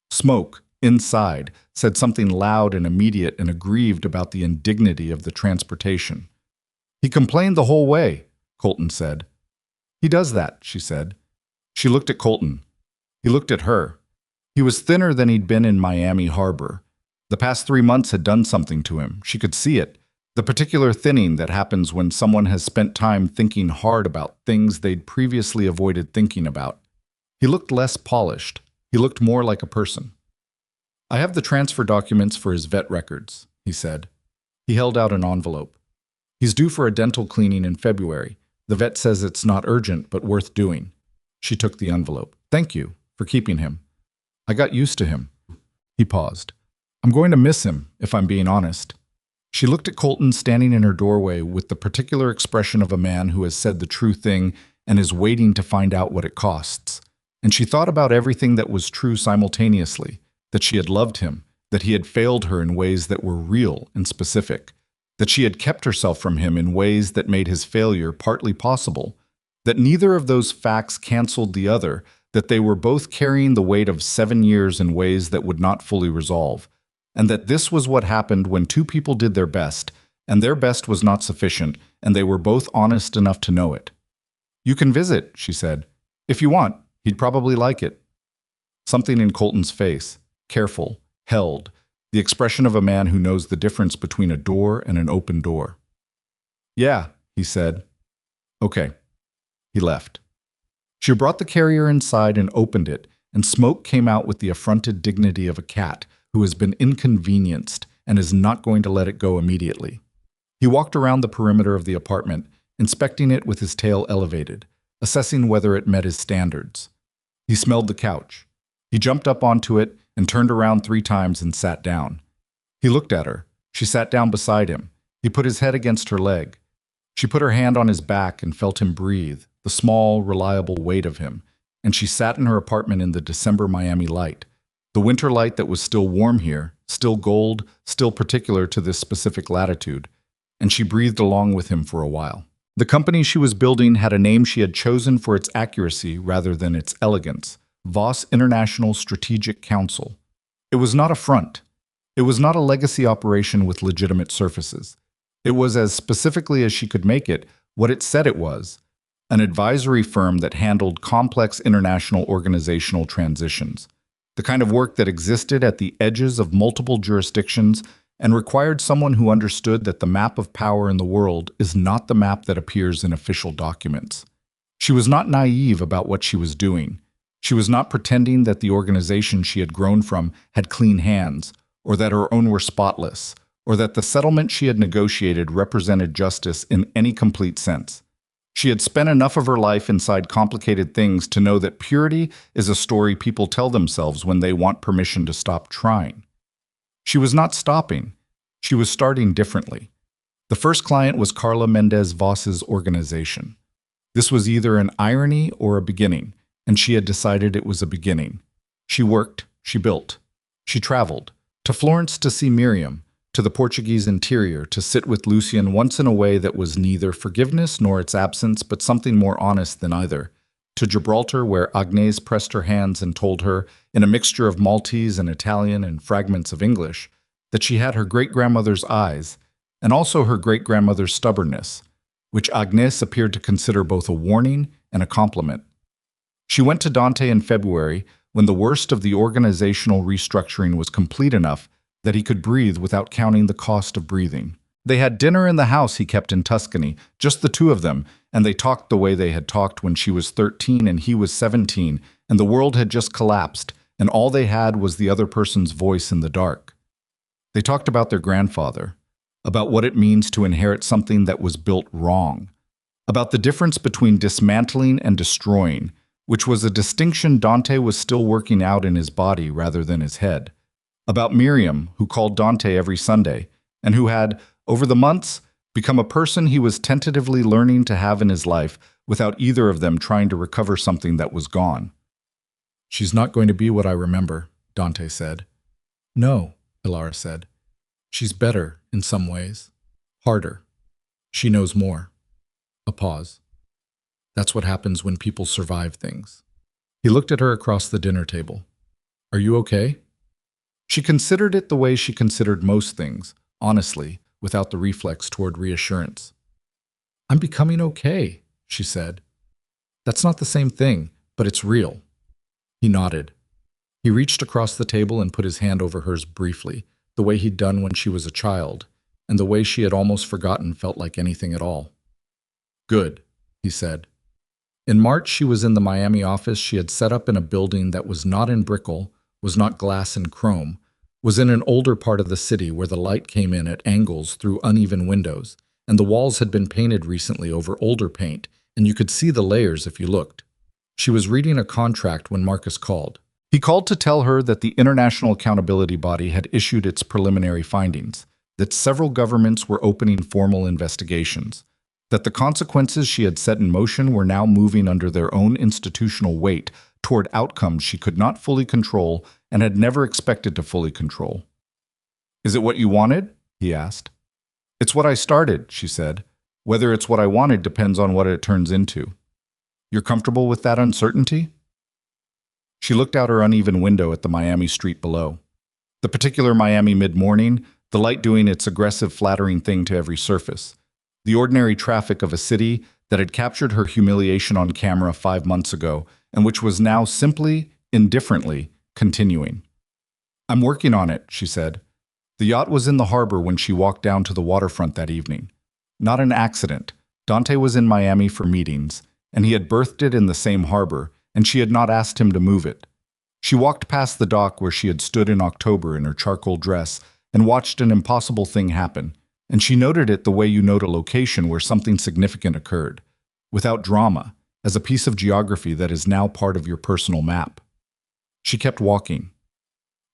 Smoke, inside, said something loud and immediate and aggrieved about the indignity of the transportation. "He complained the whole way," Colton said. "He does that," she said. She looked at Colton. He looked at her. He was thinner than he'd been in Miami Harbor. The past 3 months had done something to him. She could see it. The particular thinning that happens when someone has spent time thinking hard about things they'd previously avoided thinking about. He looked less polished. He looked more like a person. "I have the transfer documents for his vet records," he said. He held out an envelope. "He's due for a dental cleaning in February. The vet says it's not urgent, but worth doing." She took the envelope. "Thank you for keeping him. I got used to him." He paused. "I'm going to miss him, if I'm being honest." She looked at Colton standing in her doorway with the particular expression of a man who has said the true thing and is waiting to find out what it costs. And she thought about everything that was true simultaneously, that she had loved him, that he had failed her in ways that were real and specific, that she had kept herself from him in ways that made his failure partly possible, that neither of those facts canceled the other, that they were both carrying the weight of 7 years in ways that would not fully resolve, and that this was what happened when two people did their best, and their best was not sufficient, and they were both honest enough to know it. "You can visit," she said. "If you want, he'd probably like it." Something in Colton's face, careful, held, the expression of a man who knows the difference between a door and an open door. "Yeah," he said. "Okay." He left. She brought the carrier inside and opened it, and smoke came out with the affronted dignity of a cat who has been inconvenienced and is not going to let it go immediately. He walked around the perimeter of the apartment, inspecting it with his tail elevated, assessing whether it met his standards. He smelled the couch. He jumped up onto it and turned around 3 times and sat down. He looked at her. She sat down beside him. He put his head against her leg. She put her hand on his back and felt him breathe, the small, reliable weight of him, and she sat in her apartment in the December Miami light, the winter light that was still warm here, still gold, still particular to this specific latitude, and she breathed along with him for a while. The company she was building had a name she had chosen for its accuracy rather than its elegance: Voss International Strategic Council. It was not a front. It was not a legacy operation with legitimate surfaces. It was, as specifically as she could make it, what it said it was: an advisory firm that handled complex international organizational transitions, the kind of work that existed at the edges of multiple jurisdictions and required someone who understood that the map of power in the world is not the map that appears in official documents. She was not naive about what she was doing. She was not pretending that the organization she had grown from had clean hands, or that her own were spotless, or that the settlement she had negotiated represented justice in any complete sense. She had spent enough of her life inside complicated things to know that purity is a story people tell themselves when they want permission to stop trying. She was not stopping. She was starting differently. The first client was Carla Mendez Voss's organization. This was either an irony or a beginning, and she had decided it was a beginning. She worked, she built. She traveled to Florence to see Miriam, to the Portuguese interior to sit with Lucien once in a way that was neither forgiveness nor its absence, but something more honest than either, to Gibraltar, where Agnès pressed her hands and told her, in a mixture of Maltese and Italian and fragments of English, that she had her great-grandmother's eyes, and also her great-grandmother's stubbornness, which Agnès appeared to consider both a warning and a compliment. She went to Dante in February, when the worst of the organizational restructuring was complete enough that he could breathe without counting the cost of breathing. They had dinner in the house he kept in Tuscany, just the two of them, and they talked the way they had talked when she was 13 and he was 17, and the world had just collapsed, and all they had was the other person's voice in the dark. They talked about their grandfather, about what it means to inherit something that was built wrong, about the difference between dismantling and destroying, which was a distinction Dante was still working out in his body rather than his head, about Miriam, who called Dante every Sunday, and who had, over the months, become a person he was tentatively learning to have in his life without either of them trying to recover something that was gone. She's not going to be what I remember, Dante said. No, Ilara said. She's better in some ways. Harder. She knows more. A pause. That's what happens when people survive things. He looked at her across the dinner table. Are you okay? She considered it the way she considered most things, honestly, without the reflex toward reassurance. I'm becoming okay, she said. That's not the same thing, but it's real. He nodded. He reached across the table and put his hand over hers briefly, the way he'd done when she was a child, and the way she had almost forgotten felt like anything at all. Good, he said. In March, she was in the Miami office she had set up in a building that was not in Brickell, was not glass and chrome, was in an older part of the city where the light came in at angles through uneven windows, and the walls had been painted recently over older paint, and you could see the layers if you looked. She was reading a contract when Marcus called. He called to tell her that the International Accountability Body had issued its preliminary findings, that several governments were opening formal investigations, that the consequences she had set in motion were now moving under their own institutional weight toward outcomes she could not fully control and had never expected to fully control. Is it what you wanted? He asked. It's what I started, she said. Whether it's what I wanted depends on what it turns into. You're comfortable with that uncertainty? She looked out her uneven window at the Miami street below. The particular Miami mid-morning, the light doing its aggressive, flattering thing to every surface. The ordinary traffic of a city that had captured her humiliation on camera 5 months ago and which was now simply, indifferently, continuing. I'm working on it, she said. The yacht was in the harbor when she walked down to the waterfront that evening. Not an accident. Dante was in Miami for meetings, and he had berthed it in the same harbor, and she had not asked him to move it. She walked past the dock where she had stood in October in her charcoal dress and watched an impossible thing happen, and she noted it the way you note a location where something significant occurred, without drama, as a piece of geography that is now part of your personal map. She kept walking.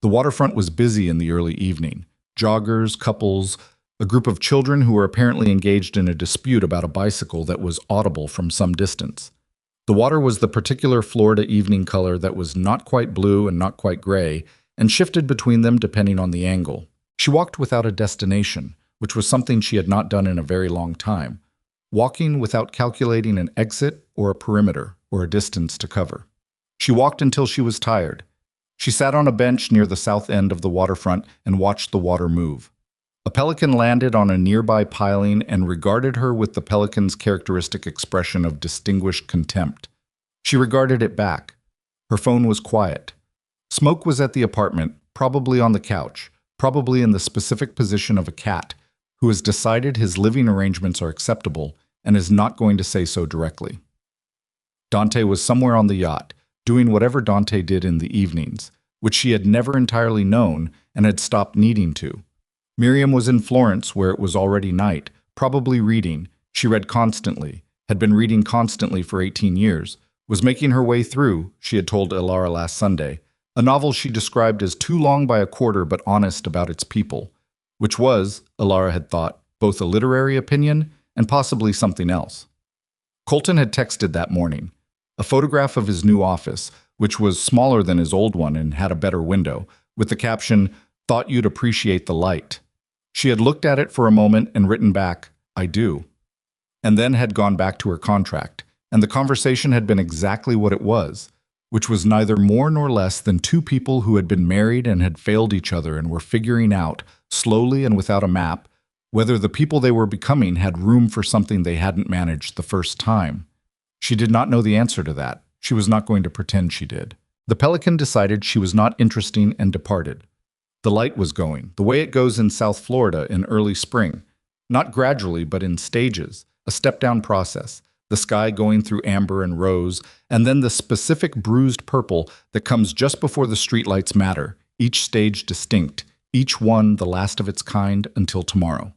The waterfront was busy in the early evening. Joggers, couples, a group of children who were apparently engaged in a dispute about a bicycle that was audible from some distance. The water was the particular Florida evening color that was not quite blue and not quite gray, and shifted between them depending on the angle. She walked without a destination, which was something she had not done in a very long time, walking without calculating an exit or a perimeter or a distance to cover. She walked until she was tired. She sat on a bench near the south end of the waterfront and watched the water move. A pelican landed on a nearby piling and regarded her with the pelican's characteristic expression of distinguished contempt. She regarded it back. Her phone was quiet. Smoke was at the apartment, probably on the couch, probably in the specific position of a cat, who has decided his living arrangements are acceptable and is not going to say so directly. Dante was somewhere on the yacht, doing whatever Dante did in the evenings, which she had never entirely known and had stopped needing to. Miriam was in Florence, where it was already night, probably reading. She read constantly, had been reading constantly for 18 years, was making her way through, she had told Ilara last Sunday, a novel she described as too long by a quarter but honest about its people, which was, Ilara had thought, both a literary opinion and possibly something else. Colton had texted that morning, a photograph of his new office, which was smaller than his old one and had a better window, with the caption, "Thought you'd appreciate the light." She had looked at it for a moment and written back, "I do," and then had gone back to her contract, and the conversation had been exactly what it was, which was neither more nor less than two people who had been married and had failed each other and were figuring out, slowly and without a map, whether the people they were becoming had room for something they hadn't managed the first time. She did not know the answer to that. She was not going to pretend she did. The pelican decided she was not interesting and departed. The light was going, the way it goes in South Florida in early spring. Not gradually, but in stages, a step-down process, the sky going through amber and rose, and then the specific bruised purple that comes just before the streetlights matter, each stage distinct, each one the last of its kind until tomorrow.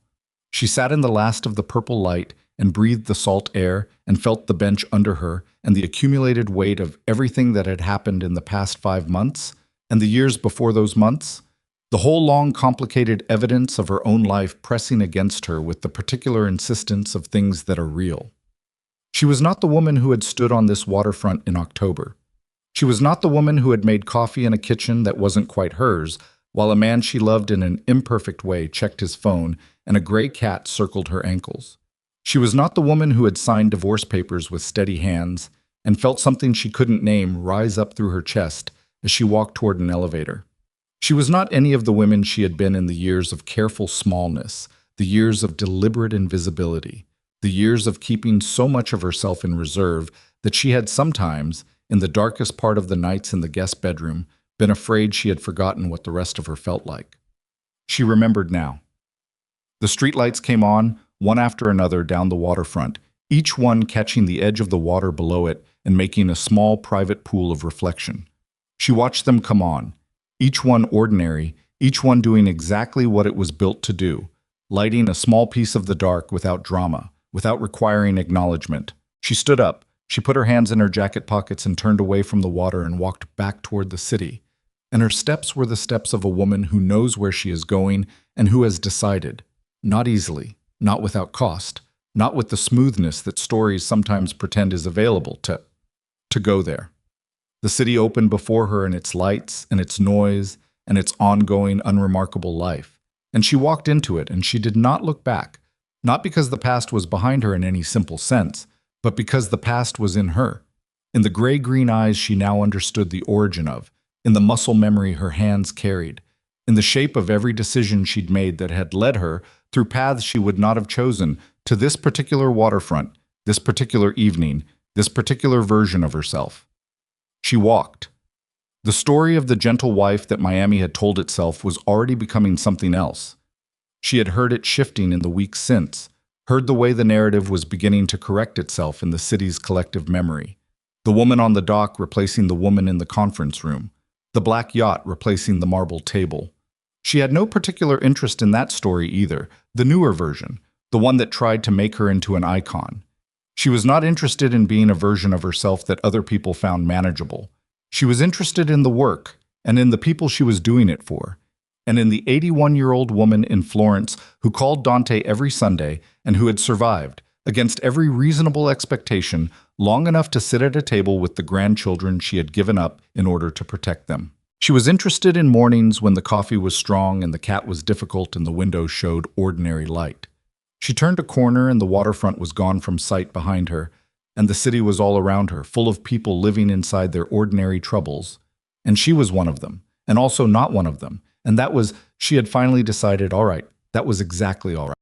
She sat in the last of the purple light and breathed the salt air and felt the bench under her and the accumulated weight of everything that had happened in the past 5 months and the years before those months, the whole long complicated evidence of her own life pressing against her with the particular insistence of things that are real. She was not the woman who had stood on this waterfront in October. She was not the woman who had made coffee in a kitchen that wasn't quite hers, while a man she loved in an imperfect way checked his phone and a gray cat circled her ankles. She was not the woman who had signed divorce papers with steady hands and felt something she couldn't name rise up through her chest as she walked toward an elevator. She was not any of the women she had been in the years of careful smallness, the years of deliberate invisibility, the years of keeping so much of herself in reserve that she had sometimes, in the darkest part of the nights in the guest bedroom, been afraid she had forgotten what the rest of her felt like. She remembered now. The streetlights came on, one after another down the waterfront, each one catching the edge of the water below it and making a small private pool of reflection. She watched them come on, each one ordinary, each one doing exactly what it was built to do, lighting a small piece of the dark without drama, without requiring acknowledgement. She stood up, she put her hands in her jacket pockets and turned away from the water and walked back toward the city. And her steps were the steps of a woman who knows where she is going and who has decided, not easily, not without cost, not with the smoothness that stories sometimes pretend is available, to go there. The city opened before her in its lights and its noise and its ongoing, unremarkable life. And she walked into it, and she did not look back, not because the past was behind her in any simple sense, but because the past was in her. In the gray-green eyes she now understood the origin of, in the muscle memory her hands carried, in the shape of every decision she'd made that had led her, through paths she would not have chosen, to this particular waterfront, this particular evening, this particular version of herself. She walked. The story of the gentle wife that Miami had told itself was already becoming something else. She had heard it shifting in the weeks since, heard the way the narrative was beginning to correct itself in the city's collective memory. The woman on the dock replacing the woman in the conference room, the black yacht replacing the marble table. She had no particular interest in that story either, the newer version, the one that tried to make her into an icon. She was not interested in being a version of herself that other people found manageable. She was interested in the work and in the people she was doing it for, and in the 81-year-old woman in Florence who called Dante every Sunday and who had survived, against every reasonable expectation, long enough to sit at a table with the grandchildren she had given up in order to protect them. She was interested in mornings when the coffee was strong and the cat was difficult and the window showed ordinary light. She turned a corner and the waterfront was gone from sight behind her, and the city was all around her, full of people living inside their ordinary troubles. And she was one of them, and also not one of them. And that was, she had finally decided, all right, that was exactly all right.